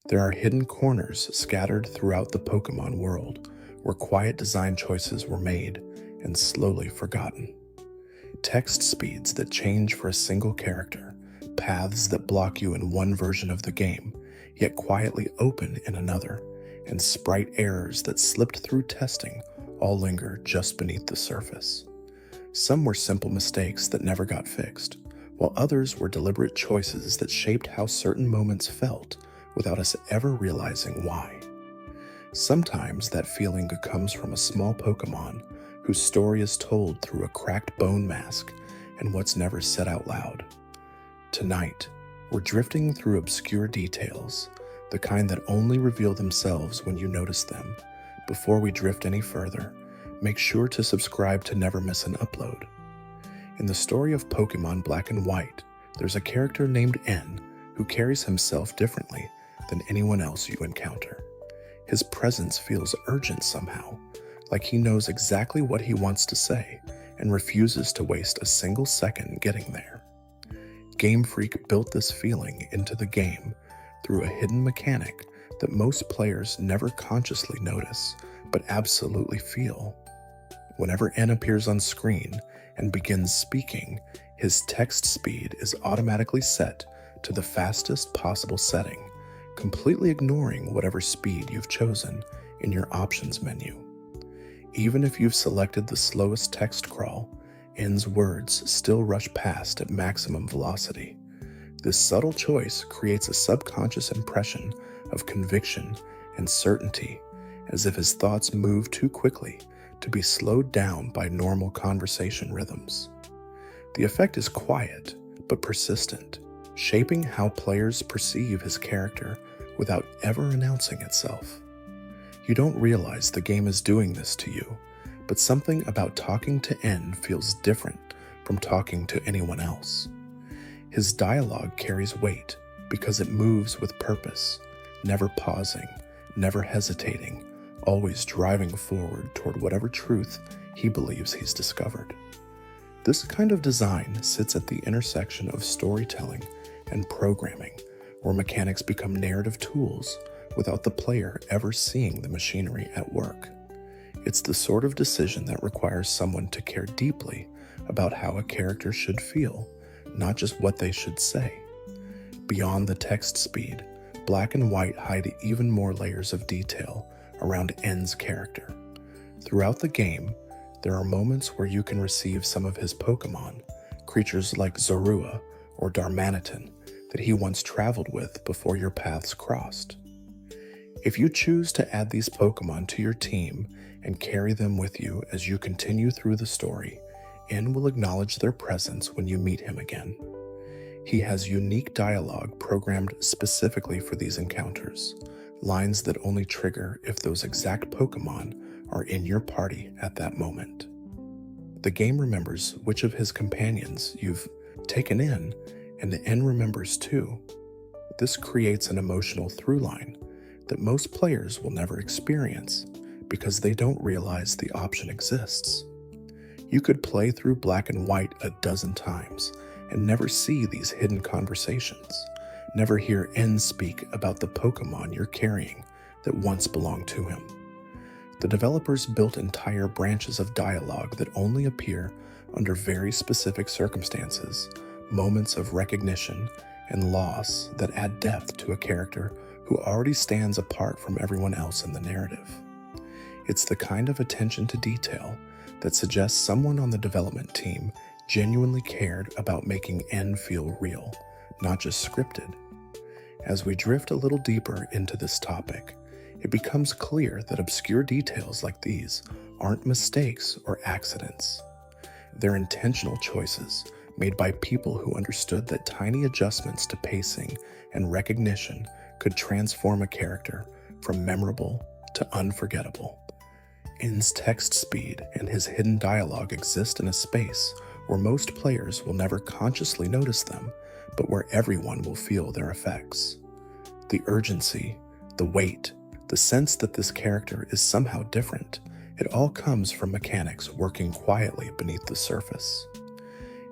There are hidden corners scattered throughout the Pokémon world where quiet design choices were made and slowly forgotten. Text speeds that change for a single character, paths that block you in one version of the game, yet quietly open in another, and sprite errors that slipped through testing all linger just beneath the surface. Some were simple mistakes that never got fixed, while others were deliberate choices that shaped how certain moments felt without us ever realizing why. Sometimes that feeling comes from a small Pokemon whose story is told through a cracked bone mask and what's never said out loud. Tonight, we're drifting through obscure details, the kind that only reveal themselves when you notice them. Before we drift any further, make sure to subscribe to never miss an upload. In the story of Pokemon Black and White, there's a character named N who carries himself differently than anyone else you encounter. His presence feels urgent somehow, like he knows exactly what he wants to say and refuses to waste a single second getting there. Game Freak built this feeling into the game through a hidden mechanic that most players never consciously notice, but absolutely feel. Whenever N appears on screen and begins speaking, his text speed is automatically set to the fastest possible setting, completely ignoring whatever speed you've chosen in your options menu. Even if you've selected the slowest text crawl, N's words still rush past at maximum velocity. This subtle choice creates a subconscious impression of conviction and certainty, as if his thoughts move too quickly to be slowed down by normal conversation rhythms. The effect is quiet but persistent, shaping how players perceive his character without ever announcing itself. You don't realize the game is doing this to you, but something about talking to N feels different from talking to anyone else. His dialogue carries weight because it moves with purpose, never pausing, never hesitating, always driving forward toward whatever truth he believes he's discovered. This kind of design sits at the intersection of storytelling and programming, where mechanics become narrative tools without the player ever seeing the machinery at work. It's the sort of decision that requires someone to care deeply about how a character should feel, not just what they should say. Beyond the text speed, Black and White hide even more layers of detail around N's character. Throughout the game, there are moments where you can receive some of his Pokémon, creatures like Zorua or Darmanitan, that he once traveled with before your paths crossed. If you choose to add these Pokémon to your team and carry them with you as you continue through the story, N will acknowledge their presence when you meet him again. He has unique dialogue programmed specifically for these encounters, lines that only trigger if those exact Pokémon are in your party at that moment. The game remembers which of his companions you've taken in, and N remembers too. This creates an emotional through line that most players will never experience because they don't realize the option exists. You could play through Black and White a dozen times and never see these hidden conversations, never hear N speak about the Pokémon you're carrying that once belonged to him. The developers built entire branches of dialogue that only appear under very specific circumstances, moments of recognition and loss that add depth to a character who already stands apart from everyone else in the narrative. It's the kind of attention to detail that suggests someone on the development team genuinely cared about making N feel real, not just scripted. As we drift a little deeper into this topic, it becomes clear that obscure details like these aren't mistakes or accidents. They're intentional choices made by people who understood that tiny adjustments to pacing and recognition could transform a character from memorable to unforgettable. N's text speed and his hidden dialogue exist in a space where most players will never consciously notice them, but where everyone will feel their effects. The urgency, the weight, the sense that this character is somehow different, it all comes from mechanics working quietly beneath the surface.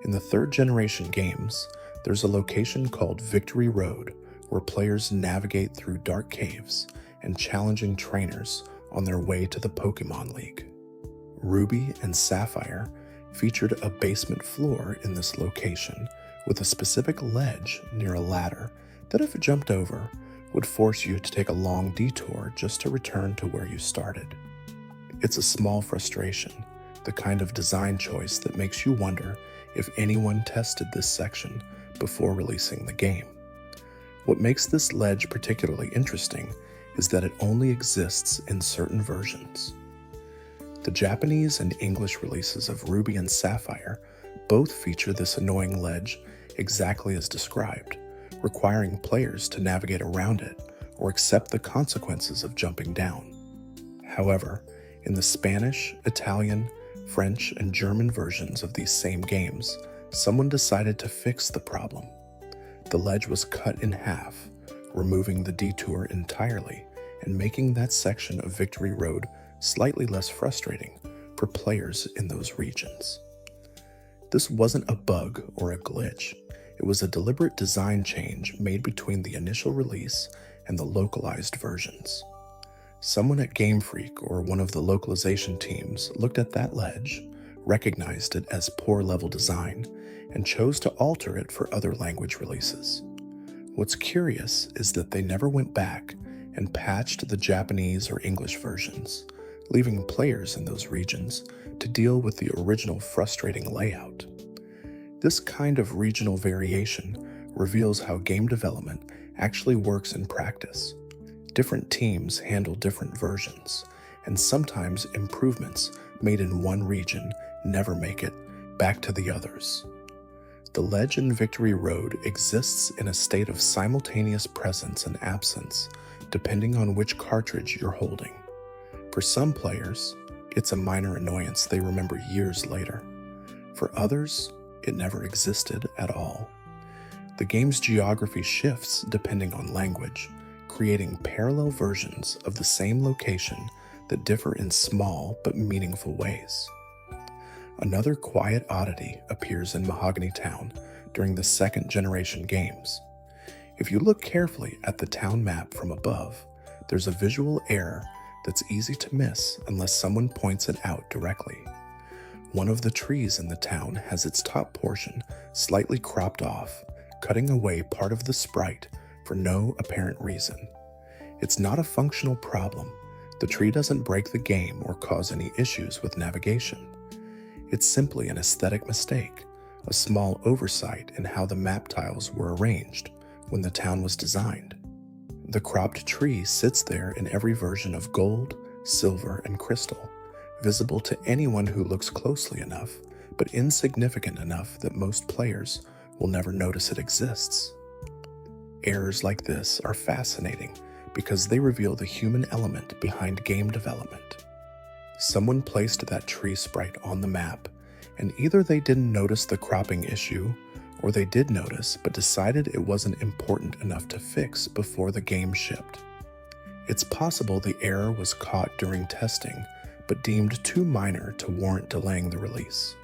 In the third generation games, there's a location called Victory Road where players navigate through dark caves and challenging trainers on their way to the Pokémon League. Ruby and Sapphire featured a basement floor in this location with a specific ledge near a ladder that, if jumped over, would force you to take a long detour just to return to where you started. It's a small frustration, the kind of design choice that makes you wonder if anyone tested this section before releasing the game. What makes this ledge particularly interesting is that it only exists in certain versions. The Japanese and English releases of Ruby and Sapphire both feature this annoying ledge exactly as described, requiring players to navigate around it or accept the consequences of jumping down. However, in the Spanish, Italian, French, and German versions of these same games, someone decided to fix the problem. The ledge was cut in half, removing the detour entirely and making that section of Victory Road slightly less frustrating for players in those regions. This wasn't a bug or a glitch. It was a deliberate design change made between the initial release and the localized versions. Someone at Game Freak or one of the localization teams looked at that ledge, recognized it as poor level design, and chose to alter it for other language releases. What's curious is that they never went back and patched the Japanese or English versions, leaving players in those regions to deal with the original frustrating layout. This kind of regional variation reveals how game development actually works in practice. Different teams handle different versions, and sometimes improvements made in one region never make it back to the others. The ledge in Victory Road exists in a state of simultaneous presence and absence, depending on which cartridge you're holding. For some players, it's a minor annoyance they remember years later. For others, it never existed at all. The game's geography shifts depending on language, creating parallel versions of the same location that differ in small but meaningful ways. Another quiet oddity appears in Mahogany Town during the second-generation games. If you look carefully at the town map from above, there's a visual error that's easy to miss unless someone points it out directly. One of the trees in the town has its top portion slightly cropped off, cutting away part of the sprite for no apparent reason. It's not a functional problem. The tree doesn't break the game or cause any issues with navigation. It's simply an aesthetic mistake, a small oversight in how the map tiles were arranged when the town was designed. The cropped tree sits there in every version of gold, silver, and crystal, visible to anyone who looks closely enough, but insignificant enough that most players will never notice it exists. Errors like this are fascinating because they reveal the human element behind game development. Someone placed that tree sprite on the map, and either they didn't notice the cropping issue, or they did notice but decided it wasn't important enough to fix before the game shipped. It's possible the error was caught during testing, but deemed too minor to warrant delaying the release.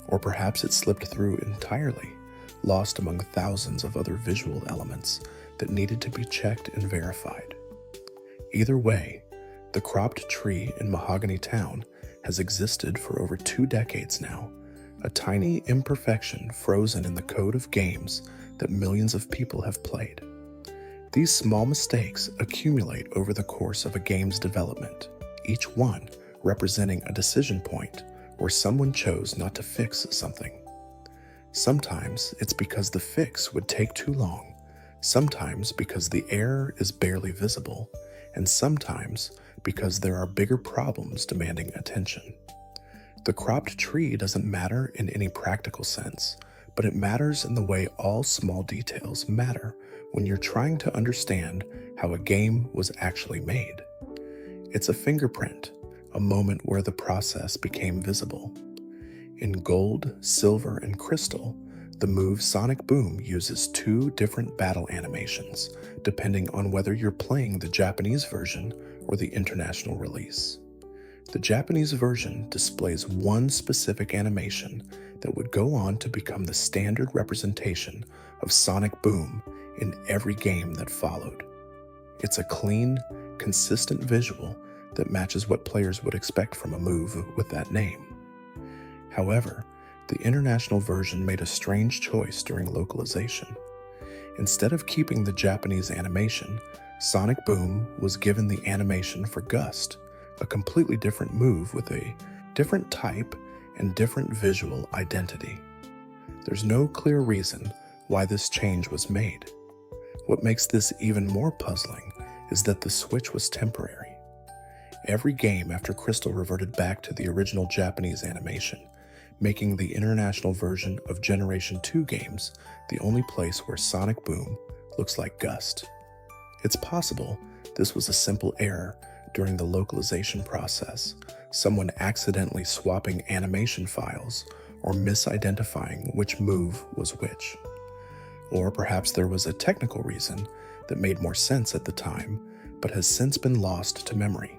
Or perhaps it slipped through entirely, lost among thousands of other visual elements that needed to be checked and verified. Either way, the cropped tree in Mahogany Town has existed for over 2 decades now, a tiny imperfection frozen in the code of games that millions of people have played. These small mistakes accumulate over the course of a game's development, each one representing a decision point where someone chose not to fix something. Sometimes it's because the fix would take too long, sometimes because the error is barely visible, and sometimes because there are bigger problems demanding attention. The cropped tree doesn't matter in any practical sense, but it matters in the way all small details matter when you're trying to understand how a game was actually made. It's a fingerprint, a moment where the process became visible. In gold, silver, and crystal, the move Sonic Boom uses 2 different battle animations, depending on whether you're playing the Japanese version or the international release. The Japanese version displays one specific animation that would go on to become the standard representation of Sonic Boom in every game that followed. It's a clean, consistent visual that matches what players would expect from a move with that name. However, the international version made a strange choice during localization. Instead of keeping the Japanese animation, Sonic Boom was given the animation for Gust, a completely different move with a different type and different visual identity. There's no clear reason why this change was made. What makes this even more puzzling is that the switch was temporary. Every game after Crystal reverted back to the original Japanese animation, making the international version of Generation 2 games the only place where Sonic Boom looks like Gust. It's possible this was a simple error during the localization process, someone accidentally swapping animation files or misidentifying which move was which. Or perhaps there was a technical reason that made more sense at the time, but has since been lost to memory.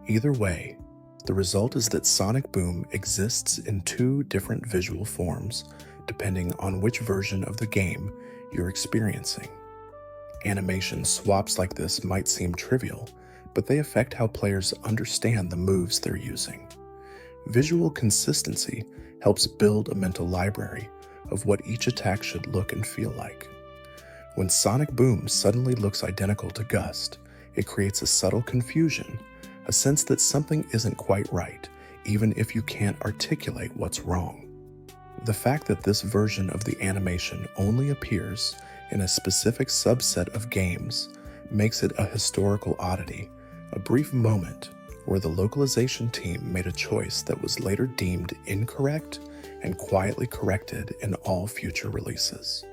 Either way, the result is that Sonic Boom exists in two different visual forms depending on which version of the game you're experiencing. Animation swaps like this might seem trivial, but they affect how players understand the moves they're using. Visual consistency helps build a mental library of what each attack should look and feel like. When Sonic Boom suddenly looks identical to Gust, it creates a subtle confusion, a sense that something isn't quite right, even if you can't articulate what's wrong. The fact that this version of the animation only appears in a specific subset of games makes it a historical oddity, a brief moment where the localization team made a choice that was later deemed incorrect and quietly corrected in all future releases.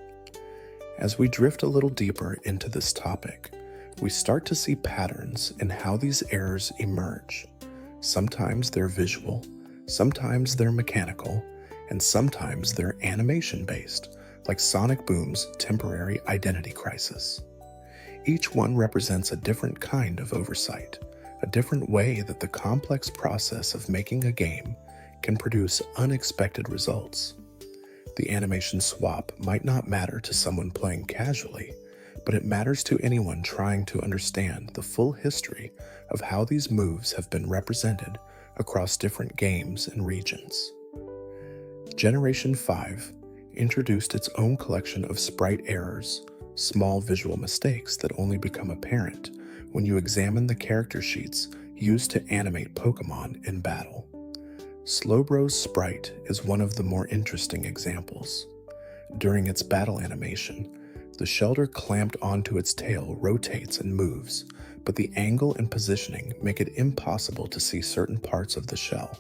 As we drift a little deeper into this topic, we start to see patterns in how these errors emerge. Sometimes they're visual, sometimes they're mechanical, and sometimes they're animation-based, like Sonic Boom's temporary identity crisis. Each one represents a different kind of oversight, a different way that the complex process of making a game can produce unexpected results. The animation swap might not matter to someone playing casually, but it matters to anyone trying to understand the full history of how these moves have been represented across different games and regions. Generation 5 introduced its own collection of sprite errors, small visual mistakes that only become apparent when you examine the character sheets used to animate Pokémon in battle. Slowbro's sprite is one of the more interesting examples. During its battle animation, the Shelder clamped onto its tail rotates and moves, but the angle and positioning make it impossible to see certain parts of the shell.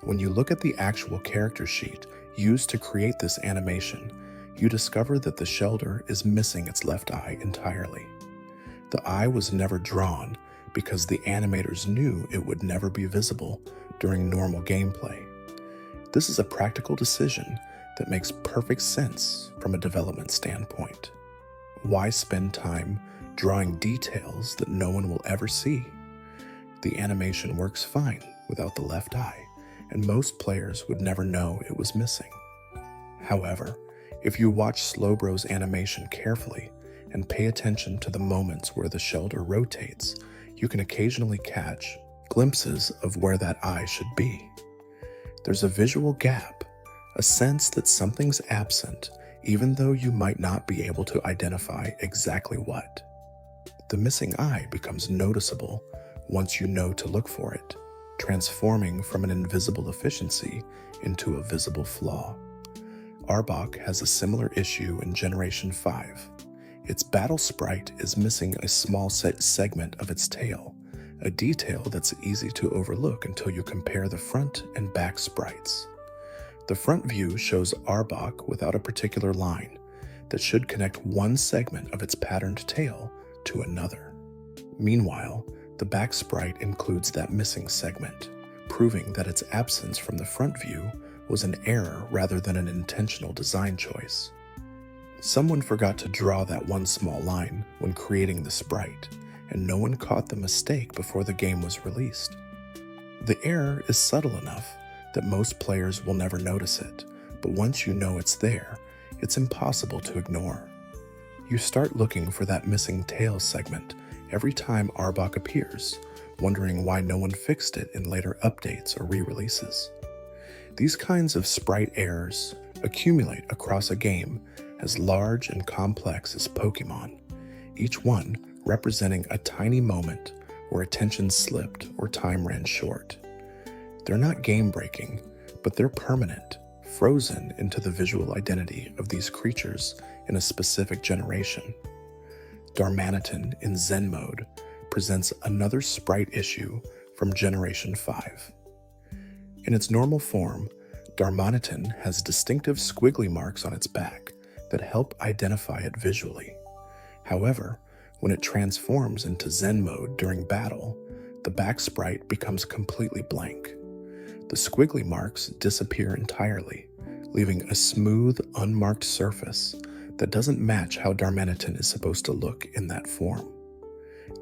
When you look at the actual character sheet used to create this animation, you discover that the Shelder is missing its left eye entirely. The eye was never drawn because the animators knew it would never be visible during normal gameplay. This is a practical decision that makes perfect sense from a development standpoint. Why spend time drawing details that no one will ever see? The animation works fine without the left eye, and most players would never know it was missing. However, if you watch Slowbro's animation carefully and pay attention to the moments where the Shelder rotates, you can occasionally catch glimpses of where that eye should be. There's a visual gap, a sense that something's absent, even though you might not be able to identify exactly what. The missing eye becomes noticeable once you know to look for it, transforming from an invisible efficiency into a visible flaw. Arbok has a similar issue in Generation 5. Its battle sprite is missing a small segment of its tail, a detail that's easy to overlook until you compare the front and back sprites. The front view shows Arbok without a particular line that should connect one segment of its patterned tail to another. Meanwhile, the back sprite includes that missing segment, proving that its absence from the front view was an error rather than an intentional design choice. Someone forgot to draw that one small line when creating the sprite, and no one caught the mistake before the game was released. The error is subtle enough that most players will never notice it, but once you know it's there, it's impossible to ignore. You start looking for that missing tail segment every time Arbok appears, wondering why no one fixed it in later updates or re-releases. These kinds of sprite errors accumulate across a game as large and complex as Pokémon, each one representing a tiny moment where attention slipped or time ran short. They're not game-breaking, but they're permanent, frozen into the visual identity of these creatures in a specific generation. Darmanitan in Zen mode presents another sprite issue from Generation 5. In its normal form, Darmanitan has distinctive squiggly marks on its back that help identify it visually. However, when it transforms into Zen mode during battle, the back sprite becomes completely blank. The squiggly marks disappear entirely, leaving a smooth, unmarked surface that doesn't match how Darmanitan is supposed to look in that form.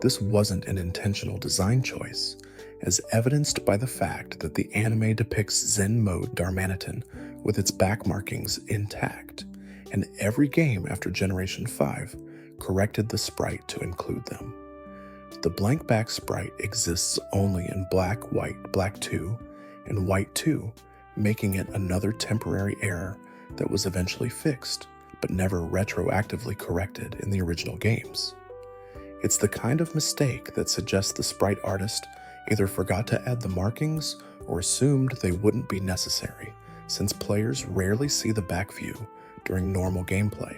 This wasn't an intentional design choice, as evidenced by the fact that the anime depicts Zen mode Darmanitan with its back markings intact, and every game after Generation 5 corrected the sprite to include them. The blank back sprite exists only in Black, White, Black 2, and White 2, making it another temporary error that was eventually fixed, but never retroactively corrected in the original games. It's the kind of mistake that suggests the sprite artist either forgot to add the markings or assumed they wouldn't be necessary, since players rarely see the back view during normal gameplay.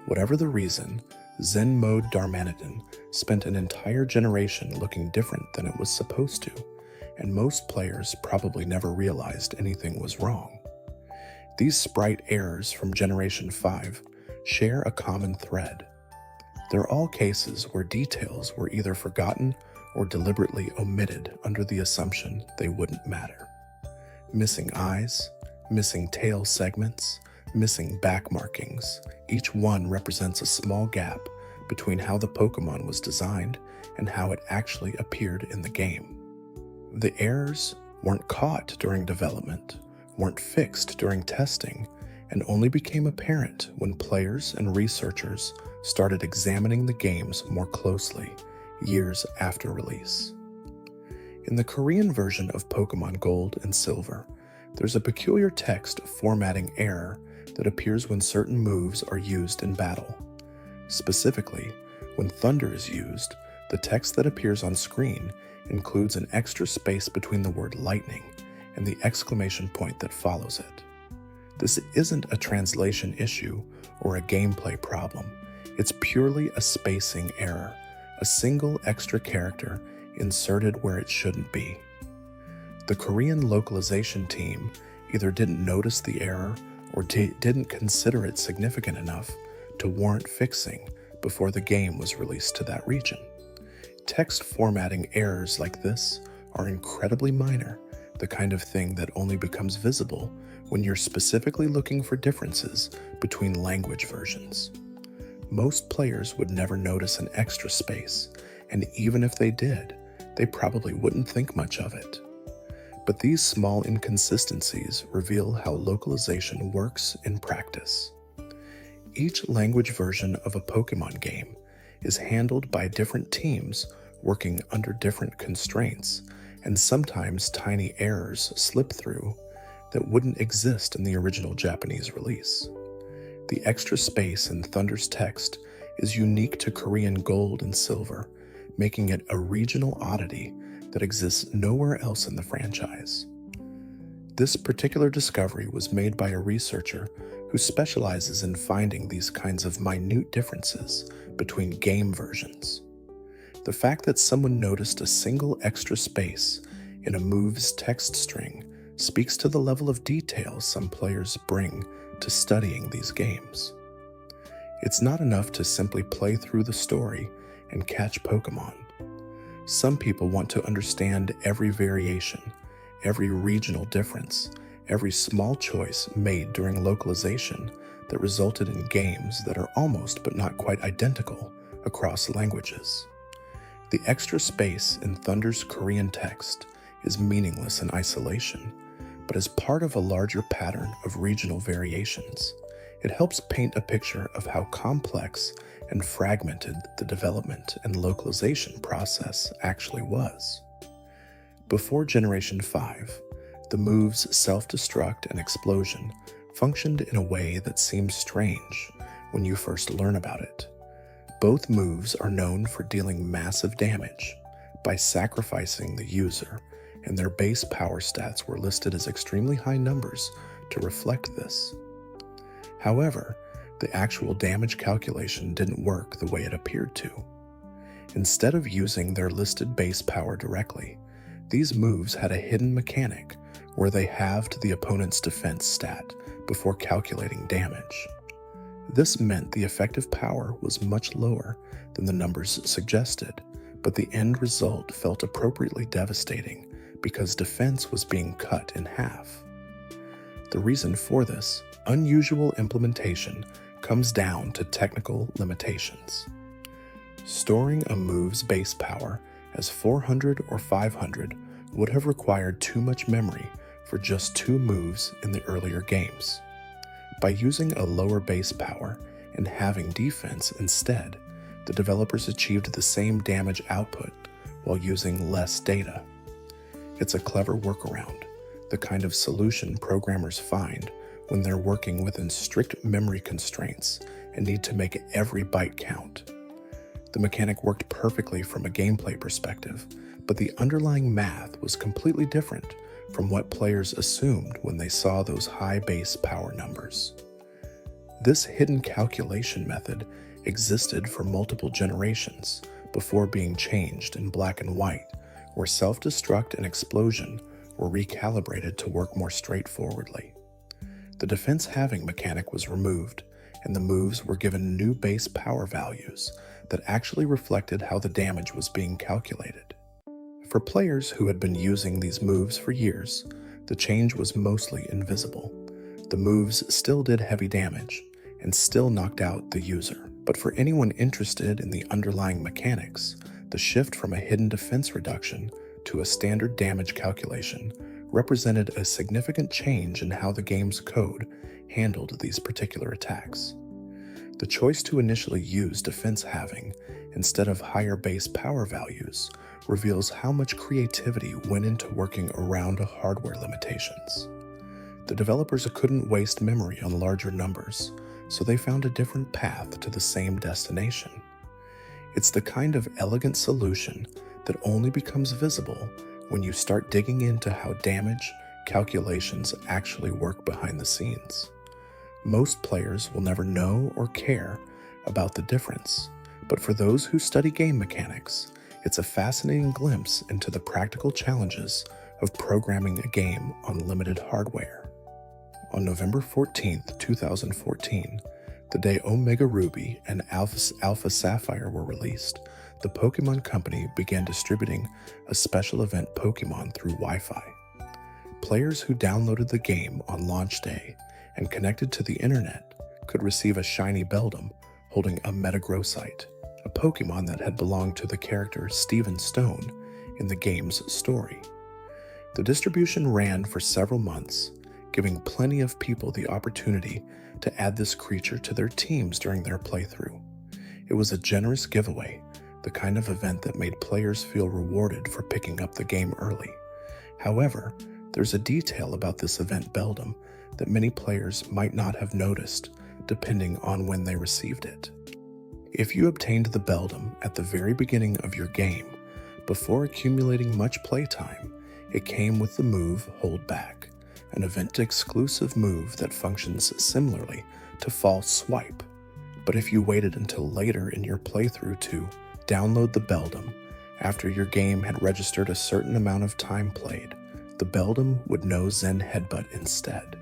Whatever the reason, Zen mode Darmanitan spent an entire generation looking different than it was supposed to, and most players probably never realized anything was wrong. These sprite errors from Generation 5 share a common thread. They're all cases where details were either forgotten or deliberately omitted under the assumption they wouldn't matter. Missing eyes, missing tail segments, missing back markings, each one represents a small gap between how the Pokémon was designed and how it actually appeared in the game. The errors weren't caught during development, weren't fixed during testing, and only became apparent when players and researchers started examining the games more closely years after release. In the Korean version of Pokémon Gold and Silver, there's a peculiar text formatting error that appears when certain moves are used in battle. Specifically, when Thunder is used, the text that appears on screen includes an extra space between the word lightning and the exclamation point that follows it. This isn't a translation issue or a gameplay problem. It's purely a spacing error, a single extra character inserted where it shouldn't be. The Korean localization team either didn't notice the error or didn't consider it significant enough to warrant fixing before the game was released to that region. Text formatting errors like this are incredibly minor, the kind of thing that only becomes visible when you're specifically looking for differences between language versions. Most players would never notice an extra space, and even if they did, they probably wouldn't think much of it. But these small inconsistencies reveal how localization works in practice. Each language version of a Pokémon game is handled by different teams working under different constraints, and sometimes tiny errors slip through that wouldn't exist in the original Japanese release. The extra space in Thunder's text is unique to Korean Gold and Silver, making it a regional oddity that exists nowhere else in the franchise. This particular discovery was made by a researcher who specializes in finding these kinds of minute differences between game versions. The fact that someone noticed a single extra space in a move's text string speaks to the level of detail some players bring to studying these games. It's not enough to simply play through the story and catch Pokémon. Some people want to understand every variation, every regional difference, every small choice made during localization that resulted in games that are almost but not quite identical across languages. The extra space in Thunder's Korean text is meaningless in isolation, but as part of a larger pattern of regional variations, It helps paint a picture of how complex and fragmented the development and localization process actually was. Before Generation 5, the moves Self-Destruct and Explosion functioned in a way that seems strange when you first learn about it. Both moves are known for dealing massive damage by sacrificing the user, and their base power stats were listed as extremely high numbers to reflect this. However, the actual damage calculation didn't work the way it appeared to. Instead of using their listed base power directly, these moves had a hidden mechanic where they halved the opponent's defense stat before calculating damage. This meant the effective power was much lower than the numbers suggested, but the end result felt appropriately devastating because defense was being cut in half. The reason for this unusual implementation comes down to technical limitations. Storing a move's base power as 400 or 500 would have required too much memory for just 2 moves in the earlier games. By using a lower base power and having defense instead, the developers achieved the same damage output while using less data. It's a clever workaround, the kind of solution programmers find when they're working within strict memory constraints and need to make every byte count. The mechanic worked perfectly from a gameplay perspective, but the underlying math was completely different from what players assumed when they saw those high base power numbers. This hidden calculation method existed for multiple generations before being changed in Black and White, where Self-Destruct and Explosion were recalibrated to work more straightforwardly. The defense halving mechanic was removed, and the moves were given new base power values that actually reflected how the damage was being calculated. For players who had been using these moves for years, the change was mostly invisible. The moves still did heavy damage and still knocked out the user. But for anyone interested in the underlying mechanics, the shift from a hidden defense reduction to a standard damage calculation represented a significant change in how the game's code handled these particular attacks. The choice to initially use defense halving instead of higher base power values reveals how much creativity went into working around hardware limitations. The developers couldn't waste memory on larger numbers, so they found a different path to the same destination. It's the kind of elegant solution that only becomes visible when you start digging into how damage calculations actually work behind the scenes. Most players will never know or care about the difference, but for those who study game mechanics, it's a fascinating glimpse into the practical challenges of programming a game on limited hardware. On November 14, 2014, the day Omega Ruby and Alpha Sapphire were released, the Pokémon Company began distributing a special event Pokémon through Wi-Fi. Players who downloaded the game on launch day and connected to the internet could receive a shiny Beldum holding a Metagrossite, a Pokémon that had belonged to the character Steven Stone in the game's story. The distribution ran for several months, giving plenty of people the opportunity to add this creature to their teams during their playthrough. It was a generous giveaway, the kind of event that made players feel rewarded for picking up the game early. However, there's a detail about this event Beldum that many players might not have noticed, depending on when they received it. If you obtained the Beldum at the very beginning of your game, before accumulating much playtime, it came with the move Hold Back, an event-exclusive move that functions similarly to False Swipe. But if you waited until later in your playthrough to download the Beldum, after your game had registered a certain amount of time played, the Beldum would know Zen Headbutt instead.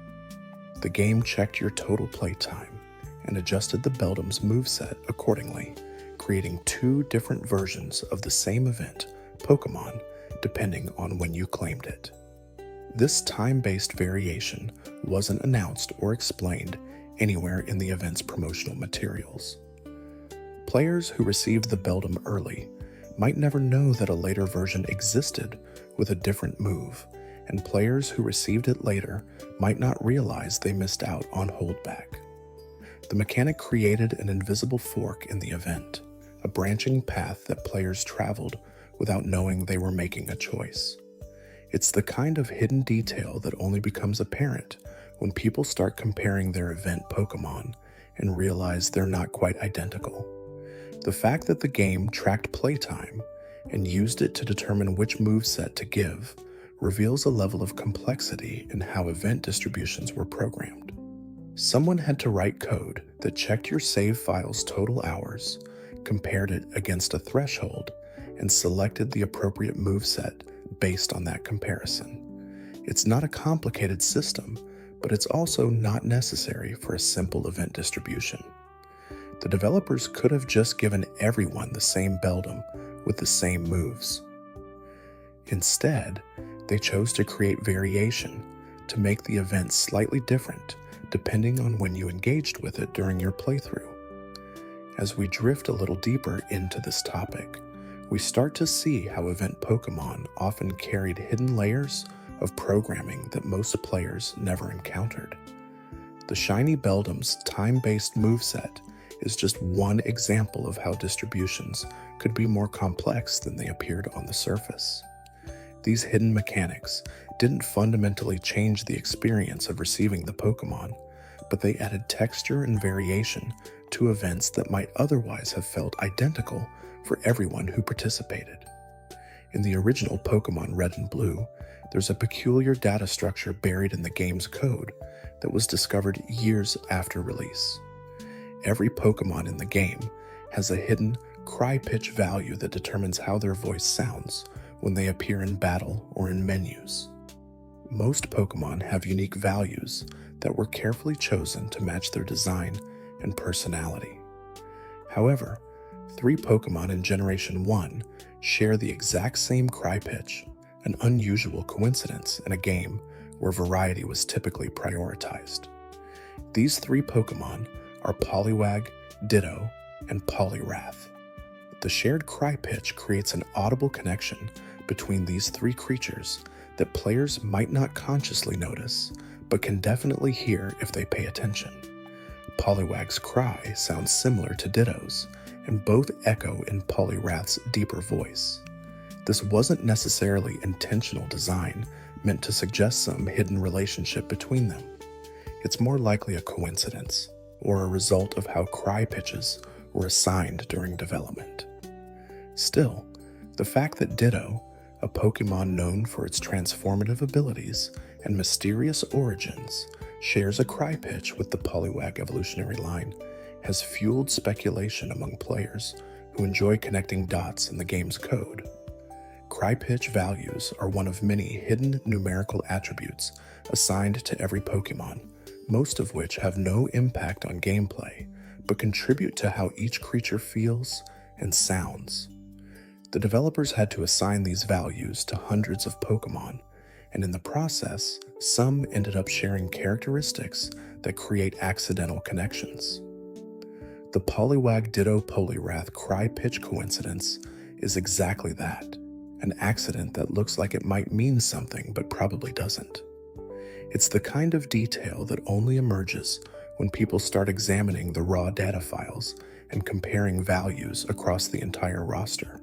The game checked your total playtime and adjusted the Beldum's moveset accordingly, creating 2 different versions of the same event, Pokémon, depending on when you claimed it. This time-based variation wasn't announced or explained anywhere in the event's promotional materials. Players who received the Beldum early might never know that a later version existed with a different move, and players who received it later might not realize they missed out on Holdback. The mechanic created an invisible fork in the event, a branching path that players traveled without knowing they were making a choice. It's the kind of hidden detail that only becomes apparent when people start comparing their event Pokémon and realize they're not quite identical. The fact that the game tracked playtime and used it to determine which moveset to give reveals a level of complexity in how event distributions were programmed. Someone had to write code that checked your save file's total hours, compared it against a threshold, and selected the appropriate moveset based on that comparison. It's not a complicated system, but it's also not necessary for a simple event distribution. The developers could have just given everyone the same Beldum with the same moves. Instead, they chose to create variation to make the event slightly different depending on when you engaged with it during your playthrough. As we drift a little deeper into this topic, we start to see how event Pokémon often carried hidden layers of programming that most players never encountered. The Shiny Beldum's time-based moveset is just one example of how distributions could be more complex than they appeared on the surface. These hidden mechanics didn't fundamentally change the experience of receiving the Pokémon, but they added texture and variation to events that might otherwise have felt identical for everyone who participated. In the original Pokémon Red and Blue, there's a peculiar data structure buried in the game's code that was discovered years after release. Every Pokémon in the game has a hidden cry pitch value that determines how their voice sounds when they appear in battle or in menus. Most Pokémon have unique values that were carefully chosen to match their design and personality. However, 3 Pokémon in Generation 1 share the exact same cry pitch, an unusual coincidence in a game where variety was typically prioritized. These 3 Pokémon are Poliwag, Ditto, and Poliwrath. The shared cry pitch creates an audible connection between these 3 creatures that players might not consciously notice, but can definitely hear if they pay attention. Poliwag's cry sounds similar to Ditto's, and both echo in Poliwrath's deeper voice. This wasn't necessarily intentional design meant to suggest some hidden relationship between them. It's more likely a coincidence, or a result of how cry pitches were assigned during development. Still, the fact that Ditto, a Pokémon known for its transformative abilities and mysterious origins, shares a cry pitch with the Poliwag evolutionary line has fueled speculation among players who enjoy connecting dots in the game's code. Cry pitch values are one of many hidden numerical attributes assigned to every Pokémon, most of which have no impact on gameplay, but contribute to how each creature feels and sounds. The developers had to assign these values to hundreds of Pokémon, and in the process, some ended up sharing characteristics that create accidental connections. The Poliwag Ditto Poliwrath cry pitch coincidence is exactly that, an accident that looks like it might mean something but probably doesn't. It's the kind of detail that only emerges when people start examining the raw data files and comparing values across the entire roster.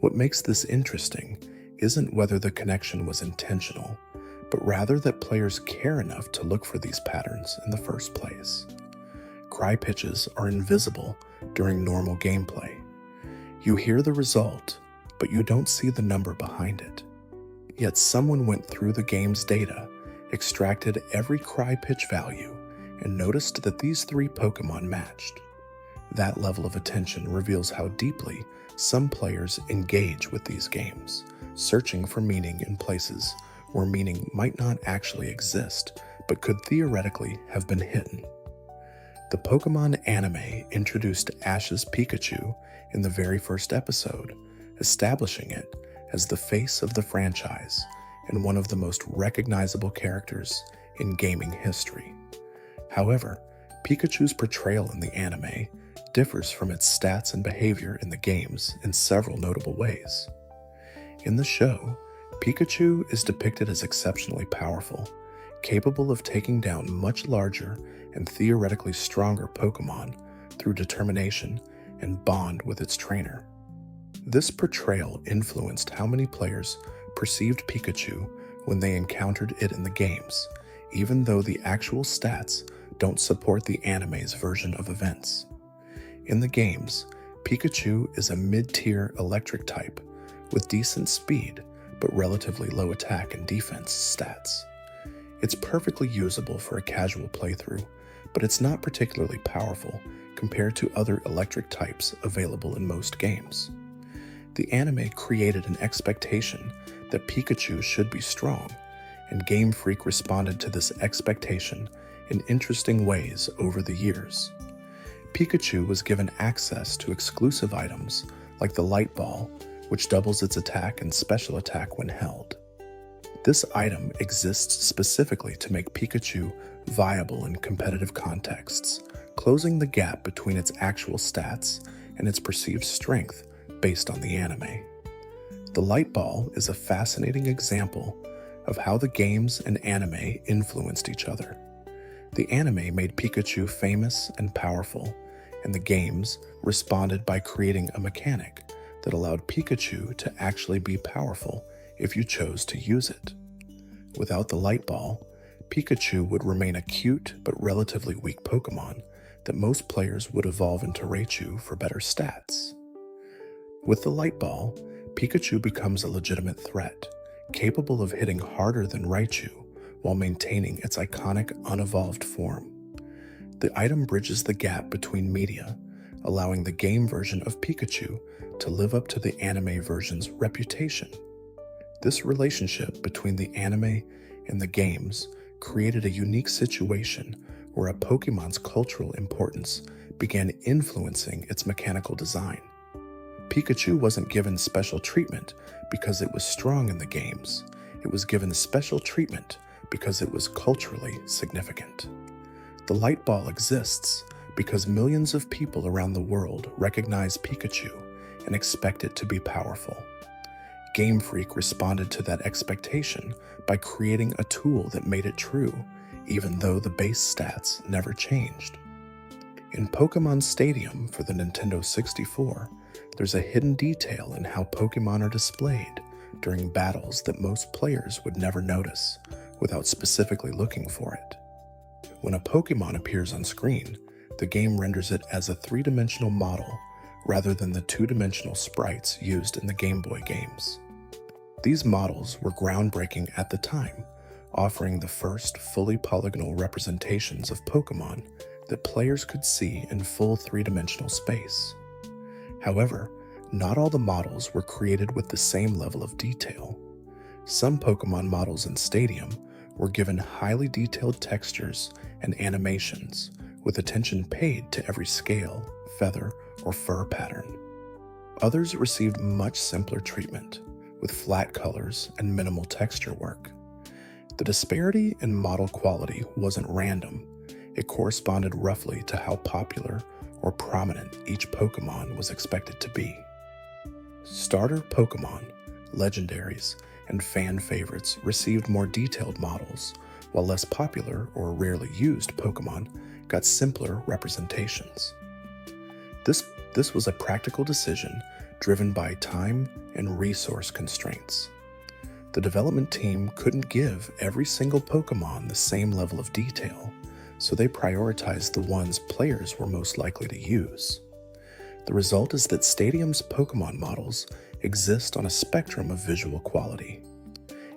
What makes this interesting isn't whether the connection was intentional, but rather that players care enough to look for these patterns in the first place. Cry pitches are invisible during normal gameplay. You hear the result, but you don't see the number behind it. Yet someone went through the game's data, extracted every cry pitch value, and noticed that these 3 Pokémon matched. That level of attention reveals how deeply some players engage with these games, searching for meaning in places where meaning might not actually exist, but could theoretically have been hidden. The Pokémon anime introduced Ash's Pikachu in the very first episode, establishing it as the face of the franchise and one of the most recognizable characters in gaming history. However, Pikachu's portrayal in the anime differs from its stats and behavior in the games in several notable ways. In the show, Pikachu is depicted as exceptionally powerful, capable of taking down much larger and theoretically stronger Pokémon through determination and bond with its trainer. This portrayal influenced how many players perceived Pikachu when they encountered it in the games, even though the actual stats don't support the anime's version of events. In the games, Pikachu is a mid-tier electric type with decent speed but relatively low attack and defense stats. It's perfectly usable for a casual playthrough, but it's not particularly powerful compared to other electric types available in most games. The anime created an expectation that Pikachu should be strong, and Game Freak responded to this expectation in interesting ways over the years. Pikachu was given access to exclusive items like the Light Ball, which doubles its attack and special attack when held. This item exists specifically to make Pikachu viable in competitive contexts, closing the gap between its actual stats and its perceived strength based on the anime. The Light Ball is a fascinating example of how the games and anime influenced each other. The anime made Pikachu famous and powerful, and the games responded by creating a mechanic that allowed Pikachu to actually be powerful if you chose to use it. Without the Light Ball, Pikachu would remain a cute but relatively weak Pokémon that most players would evolve into Raichu for better stats. With the Light Ball, Pikachu becomes a legitimate threat, capable of hitting harder than Raichu while maintaining its iconic unevolved form. The item bridges the gap between media, allowing the game version of Pikachu to live up to the anime version's reputation. This relationship between the anime and the games created a unique situation where a Pokémon's cultural importance began influencing its mechanical design. Pikachu wasn't given special treatment because it was strong in the games. It was given special treatment because it was culturally significant. The Light Ball exists because millions of people around the world recognize Pikachu and expect it to be powerful. Game Freak responded to that expectation by creating a tool that made it true, even though the base stats never changed. In Pokémon Stadium for the Nintendo 64, there's a hidden detail in how Pokémon are displayed during battles that most players would never notice without specifically looking for it. When a Pokémon appears on screen, the game renders it as a three-dimensional model rather than the two-dimensional sprites used in the Game Boy games. These models were groundbreaking at the time, offering the first fully polygonal representations of Pokémon that players could see in full three-dimensional space. However, not all the models were created with the same level of detail. Some Pokémon models in Stadium were given highly detailed textures and animations, with attention paid to every scale, feather, or fur pattern. Others received much simpler treatment, with flat colors and minimal texture work. The disparity in model quality wasn't random. It corresponded roughly to how popular or prominent each Pokémon was expected to be. Starter Pokémon, legendaries, and fan favorites received more detailed models, while less popular or rarely used Pokémon got simpler representations. This was a practical decision driven by time and resource constraints. The development team couldn't give every single Pokémon the same level of detail, so they prioritized the ones players were most likely to use. The result is that Stadium's Pokémon models exist on a spectrum of visual quality.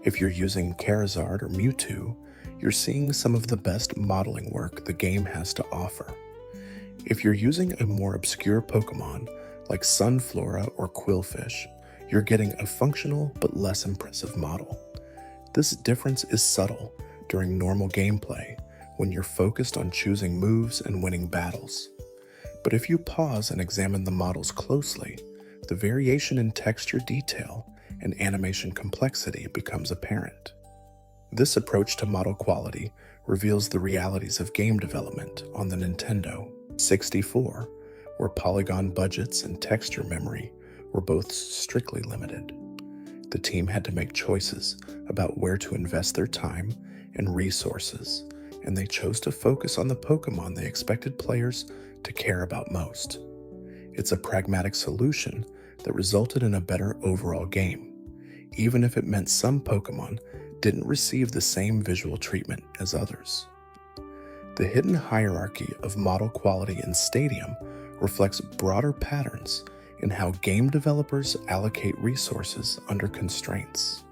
If you're using Charizard or Mewtwo, you're seeing some of the best modeling work the game has to offer. If you're using a more obscure Pokémon like Sunflora or Quillfish, you're getting a functional but less impressive model. This difference is subtle during normal gameplay when you're focused on choosing moves and winning battles. But if you pause and examine the models closely, the variation in texture detail and animation complexity becomes apparent. This approach to model quality reveals the realities of game development on the Nintendo 64, where polygon budgets and texture memory were both strictly limited. The team had to make choices about where to invest their time and resources, and they chose to focus on the Pokémon they expected players to care about most. It's a pragmatic solution that resulted in a better overall game, even if it meant some Pokémon didn't receive the same visual treatment as others. The hidden hierarchy of model quality in Stadium reflects broader patterns in how game developers allocate resources under constraints.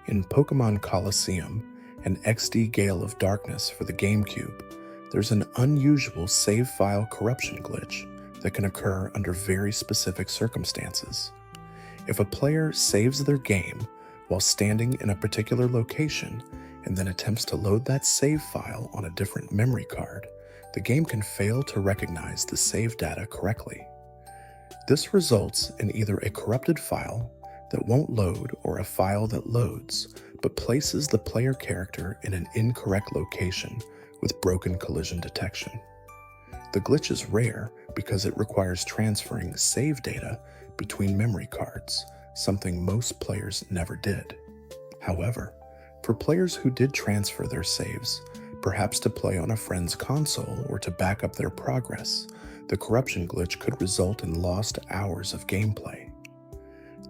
In Pokémon Colosseum and XD Gale of Darkness for the GameCube, there's an unusual save file corruption glitch that can occur under very specific circumstances. If a player saves their game while standing in a particular location and then attempts to load that save file on a different memory card, the game can fail to recognize the save data correctly. This results in either a corrupted file that won't load or a file that loads but places the player character in an incorrect location with broken collision detection. The glitch is rare because it requires transferring save data between memory cards, something most players never did. However, for players who did transfer their saves, perhaps to play on a friend's console or to back up their progress, the corruption glitch could result in lost hours of gameplay.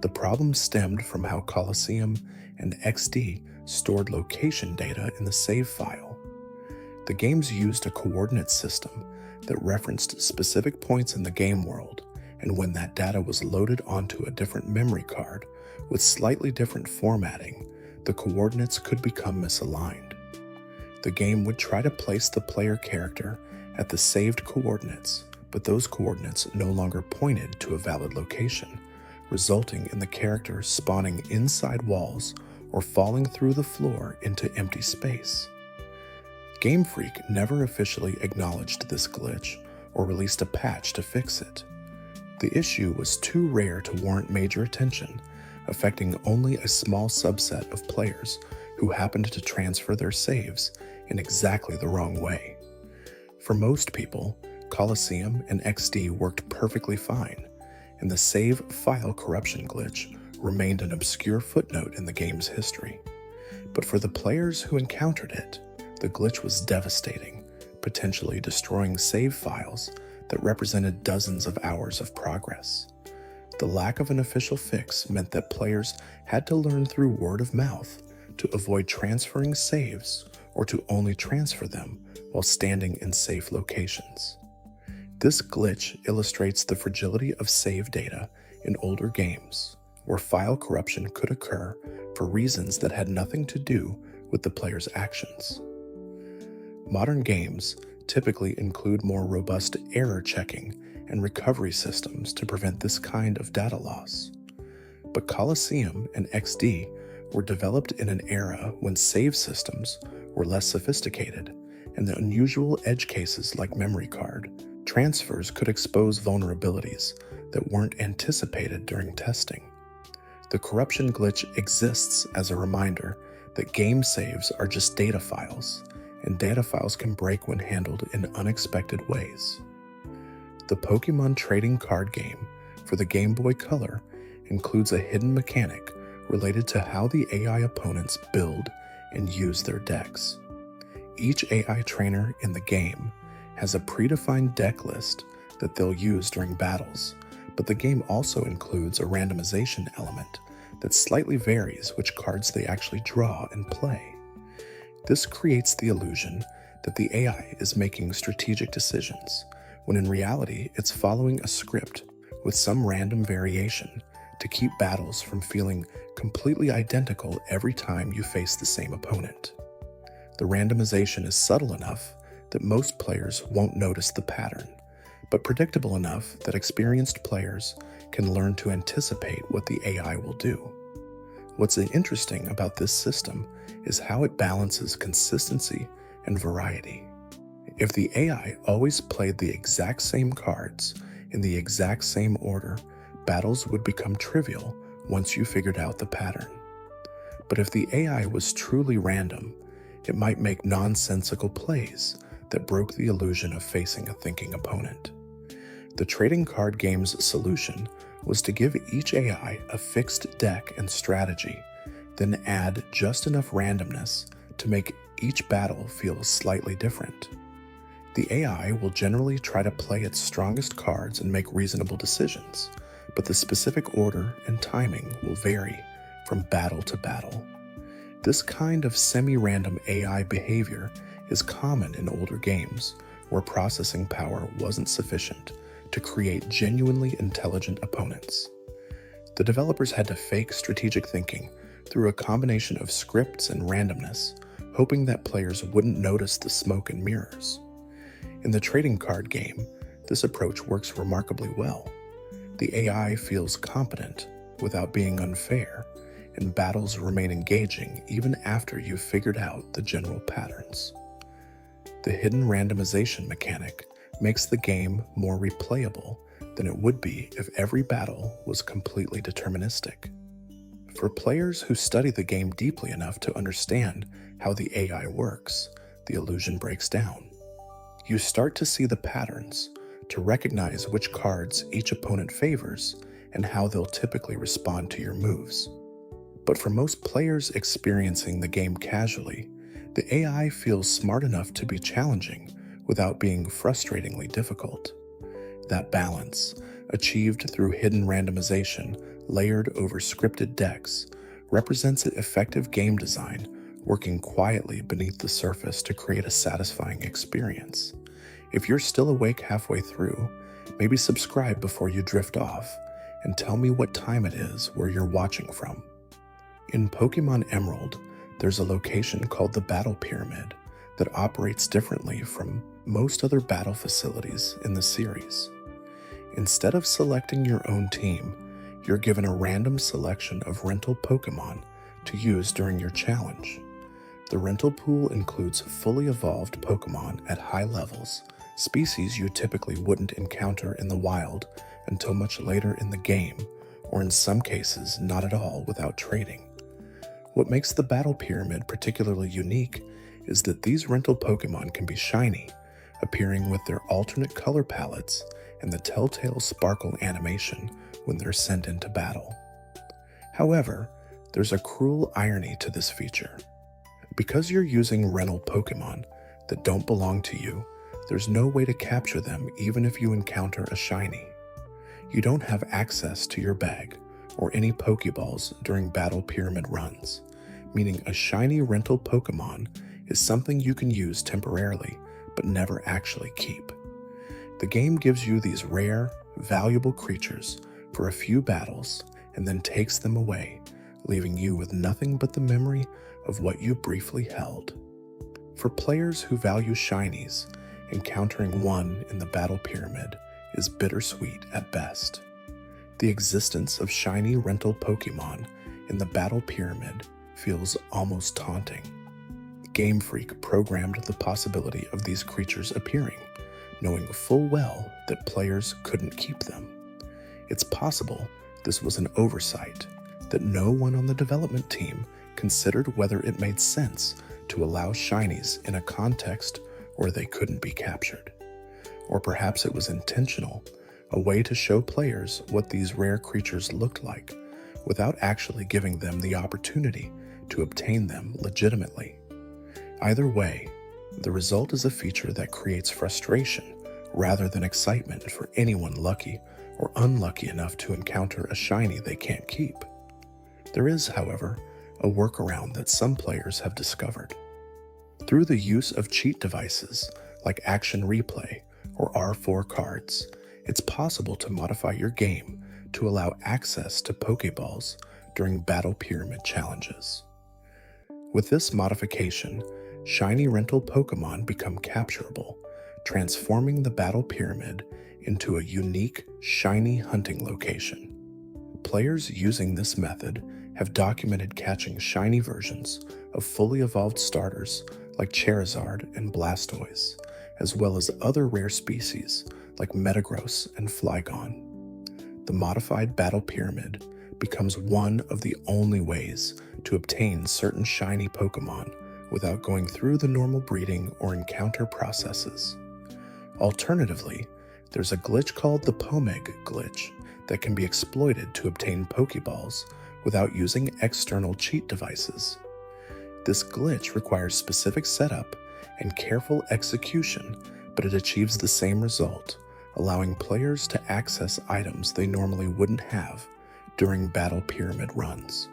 The problem stemmed from how Colosseum and XD stored location data in the save file. The games used a coordinate system that referenced specific points in the game world, and when that data was loaded onto a different memory card with slightly different formatting, the coordinates could become misaligned. The game would try to place the player character at the saved coordinates, but those coordinates no longer pointed to a valid location, resulting in the character spawning inside walls or falling through the floor into empty space. Game Freak never officially acknowledged this glitch or released a patch to fix it. The issue was too rare to warrant major attention, affecting only a small subset of players who happened to transfer their saves in exactly the wrong way. For most people, Colosseum and XD worked perfectly fine, and the save file corruption glitch remained an obscure footnote in the game's history. But for the players who encountered it, the glitch was devastating, potentially destroying save files that represented dozens of hours of progress. The lack of an official fix meant that players had to learn through word of mouth to avoid transferring saves or to only transfer them while standing in safe locations. This glitch illustrates the fragility of save data in older games, where file corruption could occur for reasons that had nothing to do with the player's actions. Modern games typically include more robust error checking and recovery systems to prevent this kind of data loss. But Colosseum and XD were developed in an era when save systems were less sophisticated, and the unusual edge cases like memory card transfers could expose vulnerabilities that weren't anticipated during testing. The corruption glitch exists as a reminder that game saves are just data files, and data files can break when handled in unexpected ways. The Pokémon trading card game for the Game Boy Color includes a hidden mechanic related to how the AI opponents build and use their decks. Each AI trainer in the game has a predefined deck list that they'll use during battles, but the game also includes a randomization element that slightly varies which cards they actually draw and play. This creates the illusion that the AI is making strategic decisions, when in reality it's following a script with some random variation to keep battles from feeling completely identical every time you face the same opponent. The randomization is subtle enough that most players won't notice the pattern, but predictable enough that experienced players can learn to anticipate what the AI will do. What's interesting about this system is how it balances consistency and variety. If the AI always played the exact same cards in the exact same order, battles would become trivial once you figured out the pattern. But if the AI was truly random, it might make nonsensical plays that broke the illusion of facing a thinking opponent. The trading card game's solution was to give each AI a fixed deck and strategy, then add just enough randomness to make each battle feels slightly different. The AI will generally try to play its strongest cards and make reasonable decisions, but the specific order and timing will vary from battle to battle. This kind of semi-random AI behavior is common in older games where processing power wasn't sufficient to create genuinely intelligent opponents. The developers had to fake strategic thinking through a combination of scripts and randomness, hoping that players wouldn't notice the smoke and mirrors. In the trading card game, this approach works remarkably well. The AI feels competent without being unfair, and battles remain engaging even after you've figured out the general patterns. The hidden randomization mechanic makes the game more replayable than it would be if every battle was completely deterministic. For players who study the game deeply enough to understand how the AI works, the illusion breaks down. You start to see the patterns, to recognize which cards each opponent favors and how they'll typically respond to your moves. But for most players experiencing the game casually, the AI feels smart enough to be challenging without being frustratingly difficult. That balance, achieved through hidden randomization layered over scripted decks, represents effective game design working quietly beneath the surface to create a satisfying experience. If you're still awake halfway through, maybe subscribe before you drift off, and tell me what time it is where you're watching from. In Pokémon Emerald, there's a location called the Battle Pyramid that operates differently from most other battle facilities in the series. Instead of selecting your own team, you're given a random selection of rental Pokémon to use during your challenge. The rental pool includes fully evolved Pokémon at high levels, species you typically wouldn't encounter in the wild until much later in the game, or in some cases not at all without trading. What makes the Battle Pyramid particularly unique is that these rental Pokémon can be shiny, appearing with their alternate color palettes and the telltale sparkle animation when they're sent into battle. However, there's a cruel irony to this feature. Because you're using rental Pokémon that don't belong to you, there's no way to capture them even if you encounter a shiny. You don't have access to your bag or any Pokeballs during Battle Pyramid runs, meaning a shiny rental Pokémon is something you can use temporarily but never actually keep. The game gives you these rare, valuable creatures for a few battles and then takes them away, leaving you with nothing but the memory of what you briefly held. For players who value shinies, encountering one in the Battle Pyramid is bittersweet at best. The existence of shiny rental Pokémon in the Battle Pyramid feels almost taunting. Game Freak programmed the possibility of these creatures appearing, knowing full well that players couldn't keep them. It's possible this was an oversight, that no one on the development team considered whether it made sense to allow shinies in a context where they couldn't be captured. Or perhaps it was intentional, a way to show players what these rare creatures looked like, without actually giving them the opportunity to obtain them legitimately. Either way, the result is a feature that creates frustration rather than excitement for anyone lucky or unlucky enough to encounter a shiny they can't keep. There is, however, a workaround that some players have discovered. Through the use of cheat devices like Action Replay or R4 cards, it's possible to modify your game to allow access to Pokeballs during Battle Pyramid challenges. With this modification, shiny rental Pokemon become capturable, transforming the Battle Pyramid into a unique, shiny hunting location. Players using this method have documented catching shiny versions of fully evolved starters like Charizard and Blastoise, as well as other rare species like Metagross and Flygon. The modified Battle Pyramid becomes one of the only ways to obtain certain shiny Pokemon without going through the normal breeding or encounter processes. Alternatively, there's a glitch called the Pomeg glitch that can be exploited to obtain Pokeballs without using external cheat devices. This glitch requires specific setup and careful execution, but it achieves the same result, allowing players to access items they normally wouldn't have during battle pyramid runs.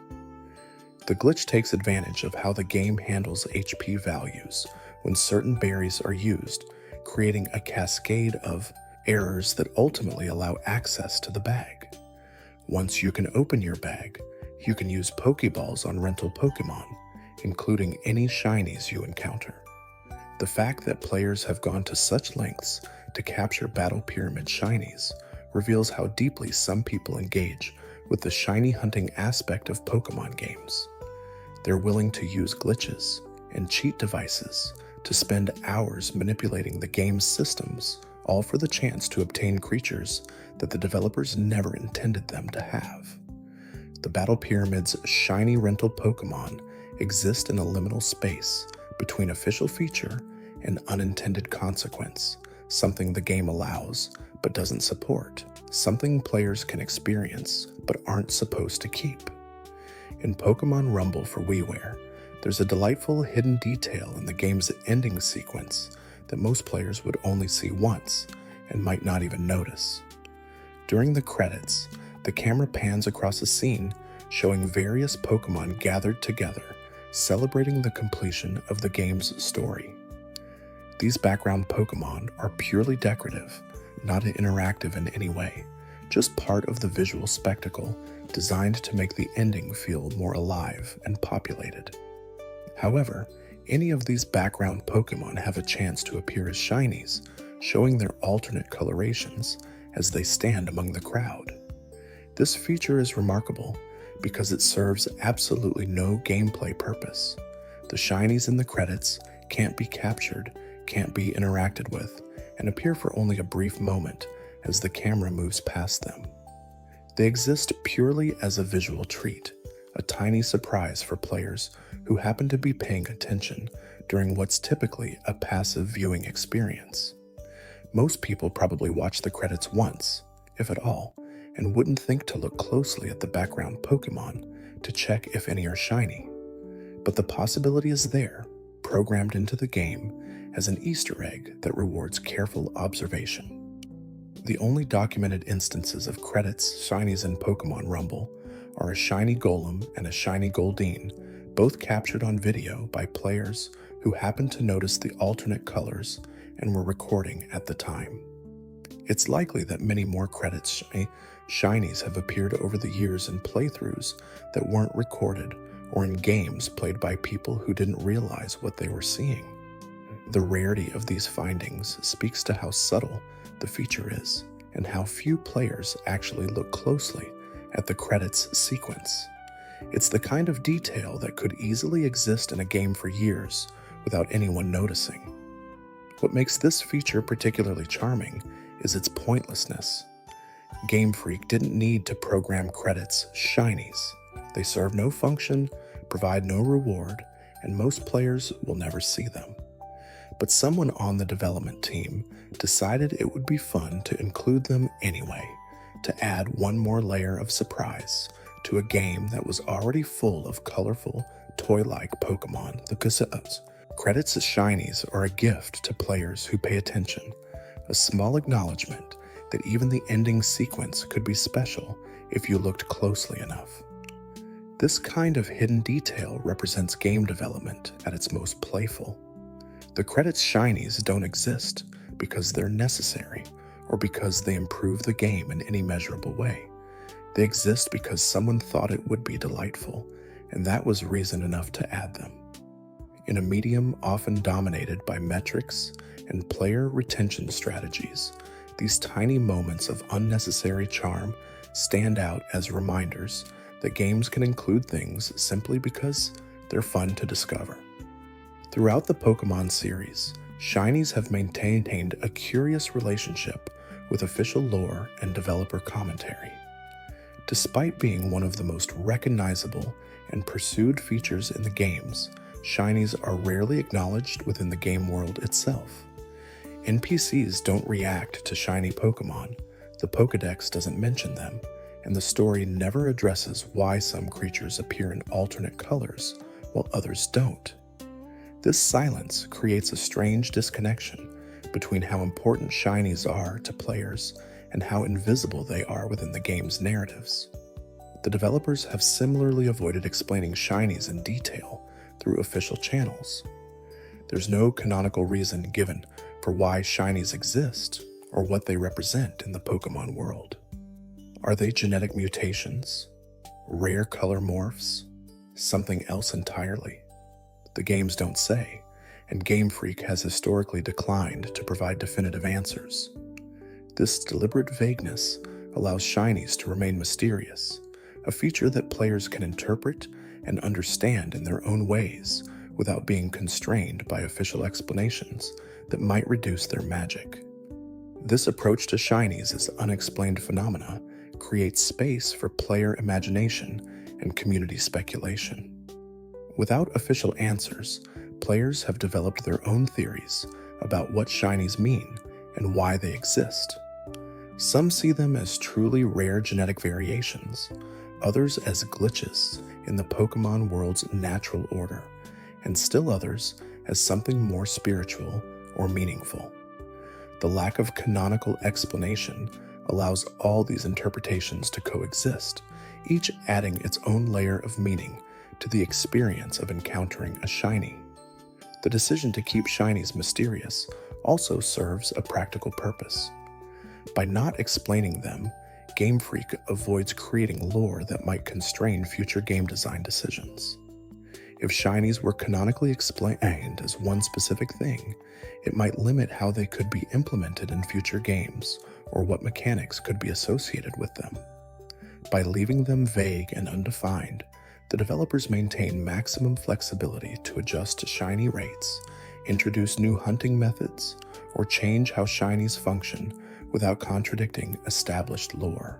The glitch takes advantage of how the game handles HP values when certain berries are used, creating a cascade of errors that ultimately allow access to the bag. Once you can open your bag, you can use Pokeballs on rental Pokemon, including any shinies you encounter. The fact that players have gone to such lengths to capture Battle Pyramid shinies reveals how deeply some people engage with the shiny hunting aspect of Pokemon games. They're willing to use glitches and cheat devices to spend hours manipulating the game's systems, all for the chance to obtain creatures that the developers never intended them to have. The Battle Pyramid's shiny rental Pokemon exist in a liminal space between official feature and unintended consequence, something the game allows but doesn't support, something players can experience but aren't supposed to keep. In Pokemon Rumble for WiiWare, there's a delightful hidden detail in the game's ending sequence that most players would only see once and might not even notice. During the credits, the camera pans across a scene showing various Pokemon gathered together, celebrating the completion of the game's story. These background Pokemon are purely decorative, not interactive in any way, just part of the visual spectacle designed to make the ending feel more alive and populated. However, any of these background Pokemon have a chance to appear as shinies, showing their alternate colorations as they stand among the crowd. This feature is remarkable because it serves absolutely no gameplay purpose. The shinies in the credits can't be captured, can't be interacted with, and appear for only a brief moment as the camera moves past them. They exist purely as a visual treat, a tiny surprise for players who happen to be paying attention during what's typically a passive viewing experience. Most people probably watch the credits once, if at all, and wouldn't think to look closely at the background Pokemon to check if any are shiny. But the possibility is there, programmed into the game as an Easter egg that rewards careful observation. The only documented instances of credits shinies in Pokemon Rumble are a shiny Golem and a shiny Goldeen, both captured on video by players who happened to notice the alternate colors and were recording at the time. It's likely that many more credits shinies have appeared over the years in playthroughs that weren't recorded or in games played by people who didn't realize what they were seeing. The rarity of these findings speaks to how subtle the feature is and how few players actually look closely at the credits sequence. It's the kind of detail that could easily exist in a game for years without anyone noticing. What makes this feature particularly charming is its pointlessness. Game Freak didn't need to program credits shinies. They serve no function, provide no reward, and most players will never see them. But someone on the development team decided it would be fun to include them anyway, to add one more layer of surprise to a game that was already full of colorful, toy-like Pokemon. The credits as shinies are a gift to players who pay attention, a small acknowledgement that even the ending sequence could be special if you looked closely enough. This kind of hidden detail represents game development at its most playful. The credits shinies don't exist because they're necessary or because they improve the game in any measurable way. They exist because someone thought it would be delightful, and that was reason enough to add them. In a medium often dominated by metrics and player retention strategies, these tiny moments of unnecessary charm stand out as reminders that games can include things simply because they're fun to discover. Throughout the Pokemon series, shinies have maintained a curious relationship with official lore and developer commentary. Despite being one of the most recognizable and pursued features in the games, shinies are rarely acknowledged within the game world itself. NPCs don't react to shiny Pokemon, the Pokédex doesn't mention them, and the story never addresses why some creatures appear in alternate colors while others don't. This silence creates a strange disconnection between how important shinies are to players and how invisible they are within the game's narratives. The developers have similarly avoided explaining shinies in detail through official channels. There's no canonical reason given for why shinies exist or what they represent in the Pokémon world. Are they genetic mutations? Rare color morphs? Something else entirely? The games don't say, and Game Freak has historically declined to provide definitive answers. This deliberate vagueness allows shinies to remain mysterious, a feature that players can interpret and understand in their own ways without being constrained by official explanations that might reduce their magic. This approach to shinies as unexplained phenomena creates space for player imagination and community speculation. Without official answers, players have developed their own theories about what shinies mean and why they exist. Some see them as truly rare genetic variations, others as glitches in the Pokémon world's natural order, and still others as something more spiritual or meaningful. The lack of canonical explanation allows all these interpretations to coexist, each adding its own layer of meaning to the experience of encountering a shiny. The decision to keep shinies mysterious also serves a practical purpose. By not explaining them, Game Freak avoids creating lore that might constrain future game design decisions. If shinies were canonically explained as one specific thing, it might limit how they could be implemented in future games or what mechanics could be associated with them. By leaving them vague and undefined, the developers maintain maximum flexibility to adjust to shiny rates, introduce new hunting methods, or change how shinies function without contradicting established lore.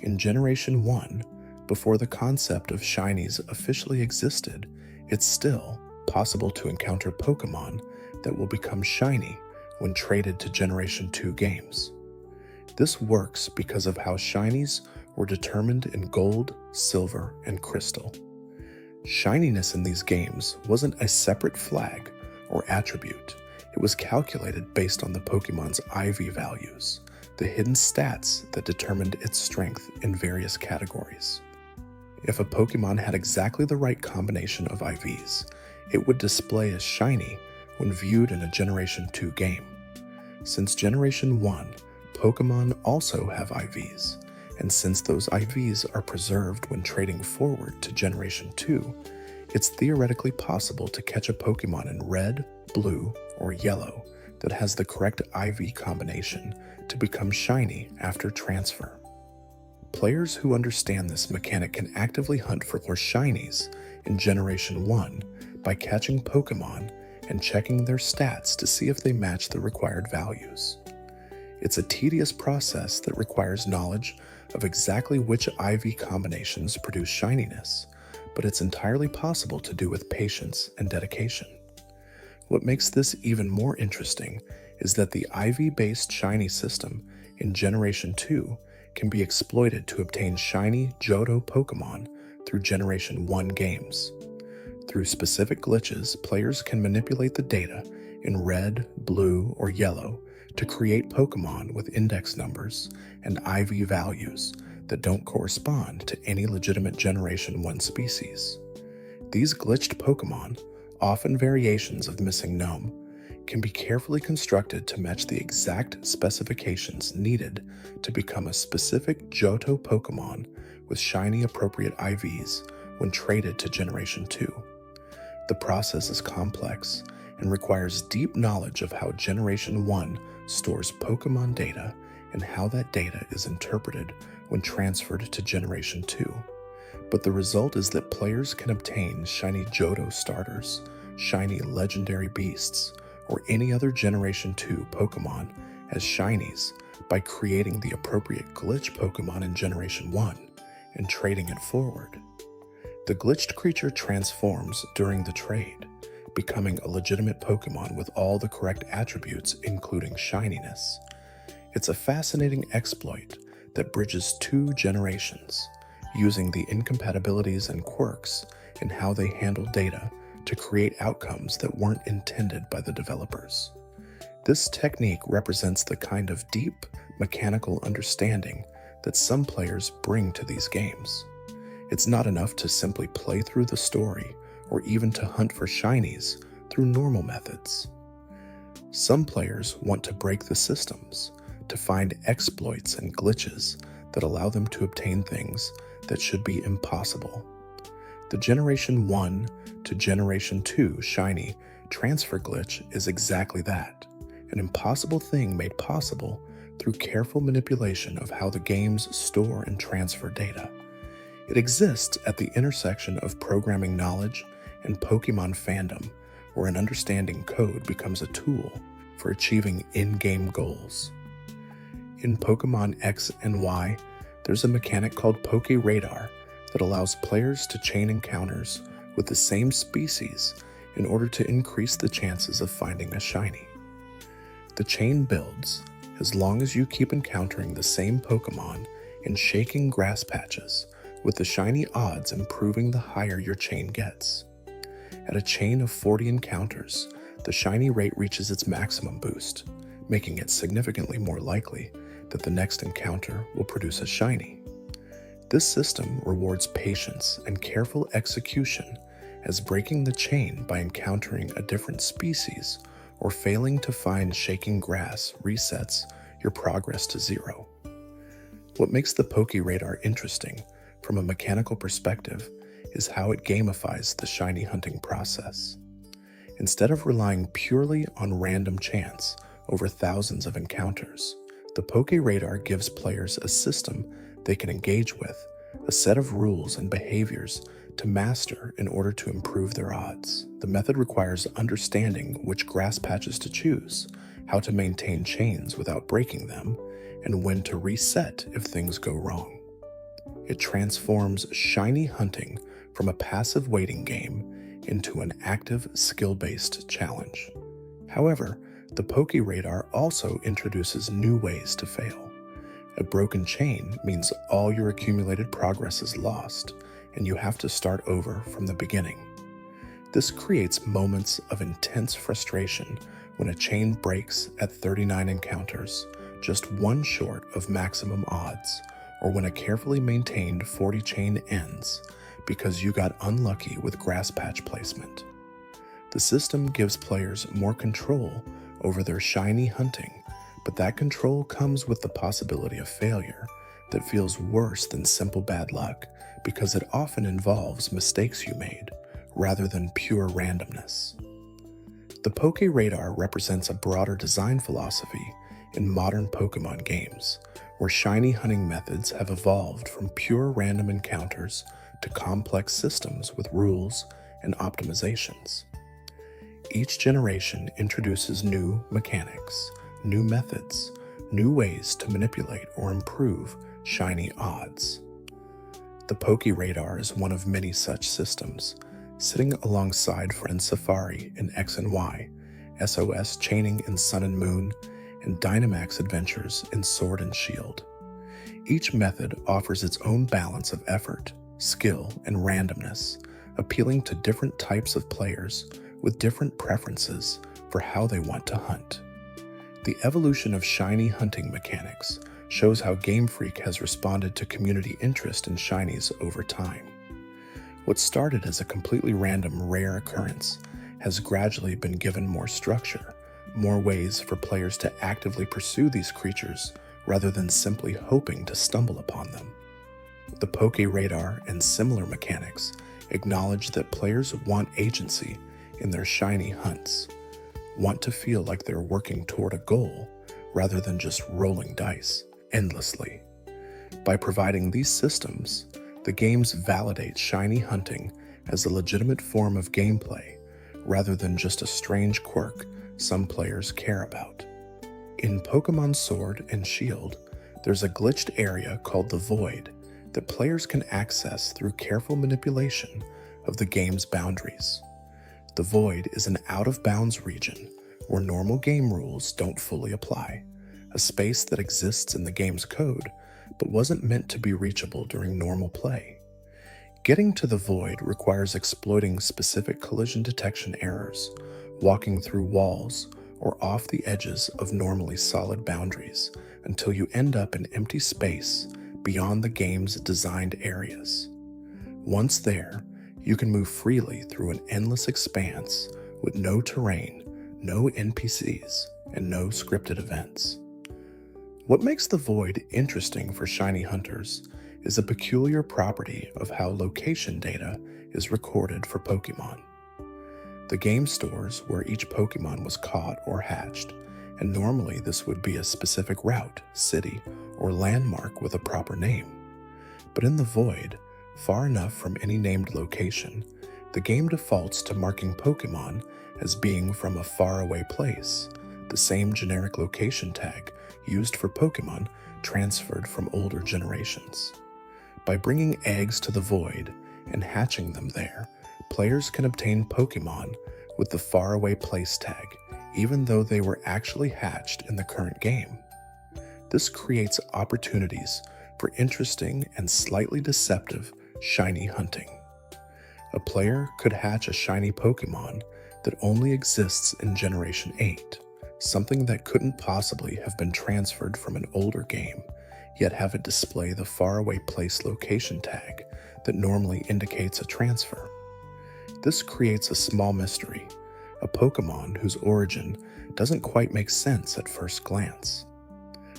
In Generation 1, before the concept of shinies officially existed, it's still possible to encounter Pokémon that will become shiny when traded to Generation 2 games. This works because of how shinies were determined in Gold, Silver, and Crystal. Shininess in these games wasn't a separate flag or attribute. It was calculated based on the Pokémon's IV values, the hidden stats that determined its strength in various categories. If a Pokémon had exactly the right combination of IVs, it would display as shiny when viewed in a Generation 2 game. Since Generation 1, Pokémon also have IVs, and since those IVs are preserved when trading forward to Generation 2, it's theoretically possible to catch a Pokémon in red, blue, or yellow that has the correct IV combination to become shiny after transfer. Players who understand this mechanic can actively hunt for more shinies in Generation 1 by catching Pokémon and checking their stats to see if they match the required values. It's a tedious process that requires knowledge of exactly which IV combinations produce shininess, but it's entirely possible to do with patience and dedication. What makes this even more interesting is that the IV-based shiny system in Generation 2 can be exploited to obtain shiny Johto Pokémon through Generation 1 games. Through specific glitches, players can manipulate the data in red, blue, or yellow to create Pokémon with index numbers and IV values that don't correspond to any legitimate Generation 1 species. These glitched Pokémon, often variations of Missing Gnome, can be carefully constructed to match the exact specifications needed to become a specific Johto Pokémon with shiny appropriate IVs when traded to Generation 2. The process is complex and requires deep knowledge of how Generation 1 stores Pokémon data and how that data is interpreted when transferred to Generation 2. But the result is that players can obtain shiny Johto starters, shiny legendary beasts, or any other Generation 2 Pokémon as shinies by creating the appropriate glitch Pokémon in Generation 1 and trading it forward. The glitched creature transforms during the trade, becoming a legitimate Pokémon with all the correct attributes, including shininess. It's a fascinating exploit that bridges two generations, using the incompatibilities and quirks in how they handle data to create outcomes that weren't intended by the developers. This technique represents the kind of deep, mechanical understanding that some players bring to these games. It's not enough to simply play through the story or even to hunt for shinies through normal methods. Some players want to break the systems, to find exploits and glitches that allow them to obtain things that should be impossible. The Generation 1 to Generation 2 shiny transfer glitch is exactly that, an impossible thing made possible through careful manipulation of how the games store and transfer data. It exists at the intersection of programming knowledge and Pokémon fandom, where an understanding code becomes a tool for achieving in-game goals. In Pokémon X and Y, there's a mechanic called Poké Radar that allows players to chain encounters with the same species in order to increase the chances of finding a shiny. The chain builds as long as you keep encountering the same Pokémon in shaking grass patches, with the shiny odds improving the higher your chain gets. At a chain of 40 encounters, the shiny rate reaches its maximum boost, making it significantly more likely that the next encounter will produce a shiny. This system rewards patience and careful execution, as breaking the chain by encountering a different species or failing to find shaking grass resets your progress to 0. What makes the Poké Radar interesting from a mechanical perspective is how it gamifies the shiny hunting process. Instead of relying purely on random chance over thousands of encounters, the Poké Radar gives players a system they can engage with, a set of rules and behaviors to master in order to improve their odds. The method requires understanding which grass patches to choose, how to maintain chains without breaking them, and when to reset if things go wrong. It transforms shiny hunting from a passive waiting game into an active, skill-based challenge. However, the Poké Radar also introduces new ways to fail. A broken chain means all your accumulated progress is lost, and you have to start over from the beginning. This creates moments of intense frustration when a chain breaks at 39 encounters, just one short of maximum odds, or when a carefully maintained 40 chain ends because you got unlucky with grass patch placement. The system gives players more control over their shiny hunting, but that control comes with the possibility of failure that feels worse than simple bad luck because it often involves mistakes you made rather than pure randomness. The Poké Radar represents a broader design philosophy in modern Pokémon games, where shiny hunting methods have evolved from pure random encounters to complex systems with rules and optimizations. Each generation introduces new mechanics, new methods, new ways to manipulate or improve shiny odds. The Poké Radar is one of many such systems, sitting alongside Friend Safari in X and Y, SOS Chaining in Sun and Moon, and Dynamax Adventures in Sword and Shield. Each method offers its own balance of effort, skill, and randomness, appealing to different types of players with different preferences for how they want to hunt. The evolution of shiny hunting mechanics shows how Game Freak has responded to community interest in shinies over time. What started as a completely random rare occurrence has gradually been given more structure, more ways for players to actively pursue these creatures rather than simply hoping to stumble upon them. The Poké Radar and similar mechanics acknowledge that players want agency in their shiny hunts, want to feel like they're working toward a goal rather than just rolling dice endlessly. By providing these systems, the games validate shiny hunting as a legitimate form of gameplay rather than just a strange quirk some players care about. In Pokémon Sword and Shield, there's a glitched area called the Void that players can access through careful manipulation of the game's boundaries. The Void is an out-of-bounds region where normal game rules don't fully apply, a space that exists in the game's code but wasn't meant to be reachable during normal play. Getting to the void requires exploiting specific collision detection errors, walking through walls, or off the edges of normally solid boundaries until you end up in empty space beyond the game's designed areas. Once there, you can move freely through an endless expanse with no terrain, no NPCs, and no scripted events. What makes the void interesting for shiny hunters is a peculiar property of how location data is recorded for Pokémon. The game stores where each Pokémon was caught or hatched, and normally this would be a specific route, city, or landmark with a proper name. But in the void, far enough from any named location, the game defaults to marking Pokémon as being from a faraway place, the same generic location tag used for Pokémon transferred from older generations. By bringing eggs to the void and hatching them there, players can obtain Pokémon with the faraway place tag, even though they were actually hatched in the current game. This creates opportunities for interesting and slightly deceptive shiny hunting. A player could hatch a shiny Pokémon that only exists in Generation 8, something that couldn't possibly have been transferred from an older game, yet have it display the faraway place location tag that normally indicates a transfer. This creates a small mystery, a Pokémon whose origin doesn't quite make sense at first glance.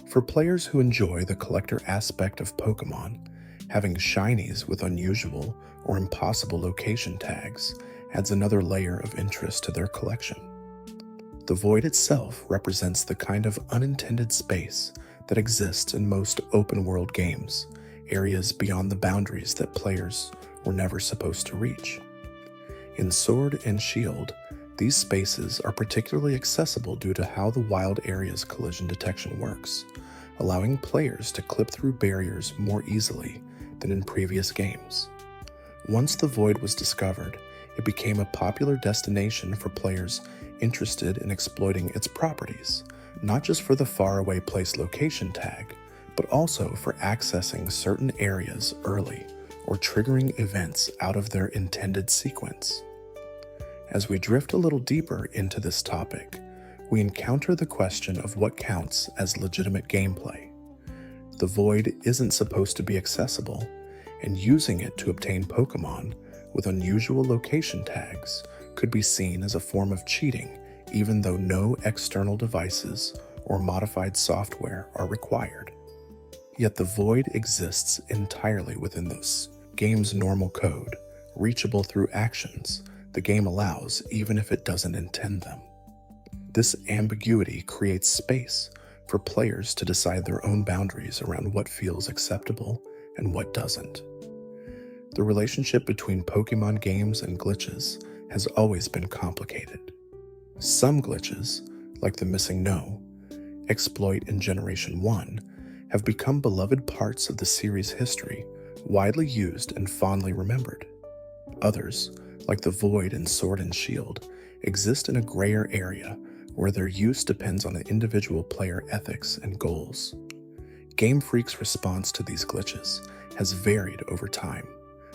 For players who enjoy the collector aspect of Pokémon, having shinies with unusual or impossible location tags adds another layer of interest to their collection. The void itself represents the kind of unintended space that exists in most open-world games, areas beyond the boundaries that players were never supposed to reach. In Sword and Shield, these spaces are particularly accessible due to how the wild area's collision detection works, allowing players to clip through barriers more easily than in previous games. Once the void was discovered, it became a popular destination for players interested in exploiting its properties, not just for the faraway place location tag, but also for accessing certain areas early or triggering events out of their intended sequence. As we drift a little deeper into this topic, we encounter the question of what counts as legitimate gameplay. The void isn't supposed to be accessible, and using it to obtain Pokémon with unusual location tags could be seen as a form of cheating, even though no external devices or modified software are required. Yet the void exists entirely within this game's normal code, reachable through actions the game allows even if it doesn't intend them. This ambiguity creates space for players to decide their own boundaries around what feels acceptable and what doesn't. The relationship between Pokémon games and glitches has always been complicated. Some glitches, like the missing no exploit in Generation 1, have become beloved parts of the series' history, widely used and fondly remembered. Others, like the void in Sword and Shield, exist in a grayer area where their use depends on an individual player ethics and goals. Game Freak's response to these glitches has varied over time,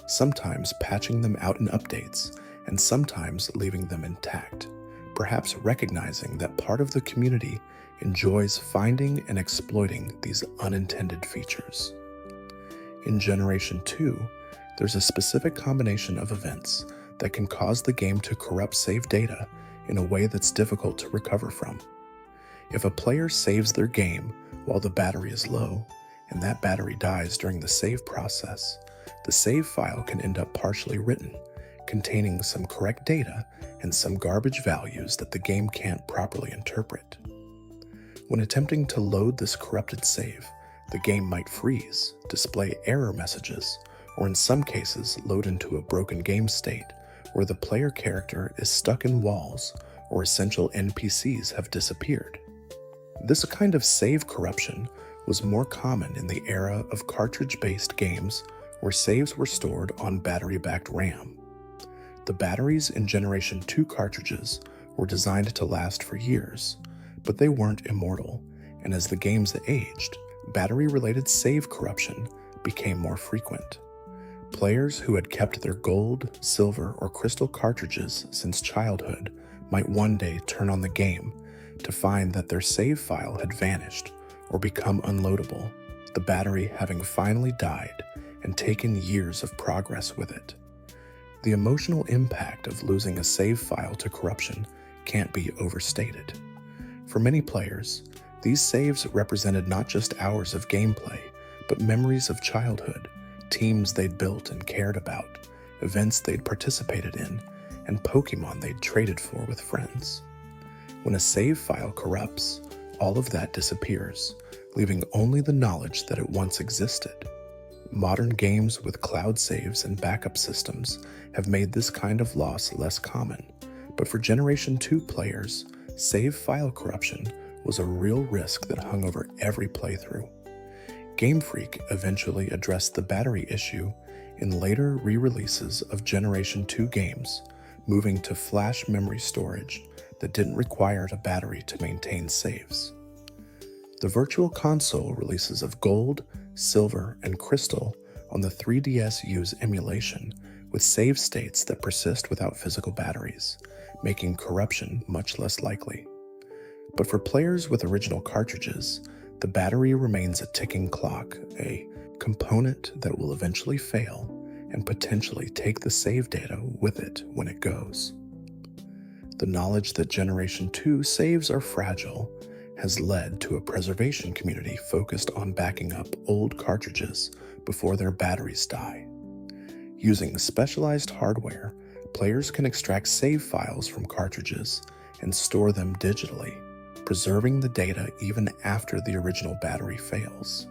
sometimes patching them out in updates and sometimes leaving them intact, perhaps recognizing that part of the community enjoys finding and exploiting these unintended features. In Generation 2, there's a specific combination of events that can cause the game to corrupt save data in a way that's difficult to recover from. If a player saves their game while the battery is low, and that battery dies during the save process, the save file can end up partially written, containing some correct data and some garbage values that the game can't properly interpret. When attempting to load this corrupted save, the game might freeze, display error messages, or in some cases load into a broken game state where the player character is stuck in walls or essential NPCs have disappeared. This kind of save corruption was more common in the era of cartridge-based games where saves were stored on battery-backed RAM. The batteries in Generation 2 cartridges were designed to last for years, but they weren't immortal, and as the games aged, battery-related save corruption became more frequent. Players who had kept their gold, silver, or crystal cartridges since childhood might one day turn on the game to find that their save file had vanished or become unloadable, the battery having finally died and taken years of progress with it. The emotional impact of losing a save file to corruption can't be overstated. For many players, these saves represented not just hours of gameplay, but memories of childhood, teams they'd built and cared about, events they'd participated in, and Pokémon they'd traded for with friends. When a save file corrupts, all of that disappears, leaving only the knowledge that it once existed. Modern games with cloud saves and backup systems have made this kind of loss less common, but for Generation 2 players, save file corruption was a real risk that hung over every playthrough. Game Freak eventually addressed the battery issue in later re-releases of Generation 2 games, moving to flash memory storage that didn't require a battery to maintain saves. The Virtual Console releases of Gold, Silver, and Crystal on the 3DS use emulation with save states that persist without physical batteries, making corruption much less likely. But for players with original cartridges, the battery remains a ticking clock, a component that will eventually fail and potentially take the save data with it when it goes. The knowledge that Generation 2 saves are fragile has led to a preservation community focused on backing up old cartridges before their batteries die. Using specialized hardware, players can extract save files from cartridges and store them digitally, preserving the data even after the original battery fails.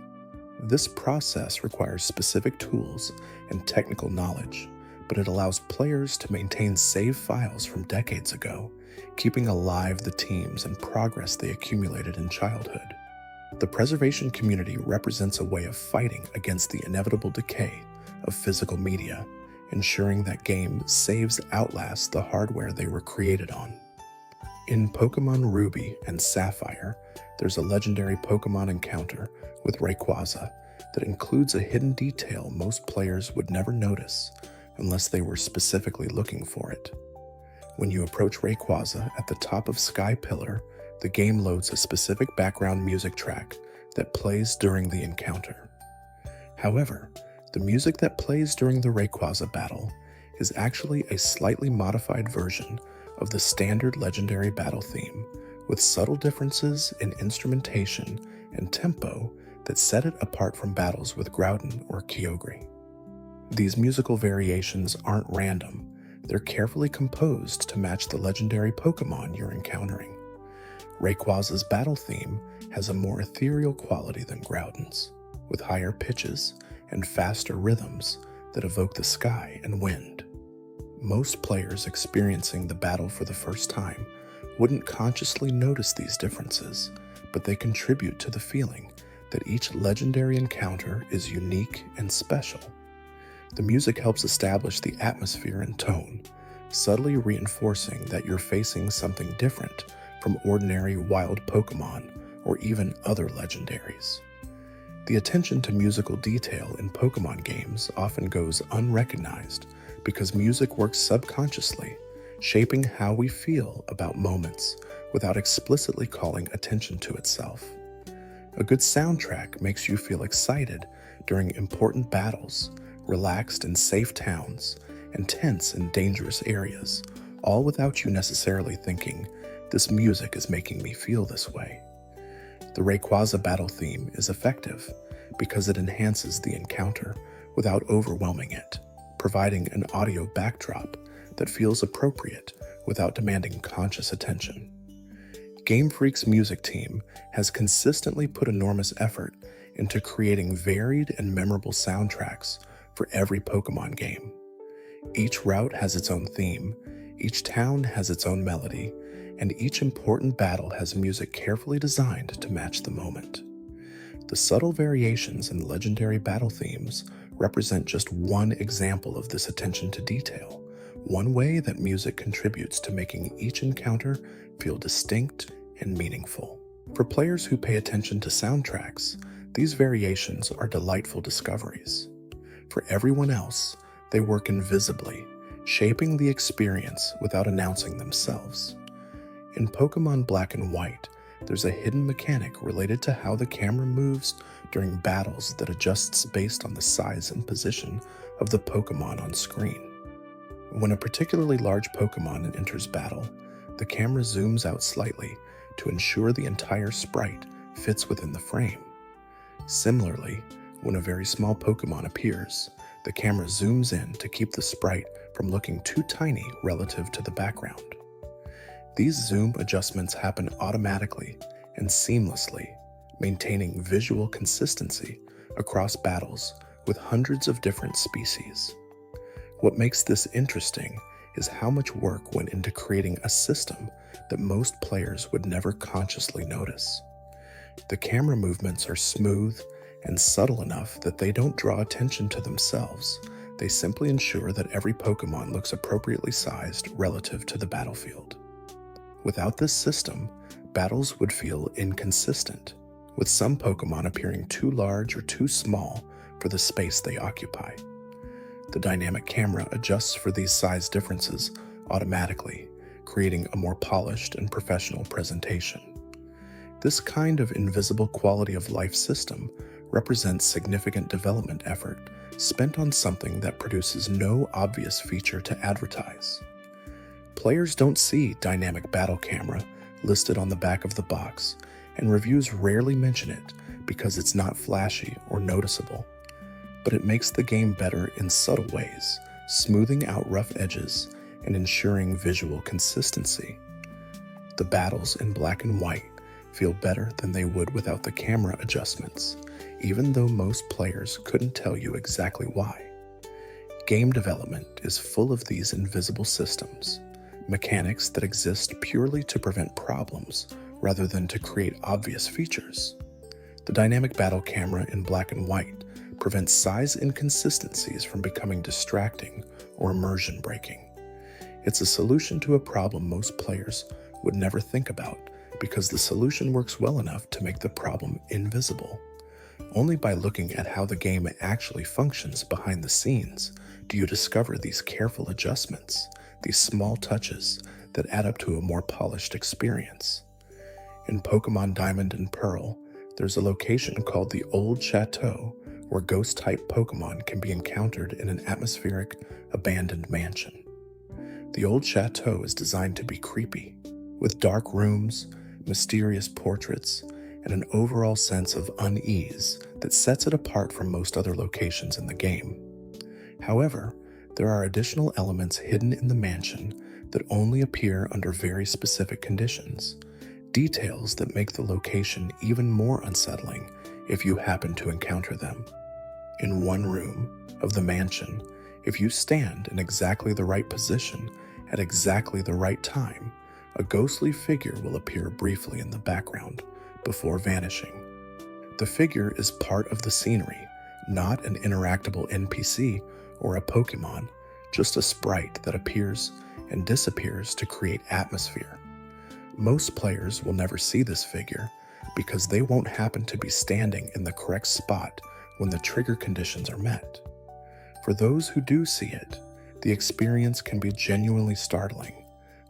This process requires specific tools and technical knowledge, but it allows players to maintain save files from decades ago, keeping alive the teams and progress they accumulated in childhood. The preservation community represents a way of fighting against the inevitable decay of physical media, ensuring that game saves outlast the hardware they were created on. In Pokémon Ruby and Sapphire, there's a legendary Pokémon encounter with Rayquaza that includes a hidden detail most players would never notice unless they were specifically looking for it. When you approach Rayquaza at the top of Sky Pillar, the game loads a specific background music track that plays during the encounter. However, the music that plays during the Rayquaza battle is actually a slightly modified version of the standard legendary battle theme, with subtle differences in instrumentation and tempo that set it apart from battles with Groudon or Kyogre. These musical variations aren't random, they're carefully composed to match the legendary Pokémon you're encountering. Rayquaza's battle theme has a more ethereal quality than Groudon's, with higher pitches and faster rhythms that evoke the sky and wind. Most players experiencing the battle for the first time wouldn't consciously notice these differences, but they contribute to the feeling that each legendary encounter is unique and special. The music helps establish the atmosphere and tone, subtly reinforcing that you're facing something different from ordinary wild Pokémon or even other legendaries. The attention to musical detail in Pokémon games often goes unrecognized because music works subconsciously, shaping how we feel about moments without explicitly calling attention to itself. A good soundtrack makes you feel excited during important battles, relaxed in safe towns, and tense in dangerous areas, all without you necessarily thinking, "This music is making me feel this way." The Rayquaza battle theme is effective because it enhances the encounter without overwhelming it, providing an audio backdrop that feels appropriate without demanding conscious attention. Game Freak's music team has consistently put enormous effort into creating varied and memorable soundtracks for every Pokémon game. Each route has its own theme, each town has its own melody, and each important battle has music carefully designed to match the moment. The subtle variations in legendary battle themes represent just one example of this attention to detail, one way that music contributes to making each encounter feel distinct and meaningful. For players who pay attention to soundtracks, these variations are delightful discoveries. For everyone else, they work invisibly, shaping the experience without announcing themselves. In Pokémon Black and White, there's a hidden mechanic related to how the camera moves during battles that adjusts based on the size and position of the Pokémon on screen. When a particularly large Pokémon enters battle, the camera zooms out slightly to ensure the entire sprite fits within the frame. Similarly, when a very small Pokémon appears, the camera zooms in to keep the sprite from looking too tiny relative to the background. These zoom adjustments happen automatically and seamlessly, maintaining visual consistency across battles with hundreds of different species. What makes this interesting is how much work went into creating a system that most players would never consciously notice. The camera movements are smooth and subtle enough that they don't draw attention to themselves. They simply ensure that every Pokémon looks appropriately sized relative to the battlefield. Without this system, battles would feel inconsistent, with some Pokémon appearing too large or too small for the space they occupy. The dynamic camera adjusts for these size differences automatically, creating a more polished and professional presentation. This kind of invisible quality of life system represents significant development effort spent on something that produces no obvious feature to advertise. Players don't see dynamic battle camera listed on the back of the box, and reviews rarely mention it because it's not flashy or noticeable. But it makes the game better in subtle ways, smoothing out rough edges and ensuring visual consistency. The battles in Black and White feel better than they would without the camera adjustments, even though most players couldn't tell you exactly why. Game development is full of these invisible systems, mechanics that exist purely to prevent problems rather than to create obvious features. The dynamic battle camera in Black and White prevents size inconsistencies from becoming distracting or immersion breaking. It's a solution to a problem most players would never think about because the solution works well enough to make the problem invisible. Only by looking at how the game actually functions behind the scenes do you discover these careful adjustments, these small touches that add up to a more polished experience. In Pokémon Diamond and Pearl, there's a location called the Old Chateau where ghost-type Pokémon can be encountered in an atmospheric, abandoned mansion. The Old Chateau is designed to be creepy, with dark rooms, mysterious portraits, and an overall sense of unease that sets it apart from most other locations in the game. However, there are additional elements hidden in the mansion that only appear under very specific conditions, details that make the location even more unsettling if you happen to encounter them. In one room of the mansion, if you stand in exactly the right position at exactly the right time, a ghostly figure will appear briefly in the background before vanishing. The figure is part of the scenery, not an interactable NPC or a Pokémon, just a sprite that appears and disappears to create atmosphere. Most players will never see this figure because they won't happen to be standing in the correct spot when the trigger conditions are met. For those who do see it, the experience can be genuinely startling,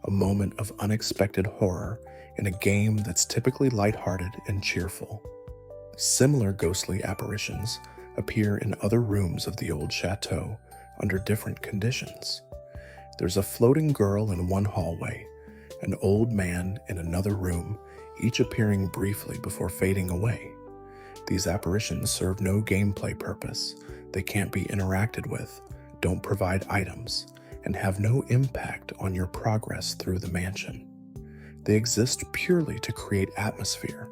a moment of unexpected horror in a game that's typically lighthearted and cheerful. Similar ghostly apparitions appear in other rooms of the Old Chateau under different conditions. There's a floating girl in one hallway, an old man in another room, each appearing briefly before fading away. These apparitions serve no gameplay purpose, they can't be interacted with, don't provide items, and have no impact on your progress through the mansion. They exist purely to create atmosphere,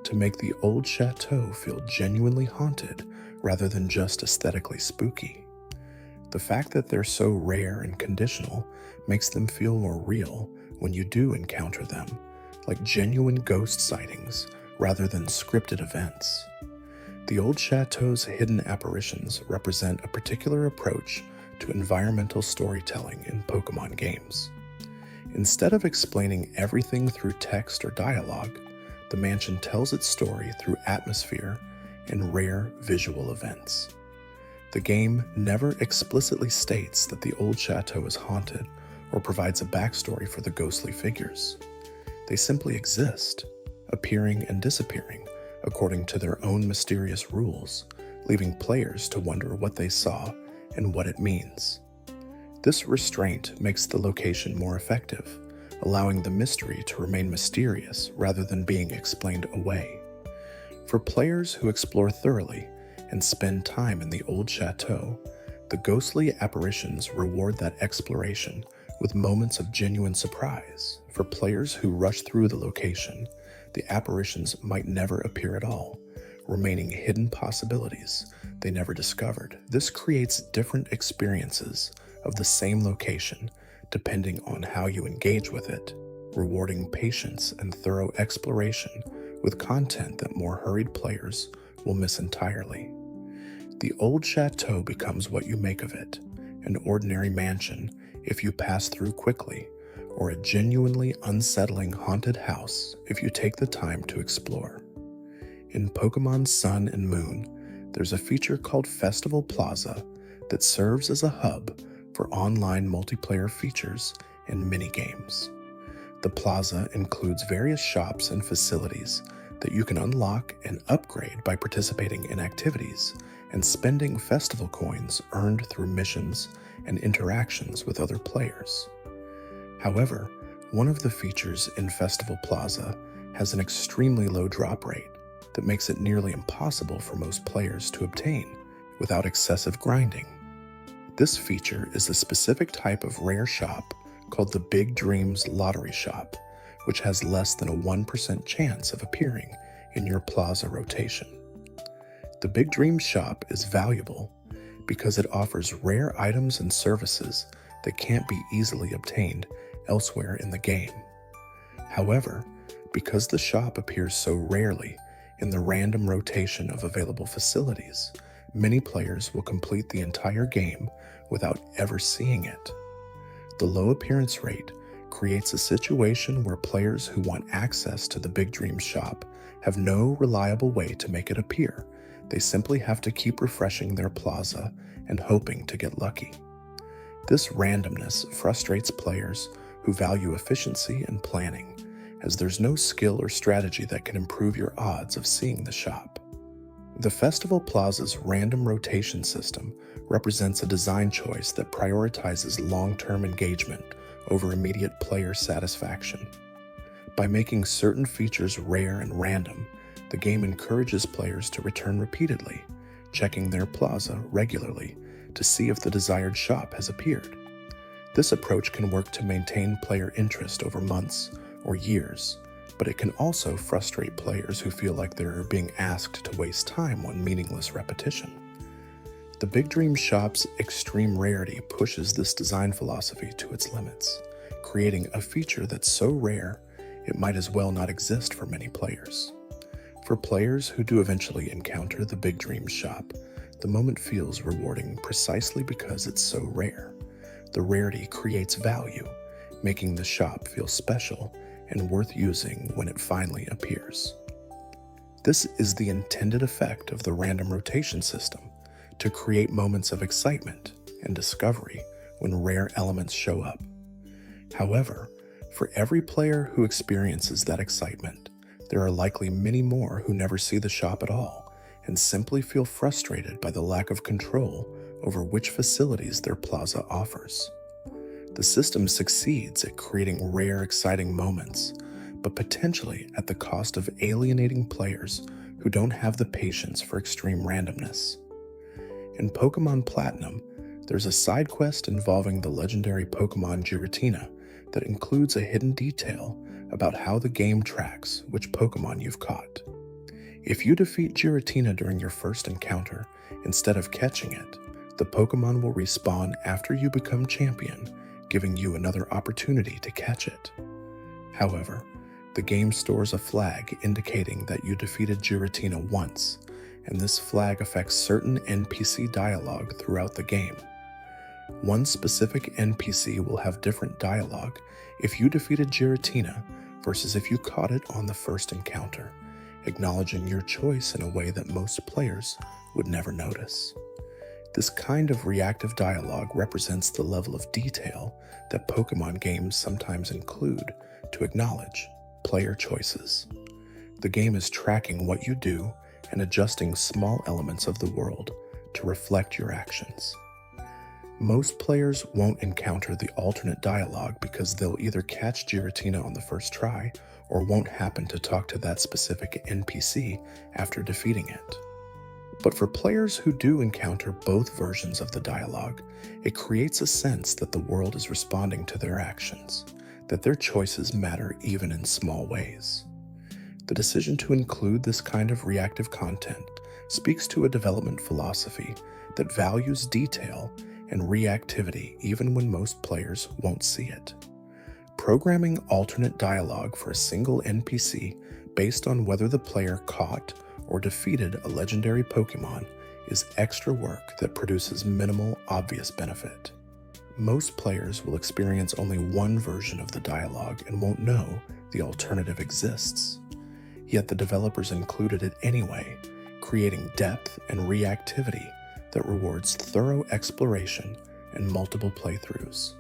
to make the Old Chateau feel genuinely haunted rather than just aesthetically spooky. The fact that they're so rare and conditional makes them feel more real when you do encounter them, like genuine ghost sightings rather than scripted events. The Old Chateau's hidden apparitions represent a particular approach to environmental storytelling in Pokémon games. Instead of explaining everything through text or dialogue, the mansion tells its story through atmosphere and rare visual events. The game never explicitly states that the old chateau is haunted or provides a backstory for the ghostly figures. They simply exist, appearing and disappearing according to their own mysterious rules, leaving players to wonder what they saw and what it means. This restraint makes the location more effective, allowing the mystery to remain mysterious rather than being explained away. For players who explore thoroughly and spend time in the old chateau, the ghostly apparitions reward that exploration with moments of genuine surprise. For players who rush through the location, the apparitions might never appear at all, remaining hidden possibilities they never discovered. This creates different experiences of the same location depending on how you engage with it, rewarding patience and thorough exploration with content that more hurried players will miss entirely. The old chateau becomes what you make of it, an ordinary mansion if you pass through quickly, or a genuinely unsettling haunted house if you take the time to explore. In Pokémon Sun and Moon, there's a feature called Festival Plaza that serves as a hub for online multiplayer features and mini-games. The plaza includes various shops and facilities that you can unlock and upgrade by participating in activities and spending festival coins earned through missions and interactions with other players. However, one of the features in Festival Plaza has an extremely low drop rate that makes it nearly impossible for most players to obtain without excessive grinding. This feature is a specific type of rare shop called the Big Dreams Lottery Shop, which has less than a 1% chance of appearing in your plaza rotation. The Big Dreams Shop is valuable because it offers rare items and services that can't be easily obtained elsewhere in the game. However, because the shop appears so rarely in the random rotation of available facilities, many players will complete the entire game without ever seeing it. The low appearance rate creates a situation where players who want access to the Big Dreams Shop have no reliable way to make it appear. They simply have to keep refreshing their plaza and hoping to get lucky. This randomness frustrates players who value efficiency and planning, as there's no skill or strategy that can improve your odds of seeing the shop. The Festival Plaza's random rotation system represents a design choice that prioritizes long-term engagement over immediate player satisfaction. By making certain features rare and random, the game encourages players to return repeatedly, checking their plaza regularly to see if the desired shop has appeared. This approach can work to maintain player interest over months or years, but it can also frustrate players who feel like they're being asked to waste time on meaningless repetition. The Big Dreams Shop's extreme rarity pushes this design philosophy to its limits, creating a feature that's so rare it might as well not exist for many players. For players who do eventually encounter the Big Dreams Shop, the moment feels rewarding precisely because it's so rare. The rarity creates value, making the shop feel special and worth using when it finally appears. This is the intended effect of the random rotation system, to create moments of excitement and discovery when rare elements show up. However, for every player who experiences that excitement, there are likely many more who never see the shop at all and simply feel frustrated by the lack of control over which facilities their plaza offers. The system succeeds at creating rare, exciting moments, but potentially at the cost of alienating players who don't have the patience for extreme randomness. In Pokémon Platinum, there's a side quest involving the legendary Pokémon Giratina that includes a hidden detail about how the game tracks which Pokémon you've caught. If you defeat Giratina during your first encounter, instead of catching it, the Pokémon will respawn after you become champion, giving you another opportunity to catch it. However, the game stores a flag indicating that you defeated Giratina once, and this flag affects certain NPC dialogue throughout the game. One specific NPC will have different dialogue if you defeated Giratina versus if you caught it on the first encounter, acknowledging your choice in a way that most players would never notice. This kind of reactive dialogue represents the level of detail that Pokémon games sometimes include to acknowledge player choices. The game is tracking what you do and adjusting small elements of the world to reflect your actions. Most players won't encounter the alternate dialogue because they'll either catch Giratina on the first try or won't happen to talk to that specific NPC after defeating it. But for players who do encounter both versions of the dialogue, it creates a sense that the world is responding to their actions, that their choices matter even in small ways. The decision to include this kind of reactive content speaks to a development philosophy that values detail and reactivity even when most players won't see it. Programming alternate dialogue for a single NPC based on whether the player caught or defeated a legendary Pokémon is extra work that produces minimal obvious benefit. Most players will experience only one version of the dialogue and won't know the alternative exists. Yet the developers included it anyway, creating depth and reactivity that rewards thorough exploration and multiple playthroughs.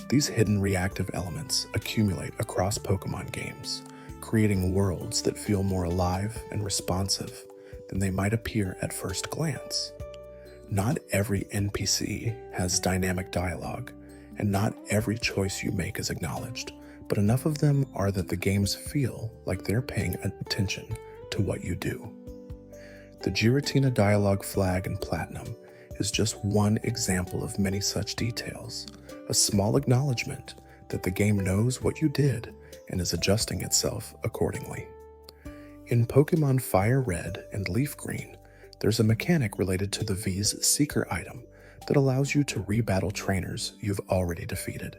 These hidden reactive elements accumulate across Pokémon games, creating worlds that feel more alive and responsive than they might appear at first glance. Not every NPC has dynamic dialogue, and not every choice you make is acknowledged, but enough of them are that the games feel like they're paying attention to what you do. The Giratina dialogue flag in Platinum is just one example of many such details, a small acknowledgement that the game knows what you did and is adjusting itself accordingly. In Pokémon Fire Red and Leaf Green, there's a mechanic related to the V's Seeker item that allows you to rebattle trainers you've already defeated.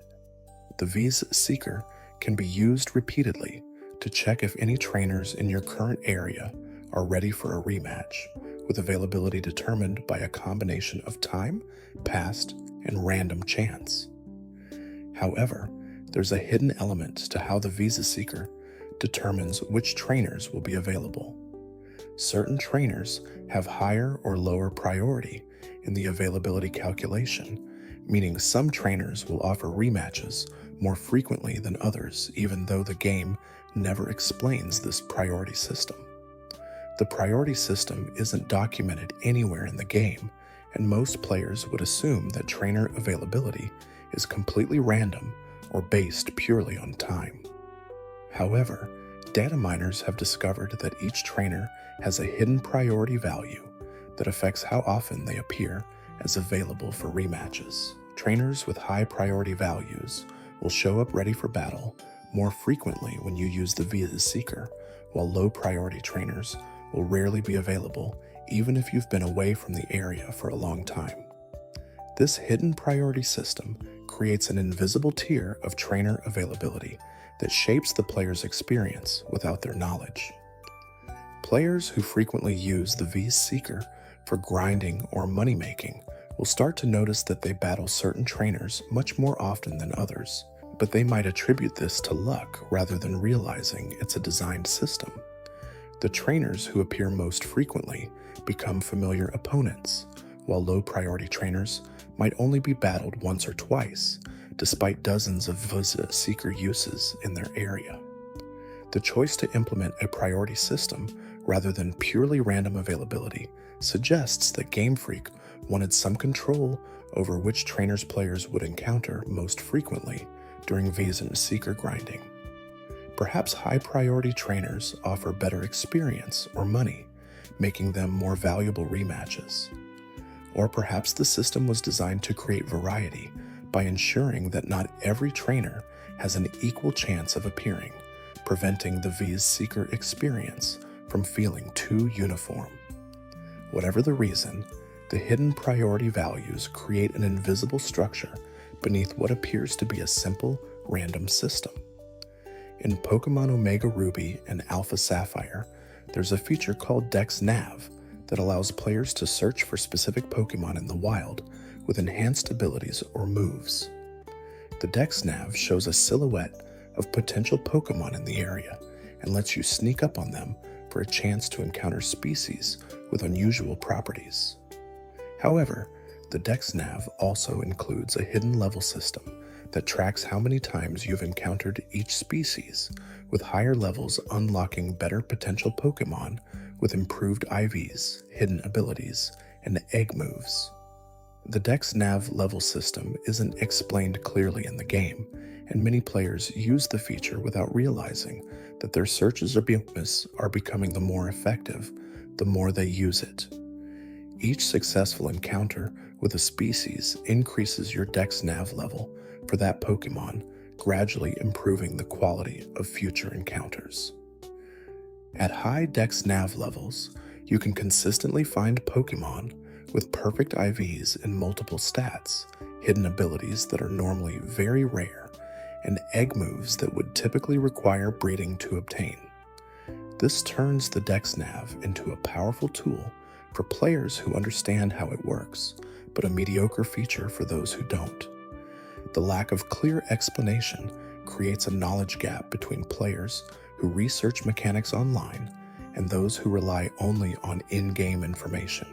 The V's Seeker can be used repeatedly to check if any trainers in your current area are ready for a rematch, with availability determined by a combination of time, past, and random chance. However, there's a hidden element to how the Visa Seeker determines which trainers will be available. Certain trainers have higher or lower priority in the availability calculation, meaning some trainers will offer rematches more frequently than others, even though the game never explains this priority system. The priority system isn't documented anywhere in the game, and most players would assume that trainer availability is completely random or based purely on time. However, data miners have discovered that each trainer has a hidden priority value that affects how often they appear as available for rematches. Trainers with high priority values will show up ready for battle more frequently when you use the Visa Seeker, while low priority trainers will rarely be available even if you've been away from the area for a long time. This hidden priority system creates an invisible tier of trainer availability that shapes the player's experience without their knowledge. Players who frequently use the V's Seeker for grinding or money-making will start to notice that they battle certain trainers much more often than others, but they might attribute this to luck rather than realizing it's a designed system. The trainers who appear most frequently become familiar opponents, while low-priority trainers might only be battled once or twice, despite dozens of Visa Seeker uses in their area. The choice to implement a priority system rather than purely random availability suggests that Game Freak wanted some control over which trainers players would encounter most frequently during Visa Seeker grinding. Perhaps high-priority trainers offer better experience or money, making them more valuable rematches. Or perhaps the system was designed to create variety by ensuring that not every trainer has an equal chance of appearing, preventing the Visa Seeker experience from feeling too uniform. Whatever the reason, the hidden priority values create an invisible structure beneath what appears to be a simple, random system. In Pokémon Omega Ruby and Alpha Sapphire, there's a feature called Dex Nav that allows players to search for specific Pokémon in the wild with enhanced abilities or moves. The Dex Nav shows a silhouette of potential Pokémon in the area and lets you sneak up on them for a chance to encounter species with unusual properties. However, The Dex Nav also includes a hidden level system that tracks how many times you've encountered each species, with higher levels unlocking better potential Pokémon with improved IVs, hidden abilities, and egg moves. The Dex Nav level system isn't explained clearly in the game, and many players use the feature without realizing that their searches of Pokémon are becoming the more effective the more they use it. Each successful encounter with a species increases your Dex Nav level for that Pokémon, gradually improving the quality of future encounters. At high Dex Nav levels, you can consistently find Pokémon with perfect IVs and multiple stats, hidden abilities that are normally very rare, and egg moves that would typically require breeding to obtain. This turns the Dex Nav into a powerful tool for players who understand how it works, but a mediocre feature for those who don't. The lack of clear explanation creates a knowledge gap between players who research mechanics online and those who rely only on in-game information.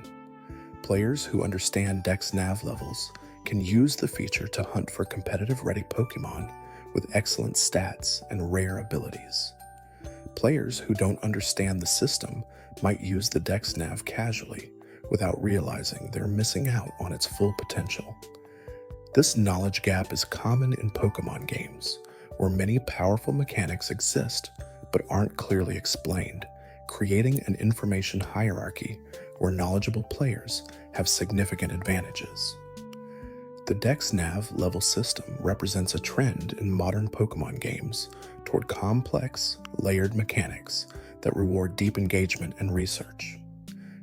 Players who understand Dex Nav levels can use the feature to hunt for competitive-ready Pokémon with excellent stats and rare abilities. Players who don't understand the system might use the Dex Nav casually without realizing they're missing out on its full potential. This knowledge gap is common in Pokémon games, where many powerful mechanics exist but aren't clearly explained, creating an information hierarchy where knowledgeable players have significant advantages. The Dex Nav level system represents a trend in modern Pokémon games toward complex, layered mechanics that reward deep engagement and research.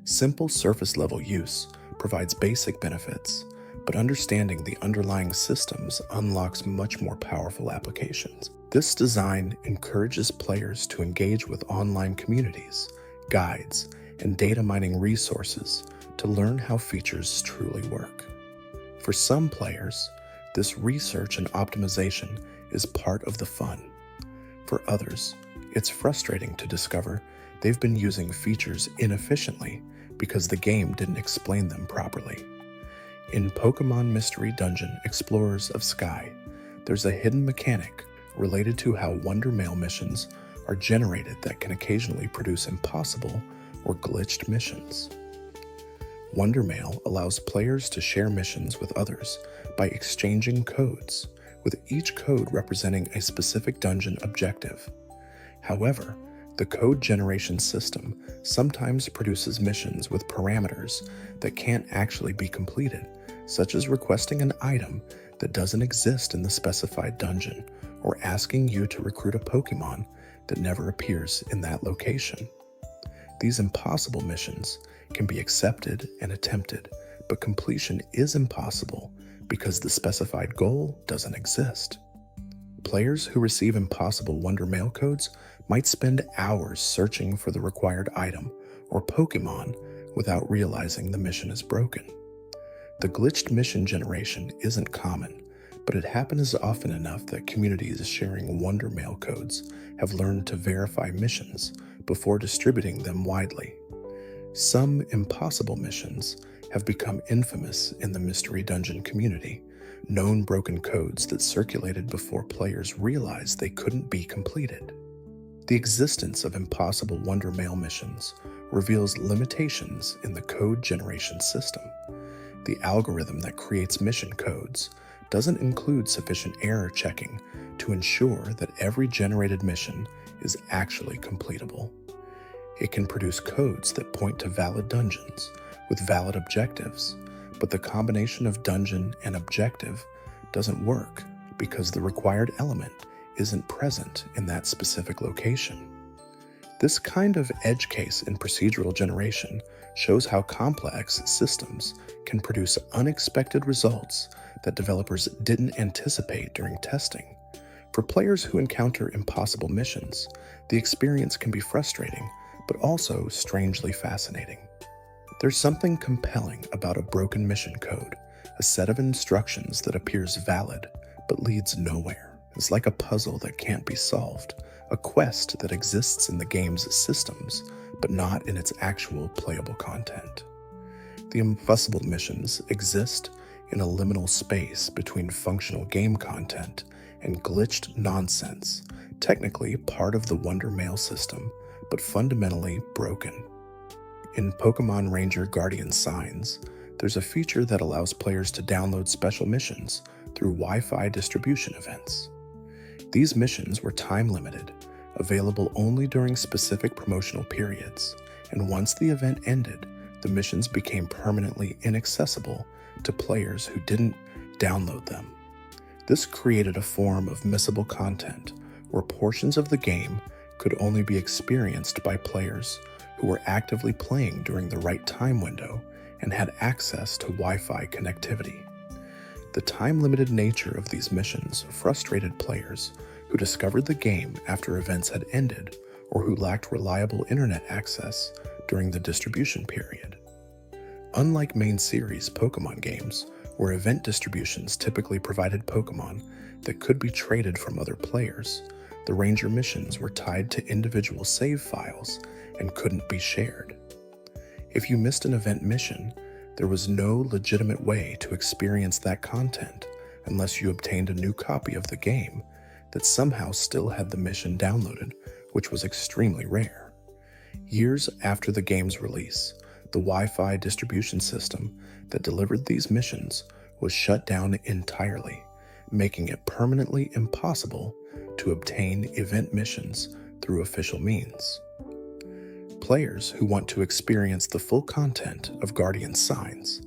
Simple surface-level use provides basic benefits, but understanding the underlying systems unlocks much more powerful applications. This design encourages players to engage with online communities, guides, and data mining resources to learn how features truly work. For some players, this research and optimization is part of the fun. For others, it's frustrating to discover they've been using features inefficiently because the game didn't explain them properly. In Pokémon Mystery Dungeon Explorers of Sky, there's a hidden mechanic related to how Wonder Mail missions are generated that can occasionally produce impossible or glitched missions. Wonder Mail allows players to share missions with others by exchanging codes, with each code representing a specific dungeon objective. However, the code generation system sometimes produces missions with parameters that can't actually be completed, such as requesting an item that doesn't exist in the specified dungeon or asking you to recruit a Pokémon that never appears in that location. These impossible missions can be accepted and attempted, but completion is impossible because the specified goal doesn't exist. Players who receive impossible Wonder Mail codes might spend hours searching for the required item or Pokémon without realizing the mission is broken. The glitched mission generation isn't common, but it happens often enough that communities sharing Wonder Mail codes have learned to verify missions before distributing them widely. Some impossible missions have become infamous in the Mystery Dungeon community, known broken codes that circulated before players realized they couldn't be completed. The existence of impossible Wonder Mail missions reveals limitations in the code generation system. The algorithm that creates mission codes doesn't include sufficient error checking to ensure that every generated mission is actually completable. It can produce codes that point to valid dungeons with valid objectives, but the combination of dungeon and objective doesn't work because the required element isn't present in that specific location. This kind of edge case in procedural generation shows how complex systems can produce unexpected results that developers didn't anticipate during testing. For players who encounter impossible missions, the experience can be frustrating, but also strangely fascinating. There's something compelling about a broken mission code, a set of instructions that appears valid but leads nowhere. It's like a puzzle that can't be solved, a quest that exists in the game's systems but not in its actual playable content. The impossible missions exist in a liminal space between functional game content and glitched nonsense, technically part of the Wonder Mail system, but fundamentally broken. In Pokémon Ranger Guardian Signs, there's a feature that allows players to download special missions through Wi-Fi distribution events. These missions were time-limited, available only during specific promotional periods, and once the event ended, the missions became permanently inaccessible to players who didn't download them. This created a form of missable content where portions of the game could only be experienced by players who were actively playing during the right time window and had access to Wi-Fi connectivity. The time-limited nature of these missions frustrated players who discovered the game after events had ended or who lacked reliable internet access during the distribution period. Unlike main series Pokémon games, where event distributions typically provided Pokémon that could be traded from other players, the Ranger missions were tied to individual save files and couldn't be shared. If you missed an event mission, there was no legitimate way to experience that content unless you obtained a new copy of the game that somehow still had the mission downloaded, which was extremely rare. Years after the game's release, the Wi-Fi distribution system that delivered these missions was shut down entirely, making it permanently impossible to obtain event missions through official means. Players who want to experience the full content of Guardian Signs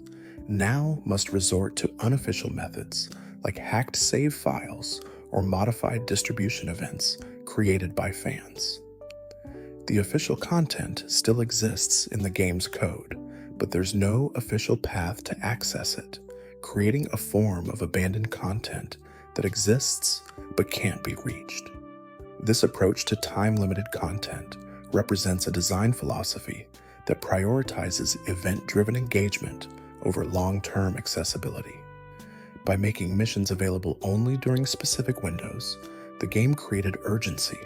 now must resort to unofficial methods like hacked save files or modified distribution events created by fans. The official content still exists in the game's code, but there's no official path to access it, creating a form of abandoned content that exists but can't be reached. This approach to time-limited content represents a design philosophy that prioritizes event-driven engagement over long-term accessibility. By making missions available only during specific windows, the game created urgency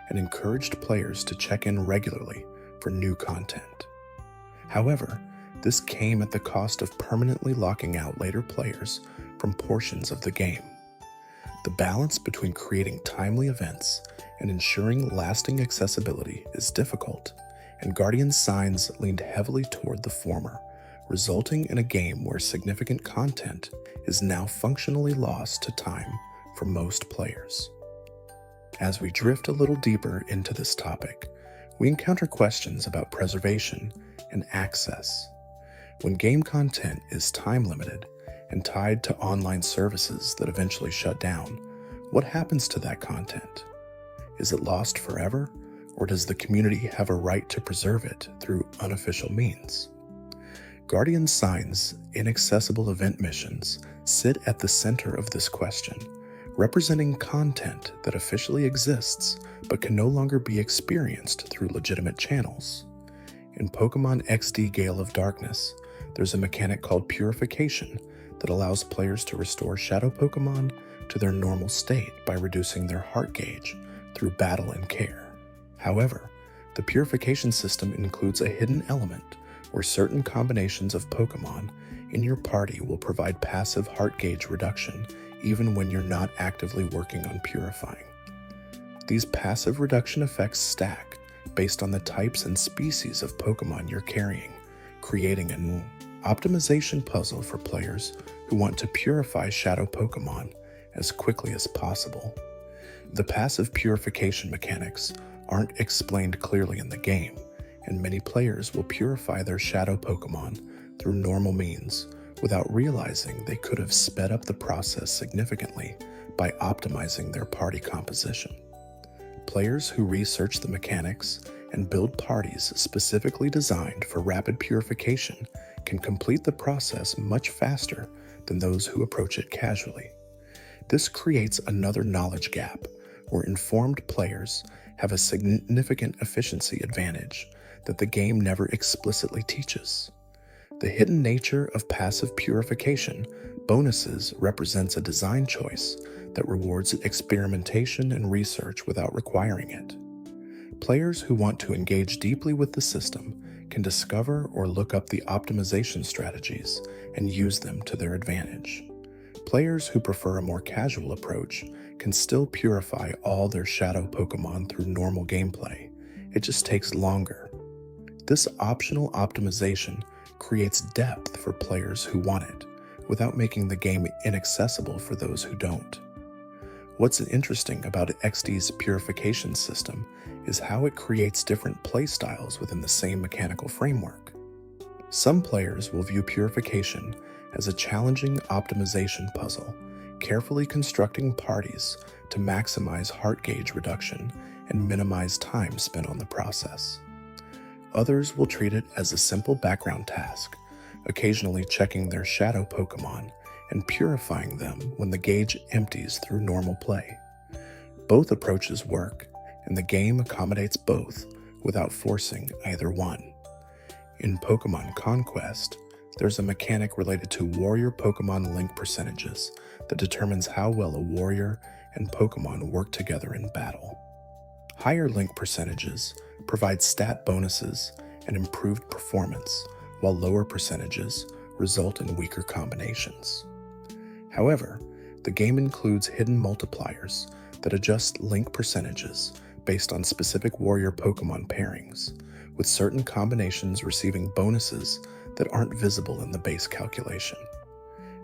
and encouraged players to check in regularly for new content. However, this came at the cost of permanently locking out later players from portions of the game. The balance between creating timely events and ensuring lasting accessibility is difficult, and Guardian Signs leaned heavily toward the former, resulting in a game where significant content is now functionally lost to time for most players. As we drift a little deeper into this topic, we encounter questions about preservation and access. When game content is time-limited and tied to online services that eventually shut down, what happens to that content? Is it lost forever, or does the community have a right to preserve it through unofficial means? Guardian Signs' inaccessible event missions sit at the center of this question, representing content that officially exists but can no longer be experienced through legitimate channels. In Pokémon XD Gale of Darkness, there's a mechanic called purification that allows players to restore shadow Pokémon to their normal state by reducing their heart gauge through battle and care. However, the purification system includes a hidden element where certain combinations of Pokémon in your party will provide passive heart gauge reduction even when you're not actively working on purifying. These passive reduction effects stack based on the types and species of Pokémon you're carrying, creating an optimization puzzle for players who want to purify shadow Pokémon as quickly as possible. The passive purification mechanics aren't explained clearly in the game, and many players will purify their shadow Pokémon through normal means without realizing they could have sped up the process significantly by optimizing their party composition. Players who research the mechanics and build parties specifically designed for rapid purification can complete the process much faster than those who approach it casually. This creates another knowledge gap where informed players have a significant efficiency advantage that the game never explicitly teaches. The hidden nature of passive purification bonuses represents a design choice that rewards experimentation and research without requiring it. Players who want to engage deeply with the system can discover or look up the optimization strategies and use them to their advantage. Players who prefer a more casual approach can still purify all their shadow Pokémon through normal gameplay. It just takes longer. This optional optimization creates depth for players who want it, without making the game inaccessible for those who don't. What's interesting about XD's purification system is how it creates different playstyles within the same mechanical framework. Some players will view purification as a challenging optimization puzzle, carefully constructing parties to maximize heart gauge reduction and minimize time spent on the process. Others will treat it as a simple background task, occasionally checking their shadow Pokémon and purifying them when the gauge empties through normal play. Both approaches work, and the game accommodates both without forcing either one. In Pokémon Conquest, there's a mechanic related to warrior Pokémon link percentages that determines how well a warrior and Pokémon work together in battle. Higher link percentages provide stat bonuses and improved performance, while lower percentages result in weaker combinations. However, the game includes hidden multipliers that adjust link percentages based on specific warrior Pokémon pairings, with certain combinations receiving bonuses that aren't visible in the base calculation.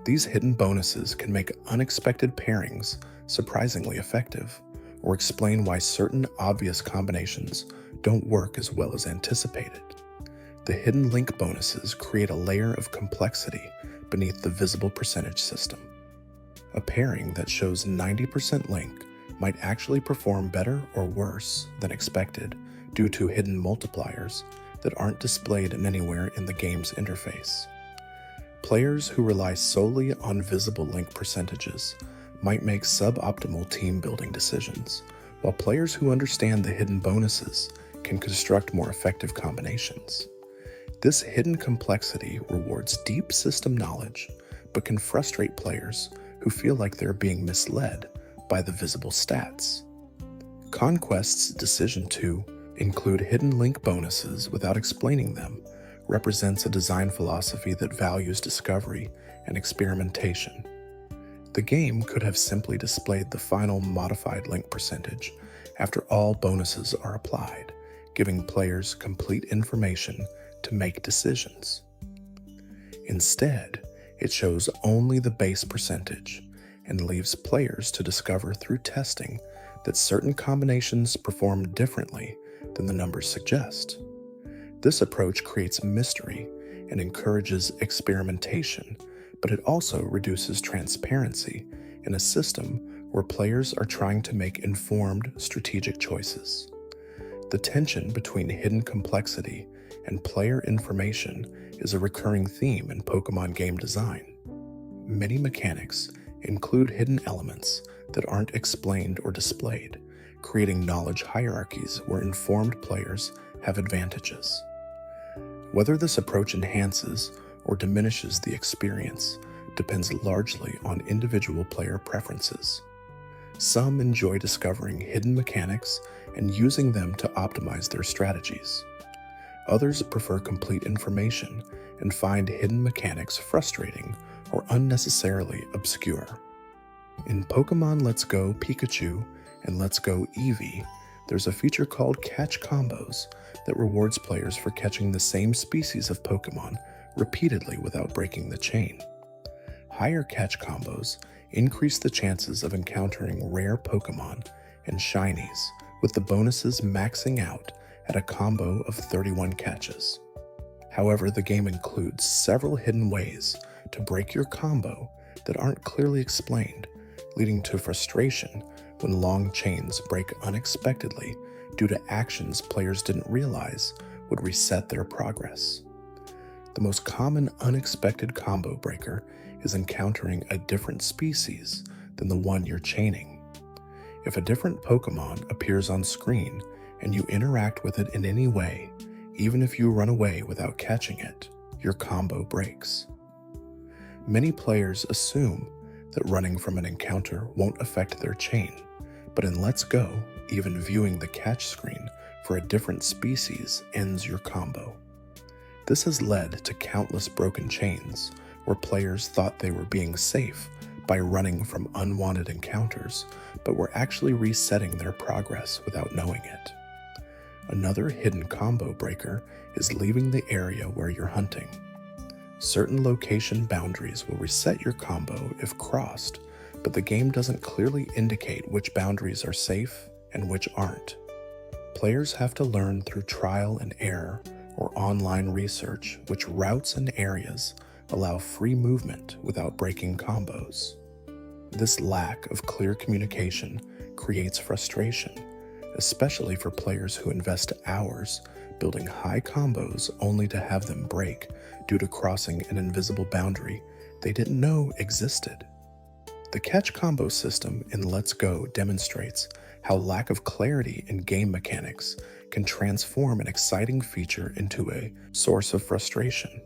These hidden bonuses can make unexpected pairings surprisingly effective, or explain why certain obvious combinations don't work as well as anticipated. The hidden link bonuses create a layer of complexity beneath the visible percentage system. A pairing that shows 90% link might actually perform better or worse than expected due to hidden multipliers that aren't displayed anywhere in the game's interface. Players who rely solely on visible link percentages might make suboptimal team-building decisions, while players who understand the hidden bonuses can construct more effective combinations. This hidden complexity rewards deep system knowledge, but can frustrate players who feel like they're being misled by the visible stats. Conquest's decision to include hidden link bonuses without explaining them represents a design philosophy that values discovery and experimentation. The game could have simply displayed the final modified link percentage after all bonuses are applied, giving players complete information to make decisions. Instead, it shows only the base percentage and leaves players to discover through testing that certain combinations perform differently than the numbers suggest. This approach creates mystery and encourages experimentation, but it also reduces transparency in a system where players are trying to make informed, strategic choices. The tension between hidden complexity and player information is a recurring theme in Pokémon game design. Many mechanics include hidden elements that aren't explained or displayed, creating knowledge hierarchies where informed players have advantages. Whether this approach enhances or diminishes the experience depends largely on individual player preferences. Some enjoy discovering hidden mechanics and using them to optimize their strategies. Others prefer complete information and find hidden mechanics frustrating or unnecessarily obscure. In Pokémon Let's Go Pikachu and Let's Go Eevee, there's a feature called Catch Combos that rewards players for catching the same species of Pokémon repeatedly without breaking the chain. Higher catch combos increase the chances of encountering rare Pokémon and shinies, with the bonuses maxing out at a combo of 31 catches. However, the game includes several hidden ways to break your combo that aren't clearly explained, leading to frustration when long chains break unexpectedly due to actions players didn't realize would reset their progress. The most common unexpected combo breaker is encountering a different species than the one you're chaining. If a different Pokémon appears on screen and you interact with it in any way, even if you run away without catching it, your combo breaks. Many players assume that running from an encounter won't affect their chain, but in Let's Go, even viewing the catch screen for a different species ends your combo. This has led to countless broken chains, where players thought they were being safe by running from unwanted encounters, but were actually resetting their progress without knowing it. Another hidden combo breaker is leaving the area where you're hunting. Certain location boundaries will reset your combo if crossed, but the game doesn't clearly indicate which boundaries are safe and which aren't. Players have to learn through trial and error or online research which routes and areas allow free movement without breaking combos. This lack of clear communication creates frustration, especially for players who invest hours building high combos only to have them break due to crossing an invisible boundary they didn't know existed. The catch combo system in Let's Go demonstrates how lack of clarity in game mechanics can transform an exciting feature into a source of frustration.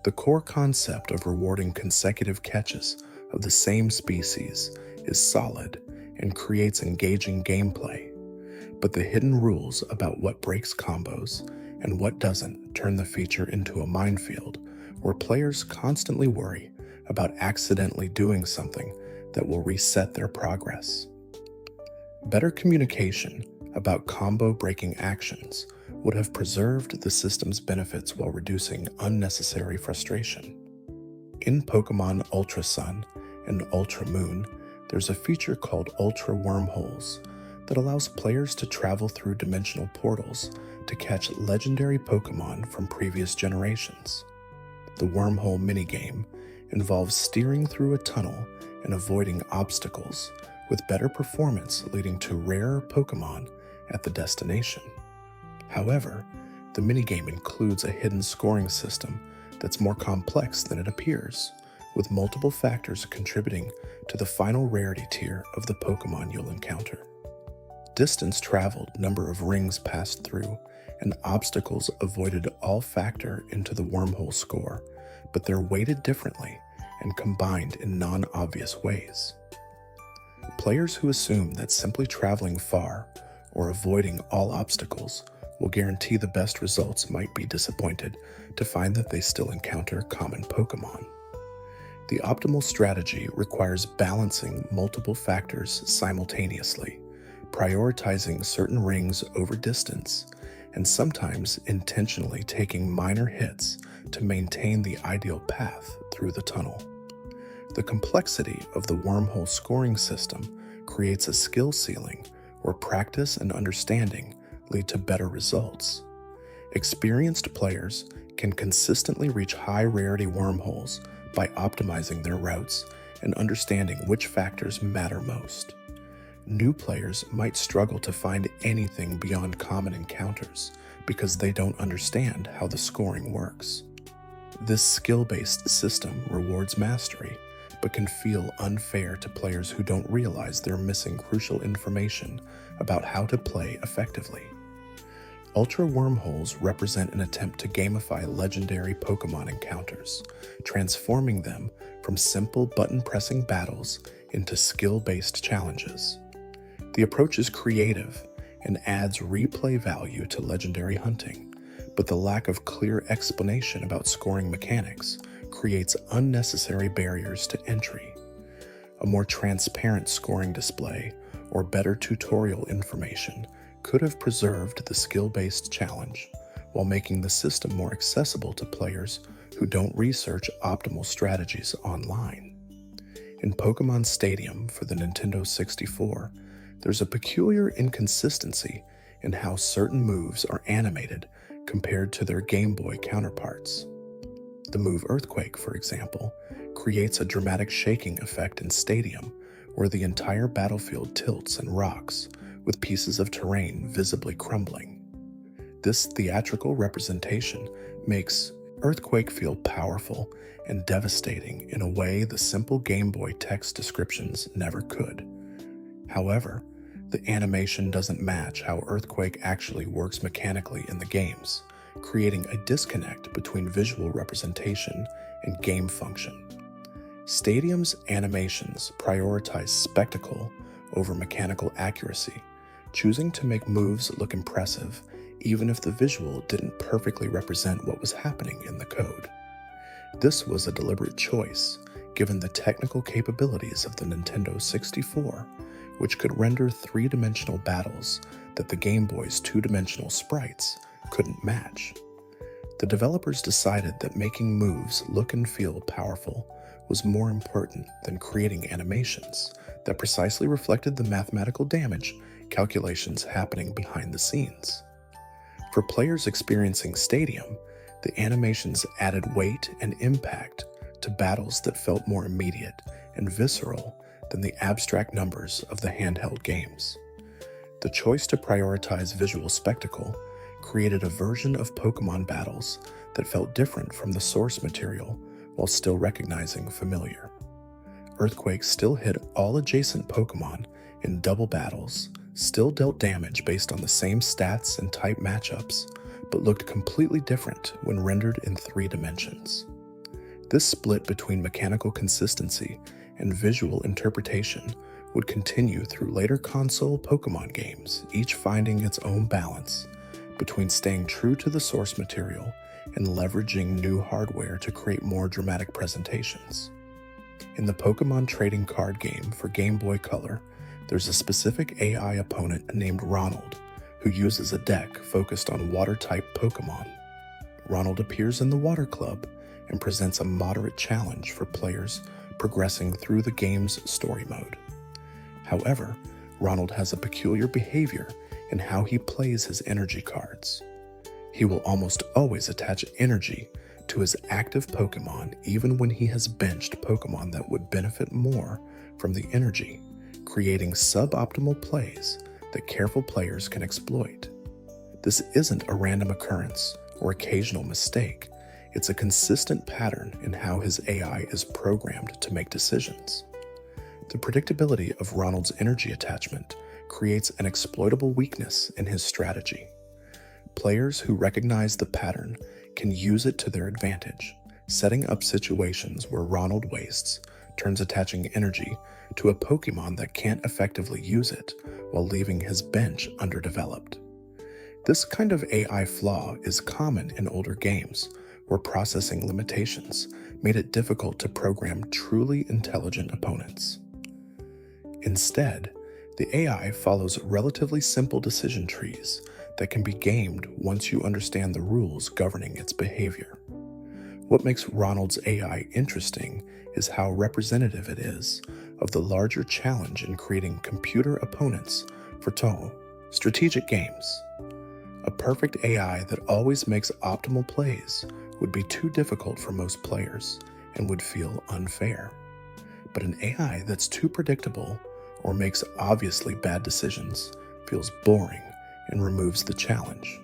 The core concept of rewarding consecutive catches of the same species is solid and creates engaging gameplay, but the hidden rules about what breaks combos and what doesn't turn the feature into a minefield where players constantly worry about accidentally doing something that will reset their progress. Better communication about combo-breaking actions would have preserved the system's benefits while reducing unnecessary frustration. In Pokémon Ultra Sun and Ultra Moon, there's a feature called Ultra Wormholes that allows players to travel through dimensional portals to catch legendary Pokémon from previous generations. The wormhole minigame involves steering through a tunnel and avoiding obstacles, with better performance leading to rarer Pokémon at the destination. However, the minigame includes a hidden scoring system that's more complex than it appears, with multiple factors contributing to the final rarity tier of the Pokémon you'll encounter. Distance traveled, number of rings passed through, and obstacles avoided all factor into the wormhole score, but they're weighted differently and combined in non-obvious ways. Players who assume that simply traveling far or avoiding all obstacles will guarantee the best results might be disappointed to find that they still encounter common Pokémon. The optimal strategy requires balancing multiple factors simultaneously, prioritizing certain rings over distance, and sometimes intentionally taking minor hits to maintain the ideal path through the tunnel. The complexity of the wormhole scoring system creates a skill ceiling where practice and understanding lead to better results. Experienced players can consistently reach high rarity wormholes by optimizing their routes and understanding which factors matter most. New players might struggle to find anything beyond common encounters because they don't understand how the scoring works. This skill-based system rewards mastery, but can feel unfair to players who don't realize they're missing crucial information about how to play effectively. Ultra Wormholes represent an attempt to gamify legendary Pokémon encounters, transforming them from simple button-pressing battles into skill-based challenges. The approach is creative and adds replay value to legendary hunting, but the lack of clear explanation about scoring mechanics creates unnecessary barriers to entry. A more transparent scoring display or better tutorial information could have preserved the skill-based challenge while making the system more accessible to players who don't research optimal strategies online. In Pokémon Stadium for the Nintendo 64, there's a peculiar inconsistency in how certain moves are animated compared to their Game Boy counterparts. The move Earthquake, for example, creates a dramatic shaking effect in Stadium where the entire battlefield tilts and rocks, with pieces of terrain visibly crumbling. This theatrical representation makes Earthquake feel powerful and devastating in a way the simple Game Boy text descriptions never could. However, the animation doesn't match how Earthquake actually works mechanically in the games, creating a disconnect between visual representation and game function. Stadium's animations prioritize spectacle over mechanical accuracy, choosing to make moves look impressive even if the visual didn't perfectly represent what was happening in the code. This was a deliberate choice, given the technical capabilities of the Nintendo 64, which could render three-dimensional battles that the Game Boy's two-dimensional sprites couldn't match. The developers decided that making moves look and feel powerful was more important than creating animations that precisely reflected the mathematical damage calculations happening behind the scenes. For players experiencing Stadium, the animations added weight and impact to battles that felt more immediate and visceral than the abstract numbers of the handheld games. The choice to prioritize visual spectacle created a version of Pokémon battles that felt different from the source material while still recognizing familiar. Earthquake still hit all adjacent Pokémon in double battles, still dealt damage based on the same stats and type matchups, but looked completely different when rendered in 3 dimensions. This split between mechanical consistency and visual interpretation would continue through later console Pokémon games, each finding its own balance between staying true to the source material and leveraging new hardware to create more dramatic presentations. In the Pokémon trading card game for Game Boy Color, there's a specific AI opponent named Ronald, who uses a deck focused on water-type Pokémon. Ronald appears in the Water Club and presents a moderate challenge for players progressing through the game's story mode. However, Ronald has a peculiar behavior in how he plays his energy cards. He will almost always attach energy to his active Pokémon even when he has benched Pokémon that would benefit more from the energy, creating suboptimal plays that careful players can exploit. This isn't a random occurrence or occasional mistake. It's a consistent pattern in how his AI is programmed to make decisions. The predictability of Ronald's energy attachment creates an exploitable weakness in his strategy. Players who recognize the pattern can use it to their advantage, setting up situations where Ronald wastes turns attaching energy to a Pokémon that can't effectively use it while leaving his bench underdeveloped. This kind of AI flaw is common in older games, where processing limitations made it difficult to program truly intelligent opponents. Instead, the AI follows relatively simple decision trees that can be gamed once you understand the rules governing its behavior. What makes Ronald's AI interesting is how representative it is of the larger challenge in creating computer opponents for strategic games. A perfect AI that always makes optimal plays would be too difficult for most players and would feel unfair. But an AI that's too predictable or makes obviously bad decisions feels boring and removes the challenge.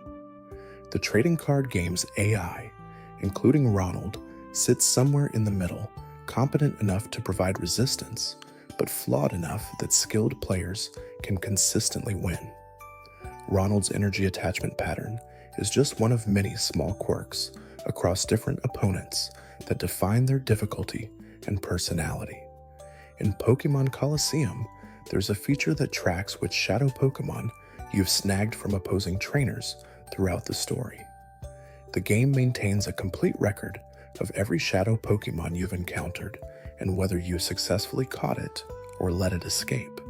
The trading card game's AI, including Ronald, sits somewhere in the middle, competent enough to provide resistance, but flawed enough that skilled players can consistently win. Ronald's energy attachment pattern is just one of many small quirks across different opponents that define their difficulty and personality. In Pokémon Colosseum, there's a feature that tracks which shadow Pokémon you've snagged from opposing trainers throughout the story. The game maintains a complete record of every shadow Pokémon you've encountered and whether you successfully caught it or let it escape.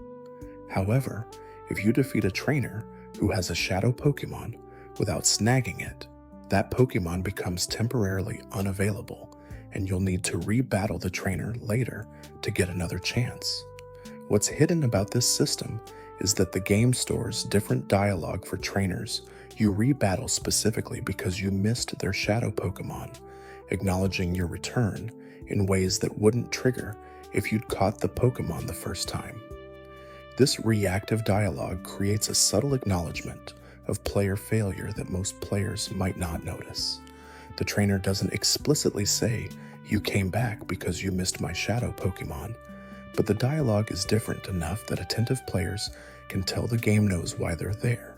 However, if you defeat a trainer who has a shadow Pokémon without snagging it, that Pokémon becomes temporarily unavailable and you'll need to re-battle the trainer later to get another chance. What's hidden about this system is that the game stores different dialogue for trainers you re-battle specifically because you missed their shadow Pokémon, acknowledging your return in ways that wouldn't trigger if you'd caught the Pokémon the first time. This reactive dialogue creates a subtle acknowledgement of player failure that most players might not notice. The trainer doesn't explicitly say, "You came back because you missed my shadow Pokémon," but the dialogue is different enough that attentive players can tell the game knows why they're there.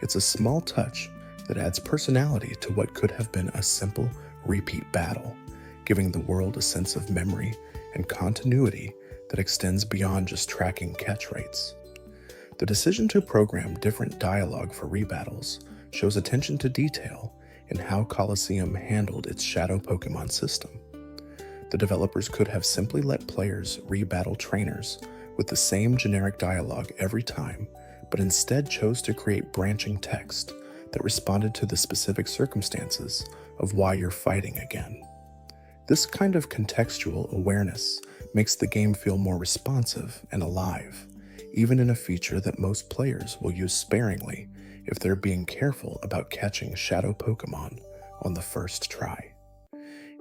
It's a small touch that adds personality to what could have been a simple repeat battle, giving the world a sense of memory and continuity that extends beyond just tracking catch rates. The decision to program different dialogue for rebattles shows attention to detail in how Colosseum handled its shadow Pokemon system. The developers could have simply let players re-battle trainers with the same generic dialogue every time, but instead chose to create branching text that responded to the specific circumstances of why you're fighting again. This kind of contextual awareness makes the game feel more responsive and alive, even in a feature that most players will use sparingly if they're being careful about catching shadow Pokemon on the first try.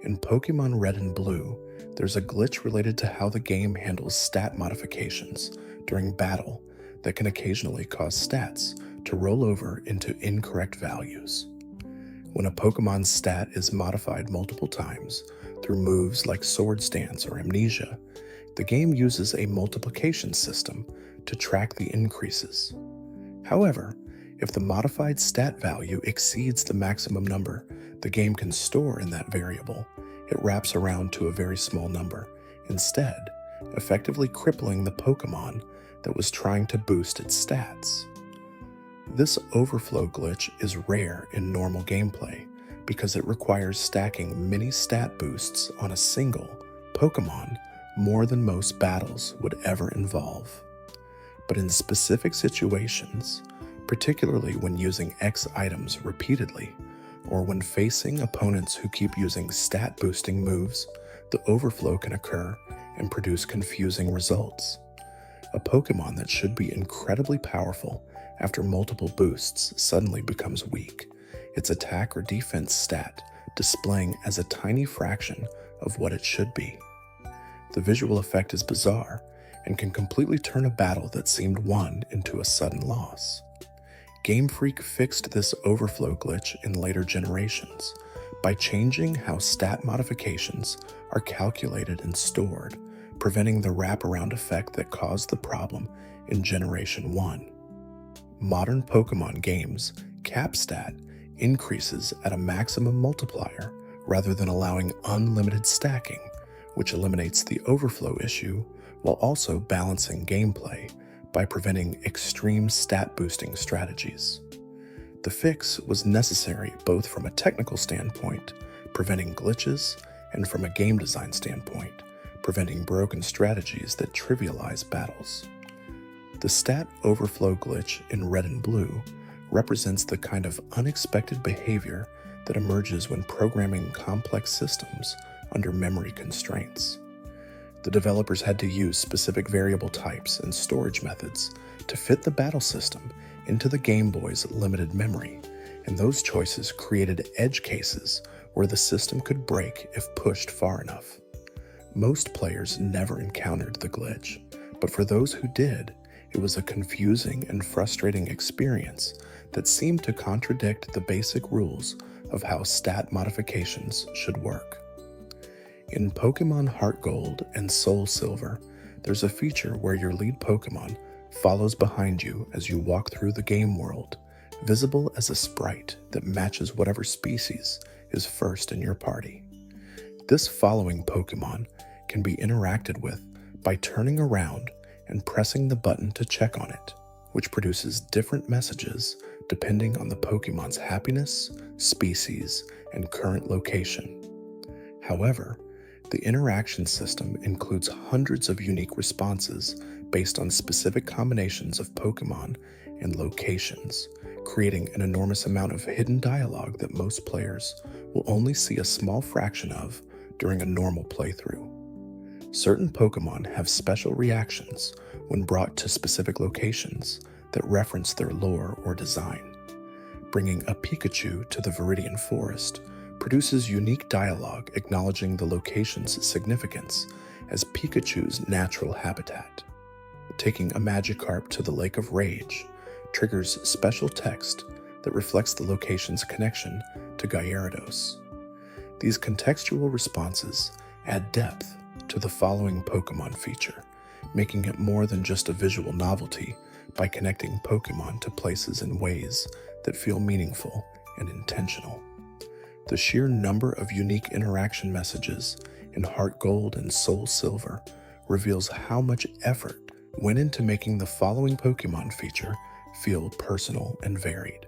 In Pokémon Red and Blue, there's a glitch related to how the game handles stat modifications during battle that can occasionally cause stats to roll over into incorrect values. When a Pokémon's stat is modified multiple times through moves like Sword Stance or Amnesia, the game uses a multiplication system to track the increases. However, if the modified stat value exceeds the maximum number the game can store in that variable, it wraps around to a very small number, instead, effectively crippling the Pokémon that was trying to boost its stats. This overflow glitch is rare in normal gameplay because it requires stacking many stat boosts on a single Pokémon more than most battles would ever involve. But in specific situations, particularly when using X items repeatedly, or when facing opponents who keep using stat-boosting moves, the overflow can occur and produce confusing results. A Pokémon that should be incredibly powerful after multiple boosts suddenly becomes weak, its attack or defense stat displaying as a tiny fraction of what it should be. The visual effect is bizarre and can completely turn a battle that seemed won into a sudden loss. Game Freak fixed this overflow glitch in later generations by changing how stat modifications are calculated and stored, preventing the wraparound effect that caused the problem in Generation 1. Modern Pokémon games cap stat increases at a maximum multiplier rather than allowing unlimited stacking, which eliminates the overflow issue while also balancing gameplay by preventing extreme stat boosting strategies. The fix was necessary both from a technical standpoint, preventing glitches, and from a game design standpoint, preventing broken strategies that trivialize battles. The stat overflow glitch in Red and Blue represents the kind of unexpected behavior that emerges when programming complex systems under memory constraints. The developers had to use specific variable types and storage methods to fit the battle system into the Game Boy's limited memory, and those choices created edge cases where the system could break if pushed far enough. Most players never encountered the glitch, but for those who did, it was a confusing and frustrating experience that seemed to contradict the basic rules of how stat modifications should work. In Pokémon Heart Gold and Soul Silver, there's a feature where your lead Pokémon follows behind you as you walk through the game world, visible as a sprite that matches whatever species is first in your party. This following Pokémon can be interacted with by turning around and pressing the button to check on it, which produces different messages depending on the Pokémon's happiness, species, and current location. However, the interaction system includes hundreds of unique responses based on specific combinations of Pokémon and locations, creating an enormous amount of hidden dialogue that most players will only see a small fraction of during a normal playthrough. Certain Pokémon have special reactions when brought to specific locations that reference their lore or design. Bringing a Pikachu to the Viridian Forest produces unique dialogue acknowledging the location's significance as Pikachu's natural habitat. Taking a Magikarp to the Lake of Rage triggers special text that reflects the location's connection to Gyarados. These contextual responses add depth to the following Pokémon feature, making it more than just a visual novelty by connecting Pokémon to places in ways that feel meaningful and intentional. The sheer number of unique interaction messages in Heart Gold and Soul Silver reveals how much effort went into making the following Pokémon feature feel personal and varied.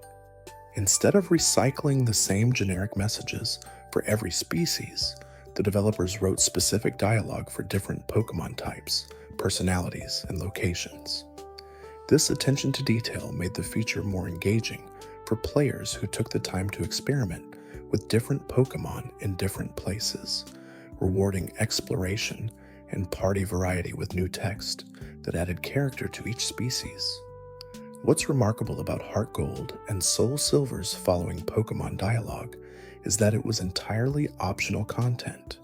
Instead of recycling the same generic messages for every species, the developers wrote specific dialogue for different Pokémon types, personalities, and locations. This attention to detail made the feature more engaging for players who took the time to experiment with different Pokémon in different places, rewarding exploration and party variety with new text that added character to each species. What's remarkable about Heart Gold and Soul Silver's following Pokémon dialogue is that it was entirely optional content.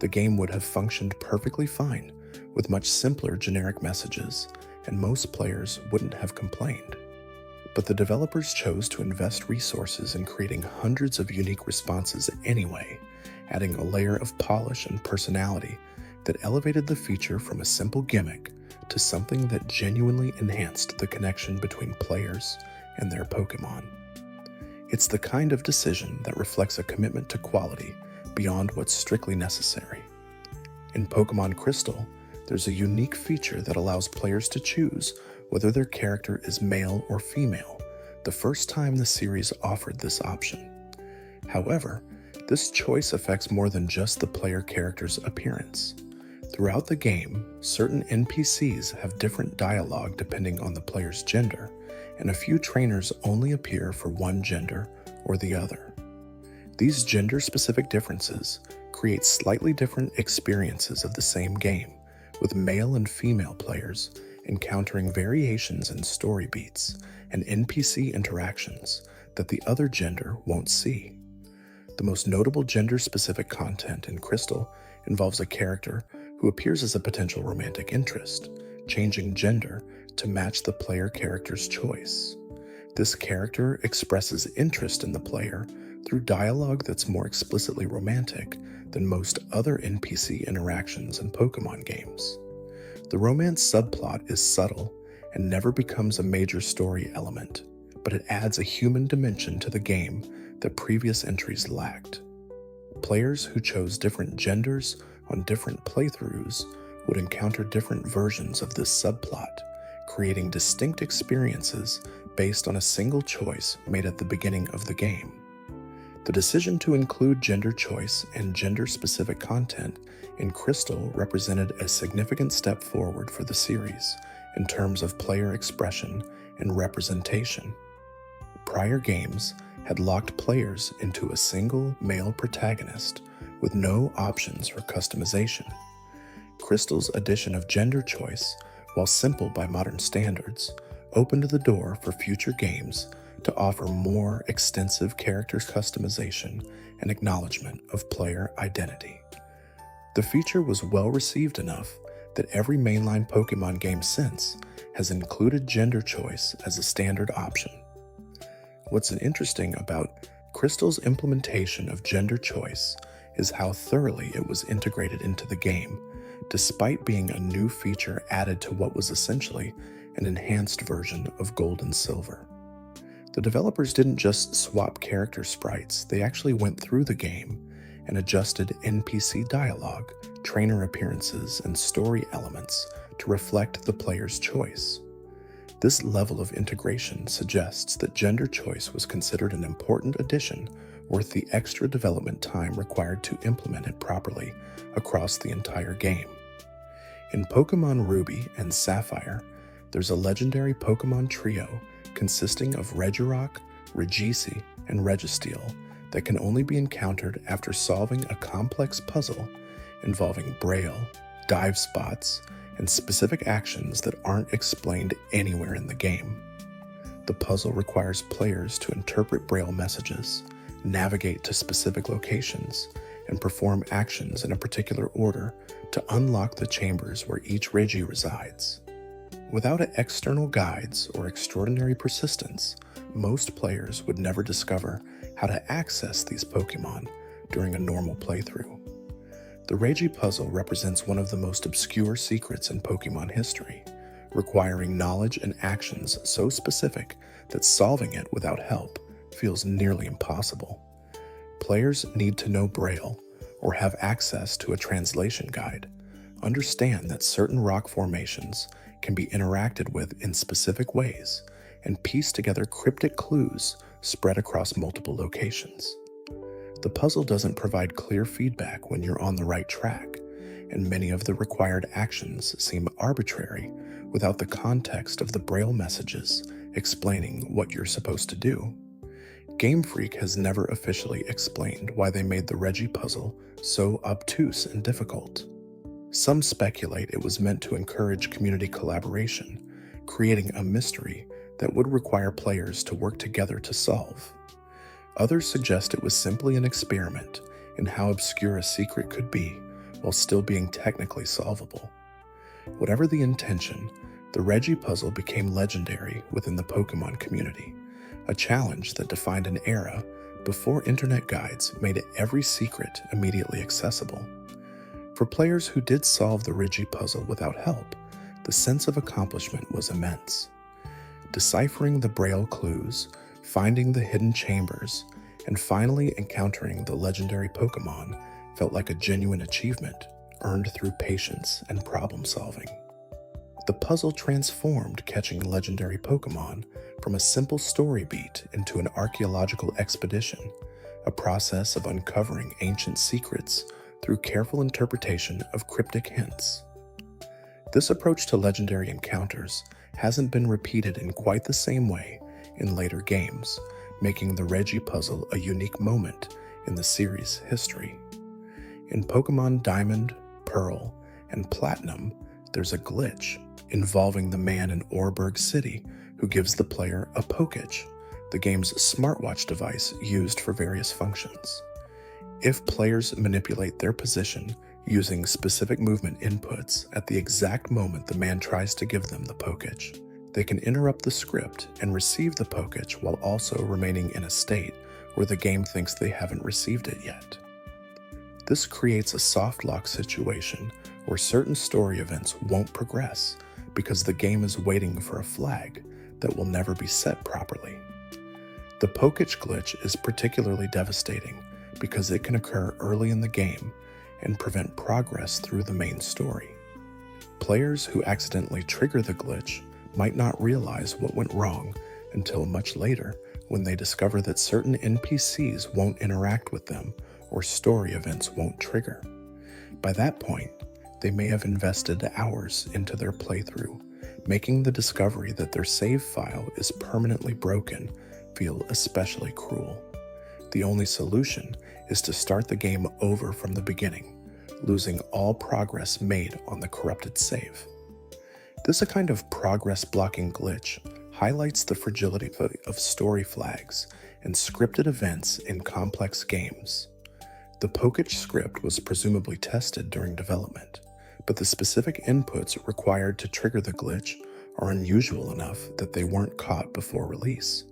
The game would have functioned perfectly fine with much simpler generic messages, and most players wouldn't have complained. But the developers chose to invest resources in creating hundreds of unique responses anyway, adding a layer of polish and personality that elevated the feature from a simple gimmick to something that genuinely enhanced the connection between players and their Pokémon. It's the kind of decision that reflects a commitment to quality beyond what's strictly necessary. In Pokémon Crystal, there's a unique feature that allows players to choose whether their character is male or female, the first time the series offered this option. However, this choice affects more than just the player character's appearance. Throughout the game, certain NPCs have different dialogue depending on the player's gender, and a few trainers only appear for one gender or the other. These gender-specific differences create slightly different experiences of the same game, with male and female players encountering variations in story beats and NPC interactions that the other gender won't see. The most notable gender-specific content in Crystal involves a character who appears as a potential romantic interest, changing gender to match the player character's choice. This character expresses interest in the player through dialogue that's more explicitly romantic than most other NPC interactions in Pokémon games. The romance subplot is subtle and never becomes a major story element, but it adds a human dimension to the game that previous entries lacked. Players who chose different genders on different playthroughs would encounter different versions of this subplot, creating distinct experiences based on a single choice made at the beginning of the game. The decision to include gender choice and gender-specific content in Crystal represented a significant step forward for the series in terms of player expression and representation. Prior games had locked players into a single male protagonist with no options for customization. Crystal's addition of gender choice, while simple by modern standards, opened the door for future games to offer more extensive character customization and acknowledgement of player identity. The feature was well received enough that every mainline Pokémon game since has included gender choice as a standard option. What's interesting about Crystal's implementation of gender choice is how thoroughly it was integrated into the game, despite being a new feature added to what was essentially an enhanced version of Gold and Silver. The developers didn't just swap character sprites, they actually went through the game and adjusted NPC dialogue, trainer appearances, and story elements to reflect the player's choice. This level of integration suggests that gender choice was considered an important addition worth the extra development time required to implement it properly across the entire game. In Pokémon Ruby and Sapphire, there's a legendary Pokémon trio consisting of Regirock, Regisi, and Registeel that can only be encountered after solving a complex puzzle involving Braille, dive spots, and specific actions that aren't explained anywhere in the game. The puzzle requires players to interpret Braille messages, navigate to specific locations, and perform actions in a particular order to unlock the chambers where each Regi resides. Without external guides or extraordinary persistence, most players would never discover how to access these Pokémon during a normal playthrough. The Regi puzzle represents one of the most obscure secrets in Pokémon history, requiring knowledge and actions so specific that solving it without help feels nearly impossible. Players need to know Braille or have access to a translation guide, understand that certain rock formations can be interacted with in specific ways, and piece together cryptic clues spread across multiple locations. The puzzle doesn't provide clear feedback when you're on the right track, and many of the required actions seem arbitrary without the context of the Braille messages explaining what you're supposed to do. Game Freak has never officially explained why they made the Reggie puzzle so obtuse and difficult. Some speculate it was meant to encourage community collaboration, creating a mystery that would require players to work together to solve. Others suggest it was simply an experiment in how obscure a secret could be while still being technically solvable. Whatever the intention, the Reggie puzzle became legendary within the Pokémon community, a challenge that defined an era before internet guides made every secret immediately accessible. For players who did solve the Reggie puzzle without help, the sense of accomplishment was immense. Deciphering the Braille clues, finding the hidden chambers, and finally encountering the legendary Pokémon felt like a genuine achievement earned through patience and problem solving. The puzzle transformed catching legendary Pokémon from a simple story beat into an archaeological expedition, a process of uncovering ancient secrets through careful interpretation of cryptic hints. This approach to legendary encounters hasn't been repeated in quite the same way in later games, making the Reggie puzzle a unique moment in the series' history. In Pokémon Diamond, Pearl, and Platinum, there's a glitch involving the man in Orberg City who gives the player a Poketch, the game's smartwatch device used for various functions. If players manipulate their position using specific movement inputs at the exact moment the man tries to give them the Poketch, they can interrupt the script and receive the Poketch while also remaining in a state where the game thinks they haven't received it yet. This creates a soft lock situation where certain story events won't progress because the game is waiting for a flag that will never be set properly. The Poketch glitch is particularly devastating because it can occur early in the game and prevent progress through the main story. Players who accidentally trigger the glitch might not realize what went wrong until much later when they discover that certain NPCs won't interact with them or story events won't trigger. By that point, they may have invested hours into their playthrough, making the discovery that their save file is permanently broken feel especially cruel. The only solution is to start the game over from the beginning, losing all progress made on the corrupted save. This kind of progress blocking glitch highlights the fragility of story flags and scripted events in complex games. The Poketch script was presumably tested during development, but the specific inputs required to trigger the glitch are unusual enough that they weren't caught before release.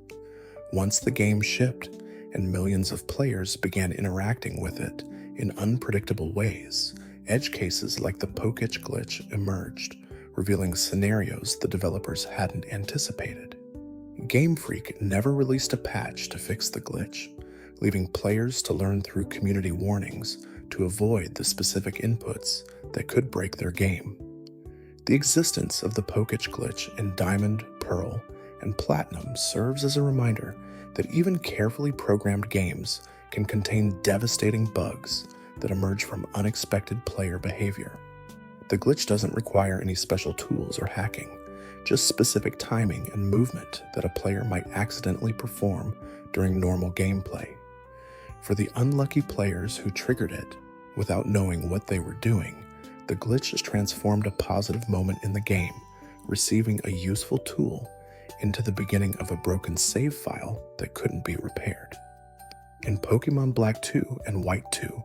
Once the game shipped and millions of players began interacting with it in unpredictable ways, edge cases like the Poketch glitch emerged, revealing scenarios the developers hadn't anticipated. Game Freak never released a patch to fix the glitch, leaving players to learn through community warnings to avoid the specific inputs that could break their game. The existence of the Poketch glitch in Diamond, Pearl, and Platinum serves as a reminder that even carefully programmed games can contain devastating bugs that emerge from unexpected player behavior. The glitch doesn't require any special tools or hacking, just specific timing and movement that a player might accidentally perform during normal gameplay. For the unlucky players who triggered it without knowing what they were doing, the glitch has transformed a positive moment in the game, receiving a useful tool into the beginning of a broken save file that couldn't be repaired. In Pokémon Black 2 and White 2,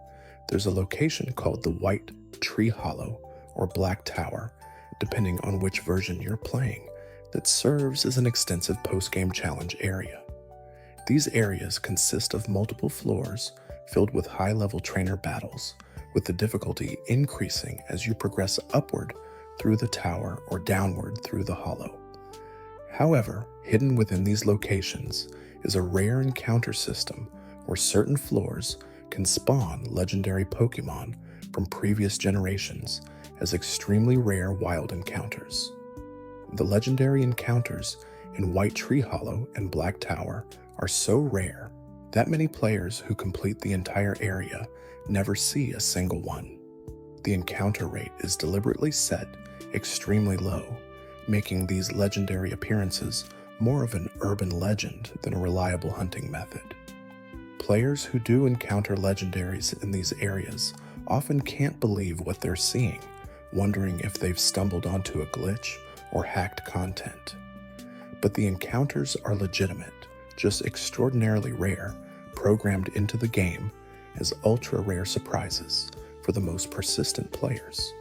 there's a location called the White Tree Hollow or Black Tower, depending on which version you're playing, that serves as an extensive post-game challenge area. These areas consist of multiple floors filled with high-level trainer battles, with the difficulty increasing as you progress upward through the tower or downward through the hollow. However, hidden within these locations is a rare encounter system where certain floors can spawn legendary Pokémon from previous generations as extremely rare wild encounters. The legendary encounters in White Tree Hollow and Black Tower are so rare that many players who complete the entire area never see a single one. The encounter rate is deliberately set extremely low, making these legendary appearances more of an urban legend than a reliable hunting method. Players who do encounter legendaries in these areas often can't believe what they're seeing, wondering if they've stumbled onto a glitch or hacked content. But the encounters are legitimate, just extraordinarily rare, programmed into the game as ultra-rare surprises for the most persistent players.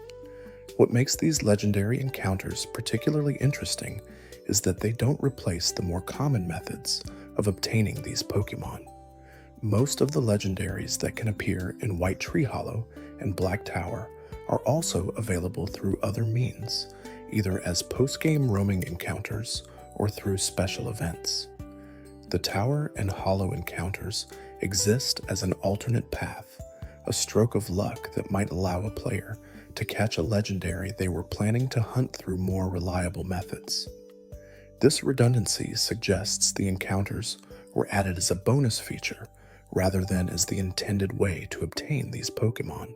What makes these legendary encounters particularly interesting is that they don't replace the more common methods of obtaining these Pokémon. Most of the legendaries that can appear in White Tree Hollow and Black Tower are also available through other means, either as post-game roaming encounters or through special events. The Tower and Hollow encounters exist as an alternate path, a stroke of luck that might allow a player to catch a legendary they were planning to hunt through more reliable methods. This redundancy suggests the encounters were added as a bonus feature rather than as the intended way to obtain these Pokémon.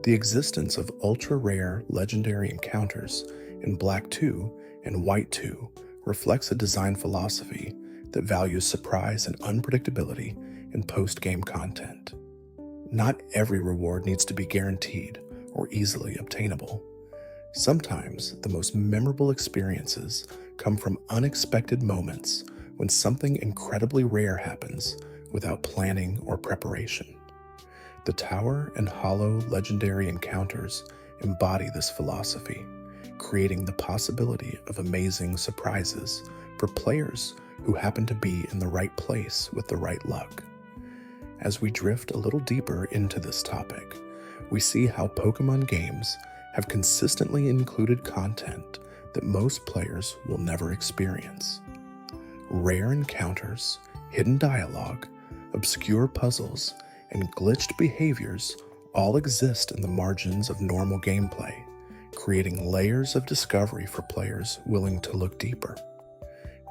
The existence of ultra-rare legendary encounters in Black 2 and White 2 reflects a design philosophy that values surprise and unpredictability in post-game content. Not every reward needs to be guaranteed or easily obtainable. Sometimes the most memorable experiences come from unexpected moments when something incredibly rare happens without planning or preparation. The Tower and Hollow legendary encounters embody this philosophy, creating the possibility of amazing surprises for players who happen to be in the right place with the right luck. As we drift a little deeper into this topic, we see how Pokémon games have consistently included content that most players will never experience. Rare encounters, hidden dialogue, obscure puzzles, and glitched behaviors all exist in the margins of normal gameplay, creating layers of discovery for players willing to look deeper.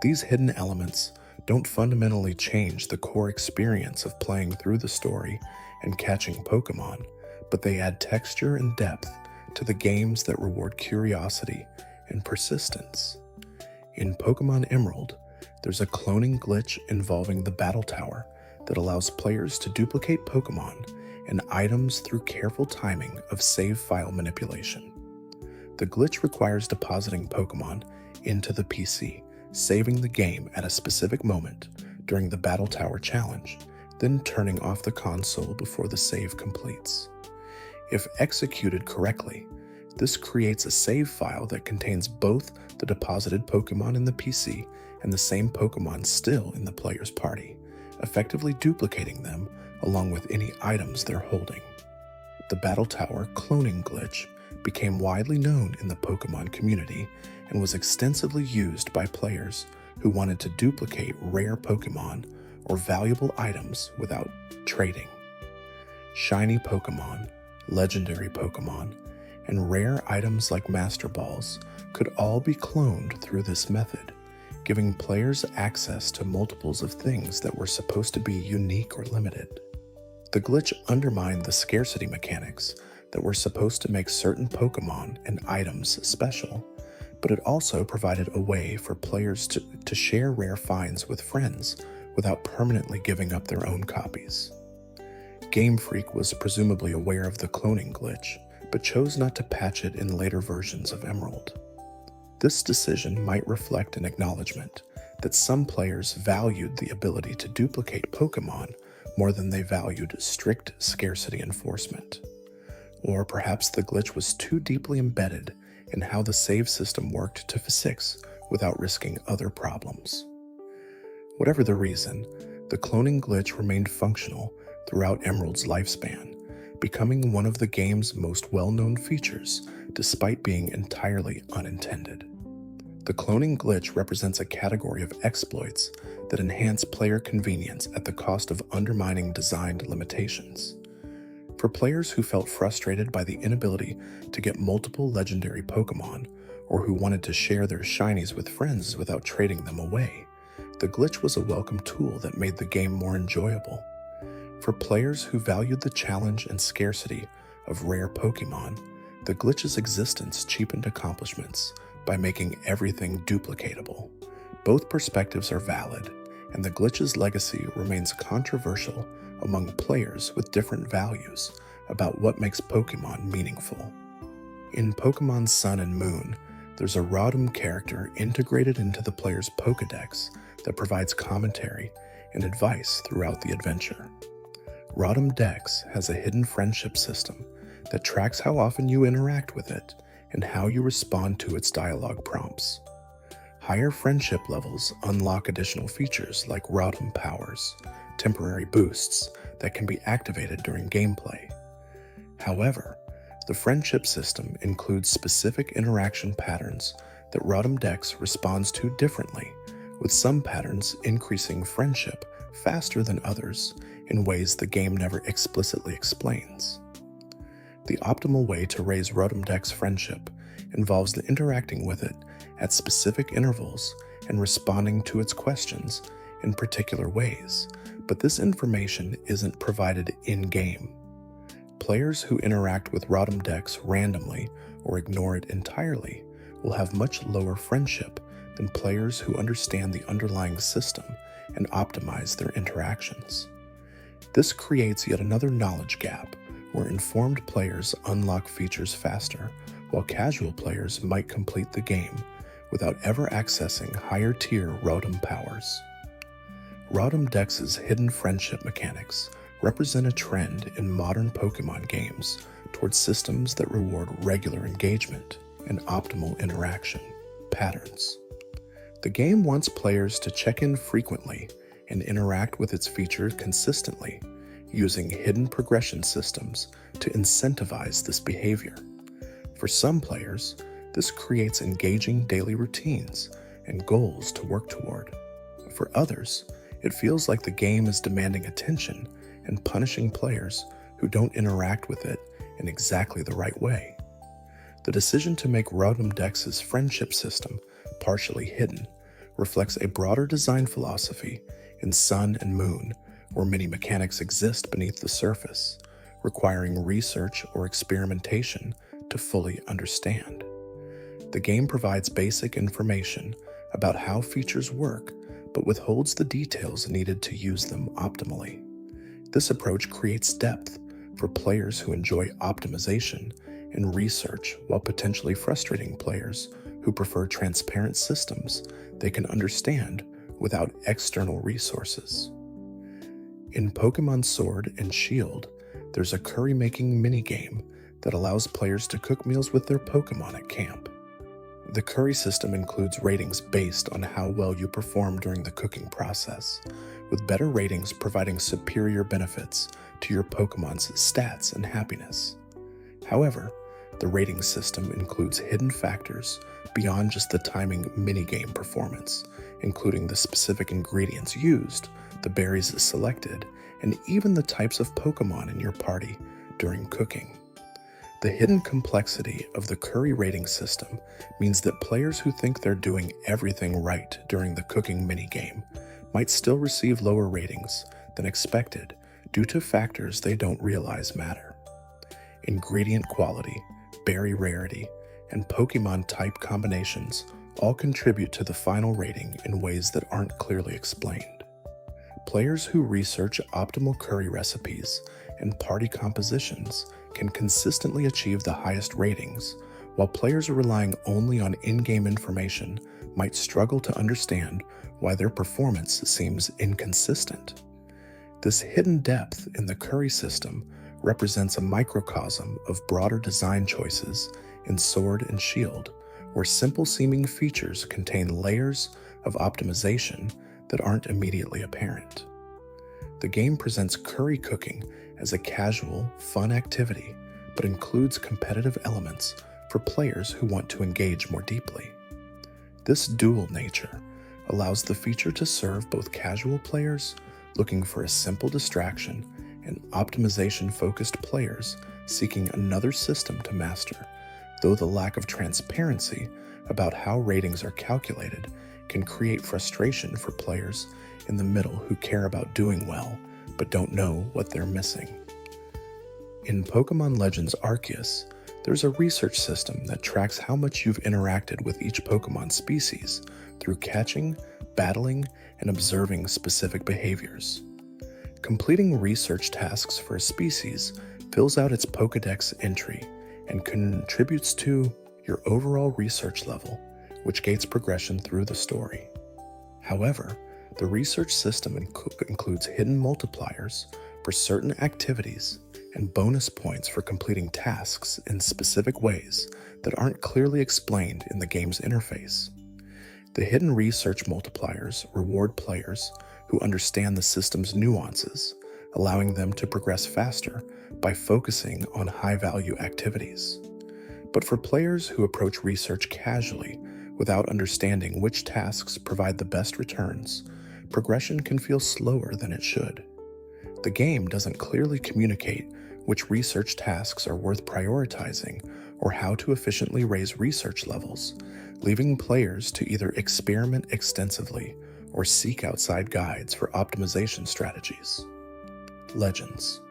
These hidden elements don't fundamentally change the core experience of playing through the story and catching Pokémon, but they add texture and depth to the games that reward curiosity and persistence. In Pokémon Emerald, there's a cloning glitch involving the Battle Tower that allows players to duplicate Pokémon and items through careful timing of save file manipulation. The glitch requires depositing Pokémon into the PC, saving the game at a specific moment during the Battle Tower challenge, then turning off the console before the save completes. If executed correctly, this creates a save file that contains both the deposited Pokémon in the PC and the same Pokémon still in the player's party, effectively duplicating them along with any items they're holding. The Battle Tower cloning glitch became widely known in the Pokémon community and was extensively used by players who wanted to duplicate rare Pokémon or valuable items without trading. Shiny Pokémon, legendary Pokémon, and rare items like Master Balls could all be cloned through this method, giving players access to multiples of things that were supposed to be unique or limited. The glitch undermined the scarcity mechanics that were supposed to make certain Pokémon and items special, but it also provided a way for players to share rare finds with friends without permanently giving up their own copies. Game Freak was presumably aware of the cloning glitch, but chose not to patch it in later versions of Emerald. This decision might reflect an acknowledgement that some players valued the ability to duplicate Pokémon more than they valued strict scarcity enforcement. Or perhaps the glitch was too deeply embedded in how the save system worked to physics without risking other problems. Whatever the reason, the cloning glitch remained functional throughout Emerald's lifespan, becoming one of the game's most well-known features despite being entirely unintended. The cloning glitch represents a category of exploits that enhance player convenience at the cost of undermining designed limitations. For players who felt frustrated by the inability to get multiple legendary Pokémon, or who wanted to share their shinies with friends without trading them away, the glitch was a welcome tool that made the game more enjoyable. For players who valued the challenge and scarcity of rare Pokémon, the glitch's existence cheapened accomplishments by making everything duplicatable. Both perspectives are valid, and the glitch's legacy remains controversial among players with different values about what makes Pokémon meaningful. In Pokémon Sun and Moon, there's a Rotom character integrated into the player's Pokédex that provides commentary and advice throughout the adventure. Rotom Dex has a hidden friendship system that tracks how often you interact with it and how you respond to its dialogue prompts. Higher friendship levels unlock additional features like Rotom powers, temporary boosts that can be activated during gameplay. However, the friendship system includes specific interaction patterns that Rotom Dex responds to differently, with some patterns increasing friendship faster than others in ways the game never explicitly explains. The optimal way to raise Rotom Dex friendship involves interacting with it at specific intervals and responding to its questions in particular ways, but this information isn't provided in-game. Players who interact with Rotom Dex randomly or ignore it entirely will have much lower friendship than players who understand the underlying system and optimize their interactions. This creates yet another knowledge gap where informed players unlock features faster, while casual players might complete the game without ever accessing higher-tier Rotom powers. Rotom Dex's hidden friendship mechanics represent a trend in modern Pokémon games towards systems that reward regular engagement and optimal interaction patterns. The game wants players to check in frequently and interact with its features consistently, using hidden progression systems to incentivize this behavior. For some players, this creates engaging daily routines and goals to work toward. For others, it feels like the game is demanding attention and punishing players who don't interact with it in exactly the right way. The decision to make Rotom Dex's friendship system partially hidden reflects a broader design philosophy in Sun and Moon, where many mechanics exist beneath the surface, requiring research or experimentation to fully understand. The game provides basic information about how features work, but withholds the details needed to use them optimally. This approach creates depth for players who enjoy optimization and research, while potentially frustrating players who prefer transparent systems they can understand without external resources. In Pokémon Sword and Shield, there's a curry-making minigame that allows players to cook meals with their Pokémon at camp. The curry system includes ratings based on how well you perform during the cooking process, with better ratings providing superior benefits to your Pokémon's stats and happiness. However, the rating system includes hidden factors beyond just the timing minigame performance, including the specific ingredients used, the berries selected, and even the types of Pokémon in your party during cooking. The hidden complexity of the curry rating system means that players who think they're doing everything right during the cooking minigame might still receive lower ratings than expected due to factors they don't realize matter. Ingredient quality, berry rarity, and Pokémon type combinations all contribute to the final rating in ways that aren't clearly explained. Players who research optimal curry recipes and party compositions can consistently achieve the highest ratings, while players relying only on in-game information might struggle to understand why their performance seems inconsistent. This hidden depth in the curry system represents a microcosm of broader design choices in Sword and Shield, where simple-seeming features contain layers of optimization that aren't immediately apparent. The game presents curry cooking as a casual, fun activity, but includes competitive elements for players who want to engage more deeply. This dual nature allows the feature to serve both casual players looking for a simple distraction and optimization-focused players seeking another system to master though the lack of transparency about how ratings are calculated can create frustration for players in the middle who care about doing well but don't know what they're missing. In Pokemon Legends Arceus, there's a research system that tracks how much you've interacted with each Pokemon species through catching, battling, and observing specific behaviors. Completing research tasks for a species fills out its Pokédex entry and contributes to your overall research level, which gates progression through the story. However, the research system includes hidden multipliers for certain activities and bonus points for completing tasks in specific ways that aren't clearly explained in the game's interface. The hidden research multipliers reward players who understand the system's nuances, allowing them to progress faster by focusing on high-value activities. But for players who approach research casually without understanding which tasks provide the best returns, progression can feel slower than it should. The game doesn't clearly communicate which research tasks are worth prioritizing or how to efficiently raise research levels, leaving players to either experiment extensively or seek outside guides for optimization strategies. Legends.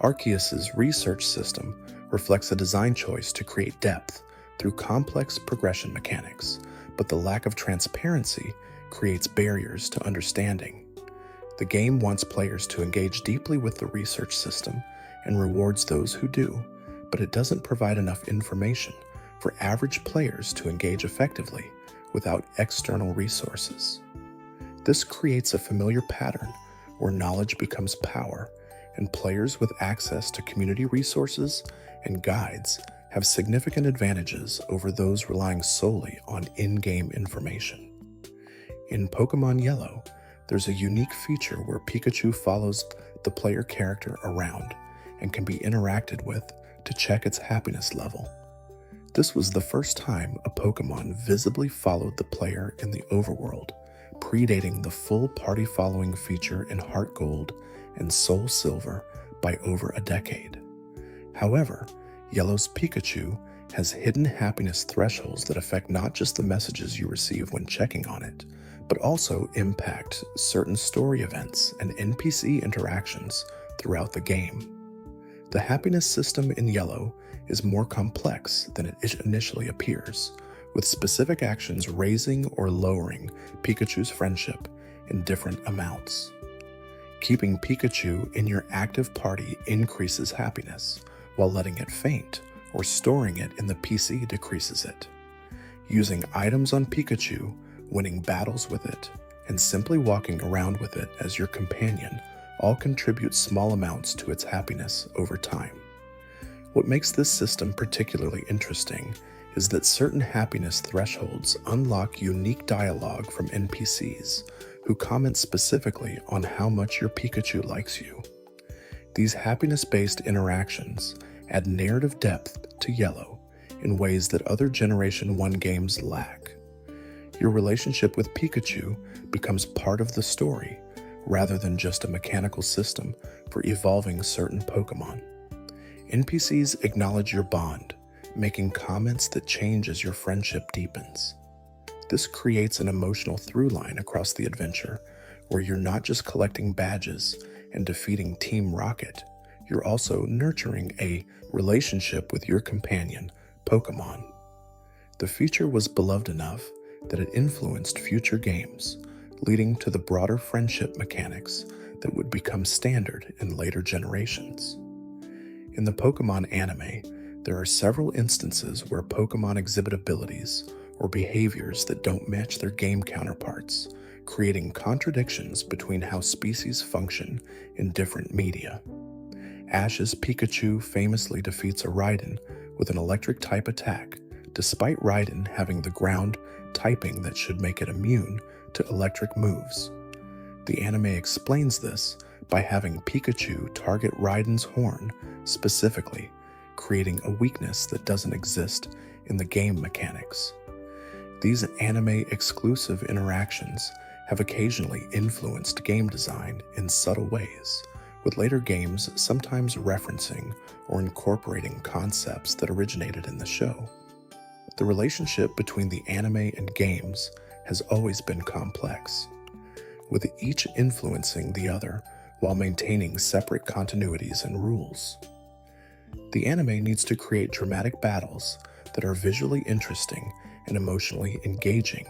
Arceus's research system reflects a design choice to create depth through complex progression mechanics, but the lack of transparency creates barriers to understanding. The game wants players to engage deeply with the research system and rewards those who do, but it doesn't provide enough information for average players to engage effectively without external resources. This creates a familiar pattern where knowledge becomes power, and players with access to community resources and guides have significant advantages over those relying solely on in-game information. In Pokemon Yellow, there's a unique feature where Pikachu follows the player character around and can be interacted with to check its happiness level. This was the first time a Pokemon visibly followed the player in the overworld, predating the full party following feature in Heart Gold and Soul Silver by over a decade. However, Yellow's Pikachu has hidden happiness thresholds that affect not just the messages you receive when checking on it, but also impact certain story events and NPC interactions throughout the game. The happiness system in Yellow is more complex than it initially appears, with specific actions raising or lowering Pikachu's friendship in different amounts. Keeping Pikachu in your active party increases happiness, while letting it faint or storing it in the PC decreases it. Using items on Pikachu, winning battles with it, and simply walking around with it as your companion all contribute small amounts to its happiness over time. What makes this system particularly interesting is that certain happiness thresholds unlock unique dialogue from NPCs who comment specifically on how much your Pikachu likes you. These happiness-based interactions add narrative depth to Yellow in ways that other Generation 1 games lack. Your relationship with Pikachu becomes part of the story rather than just a mechanical system for evolving certain Pokemon. NPCs acknowledge your bond, making comments that change as your friendship deepens. This creates an emotional through line across the adventure, where you're not just collecting badges and defeating Team Rocket, you're also nurturing a relationship with your companion, Pokemon. The feature was beloved enough that it influenced future games, leading to the broader friendship mechanics that would become standard in later generations. In the Pokemon anime, there are several instances where Pokemon exhibit abilities or behaviors that don't match their game counterparts, creating contradictions between how species function in different media. Ash's Pikachu famously defeats a Raiden with an electric-type attack, despite Raiden having the ground typing that should make it immune to electric moves. The anime explains this by having Pikachu target Raiden's horn specifically, creating a weakness that doesn't exist in the game mechanics. These anime-exclusive interactions have occasionally influenced game design in subtle ways, with later games sometimes referencing or incorporating concepts that originated in the show. The relationship between the anime and games has always been complex, with each influencing the other while maintaining separate continuities and rules. The anime needs to create dramatic battles that are visually interesting and emotionally engaging,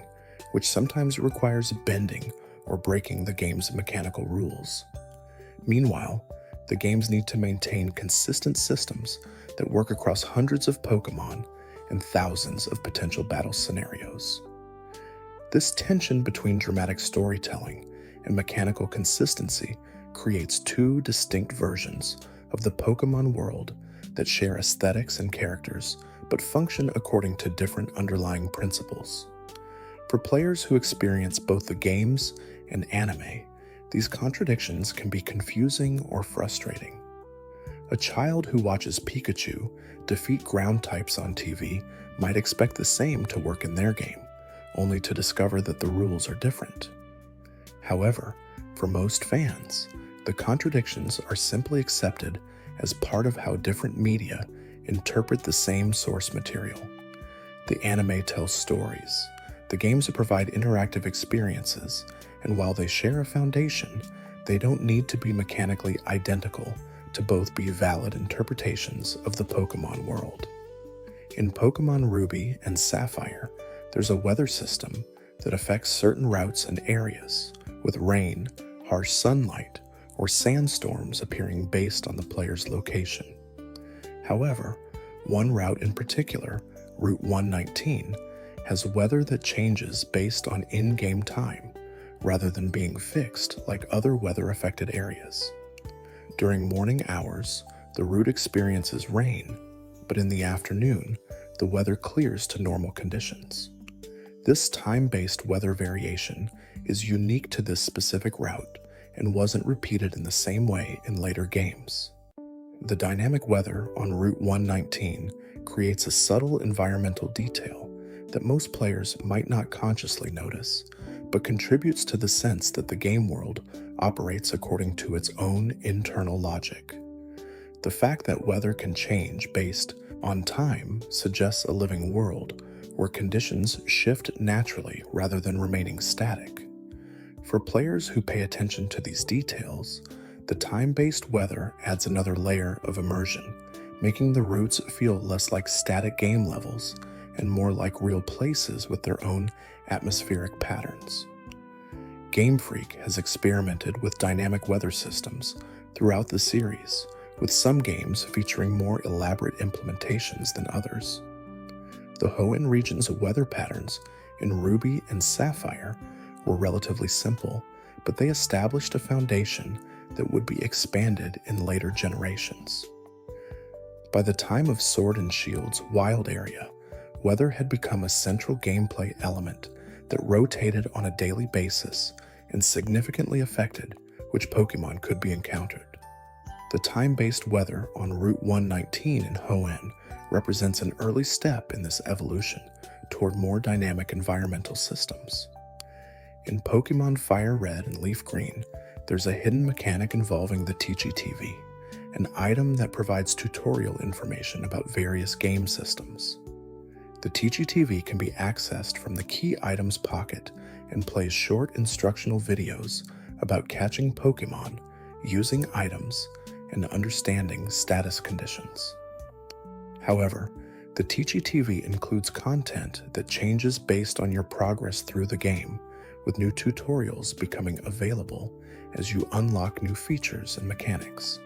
which sometimes requires bending or breaking the game's mechanical rules. Meanwhile, the games need to maintain consistent systems that work across hundreds of Pokémon and thousands of potential battle scenarios. This tension between dramatic storytelling and mechanical consistency creates two distinct versions of the Pokémon world that share aesthetics and characters, but function according to different underlying principles. For players who experience both the games and anime, these contradictions can be confusing or frustrating. A child who watches Pikachu defeat ground types on TV might expect the same to work in their game, only to discover that the rules are different. However, for most fans, the contradictions are simply accepted as part of how different media interpret the same source material. The anime tells stories, the games provide interactive experiences, and while they share a foundation, they don't need to be mechanically identical to both be valid interpretations of the Pokémon world. In Pokémon Ruby and Sapphire, there's a weather system that affects certain routes and areas, with rain, harsh sunlight, or sandstorms appearing based on the player's location. However, one route in particular, Route 119, has weather that changes based on in-game time, rather than being fixed like other weather-affected areas. During morning hours, the route experiences rain, but in the afternoon, the weather clears to normal conditions. This time-based weather variation is unique to this specific route and wasn't repeated in the same way in later games. The dynamic weather on Route 119 creates a subtle environmental detail that most players might not consciously notice, but contributes to the sense that the game world operates according to its own internal logic. The fact that weather can change based on time suggests a living world where conditions shift naturally rather than remaining static. For players who pay attention to these details, the time-based weather adds another layer of immersion, making the routes feel less like static game levels and more like real places with their own atmospheric patterns. Game Freak has experimented with dynamic weather systems throughout the series, with some games featuring more elaborate implementations than others. The Hoenn region's weather patterns in Ruby and Sapphire were relatively simple, but they established a foundation that would be expanded in later generations. By the time of Sword and Shield's Wild Area, weather had become a central gameplay element that rotated on a daily basis and significantly affected which Pokémon could be encountered. The time-based weather on Route 119 in Hoenn represents an early step in this evolution toward more dynamic environmental systems. In Pokémon Fire Red and Leaf Green, there's a hidden mechanic involving the Teachy-TV, an item that provides tutorial information about various game systems. The Teachy-TV can be accessed from the Key Items pocket and plays short instructional videos about catching Pokémon, using items, and understanding status conditions. However, the Teachy-TV includes content that changes based on your progress through the game, with new tutorials becoming available as you unlock new features and mechanics.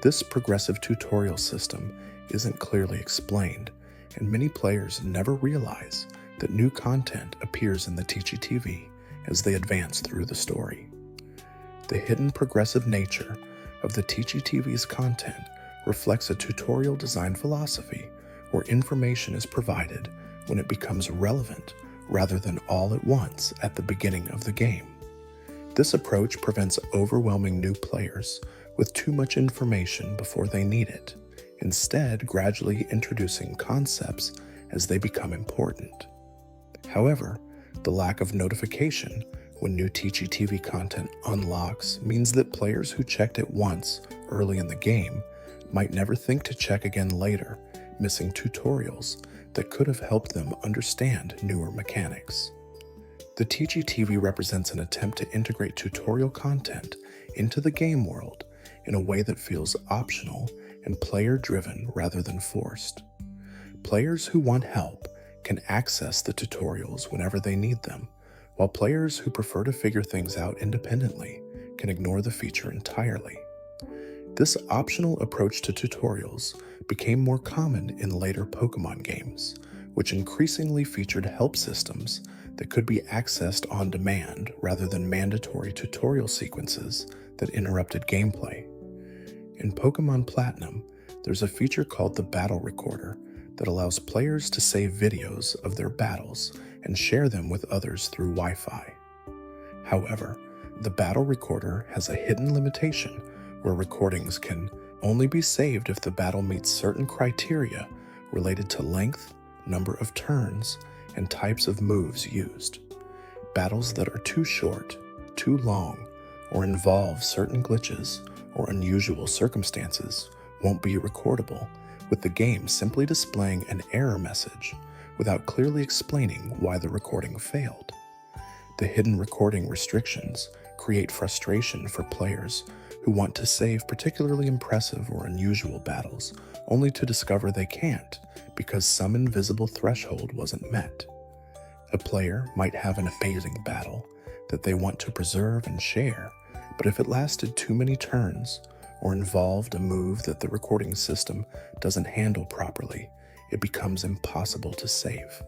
This progressive tutorial system isn't clearly explained, and many players never realize that new content appears in the Teachy-TV as they advance through the story. The hidden progressive nature of the Teachy-TV's content reflects a tutorial design philosophy where information is provided when it becomes relevant rather than all at once at the beginning of the game. This approach prevents overwhelming new players with too much information before they need it, instead gradually introducing concepts as they become important. However, the lack of notification when new Teachy TV content unlocks means that players who checked it once early in the game might never think to check again later, missing tutorials that could have helped them understand newer mechanics. The Teachy TV represents an attempt to integrate tutorial content into the game world in a way that feels optional and player-driven rather than forced. Players who want help can access the tutorials whenever they need them, while players who prefer to figure things out independently can ignore the feature entirely. This optional approach to tutorials became more common in later Pokémon games, which increasingly featured help systems that could be accessed on demand rather than mandatory tutorial sequences that interrupted gameplay. In Pokémon Platinum, there's a feature called the Battle Recorder that allows players to save videos of their battles and share them with others through Wi-Fi. However, the Battle Recorder has a hidden limitation where recordings can only be saved if the battle meets certain criteria related to length, number of turns, and types of moves used. Battles that are too short, too long, or involve certain glitches or unusual circumstances won't be recordable, with the game simply displaying an error message without clearly explaining why the recording failed. The hidden recording restrictions create frustration for players who want to save particularly impressive or unusual battles, only to discover they can't because some invisible threshold wasn't met. A player might have an amazing battle that they want to preserve and share, but if it lasted too many turns or involved a move that the recording system doesn't handle properly, it becomes impossible to save.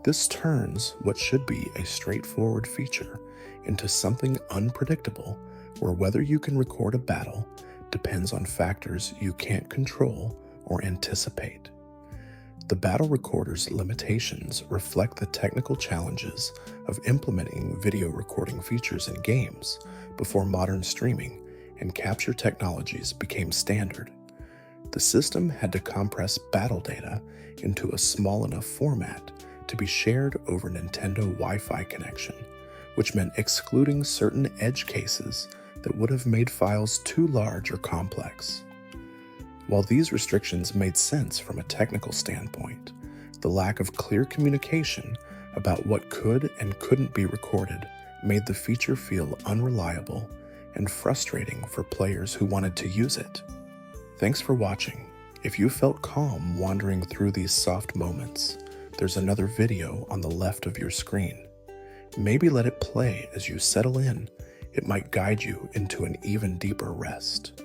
This turns what should be a straightforward feature into something unpredictable, where whether you can record a battle depends on factors you can't control or anticipate. The Battle Recorder's limitations reflect the technical challenges of implementing video recording features in games before modern streaming and capture technologies became standard. The system had to compress battle data into a small enough format to be shared over Nintendo Wi-Fi connection, which meant excluding certain edge cases that would have made files too large or complex. While these restrictions made sense from a technical standpoint, the lack of clear communication about what could and couldn't be recorded made the feature feel unreliable and frustrating for players who wanted to use it. Thanks for watching. If you felt calm wandering through these soft moments, there's another video on the left of your screen. Maybe let it play as you settle in. It might guide you into an even deeper rest.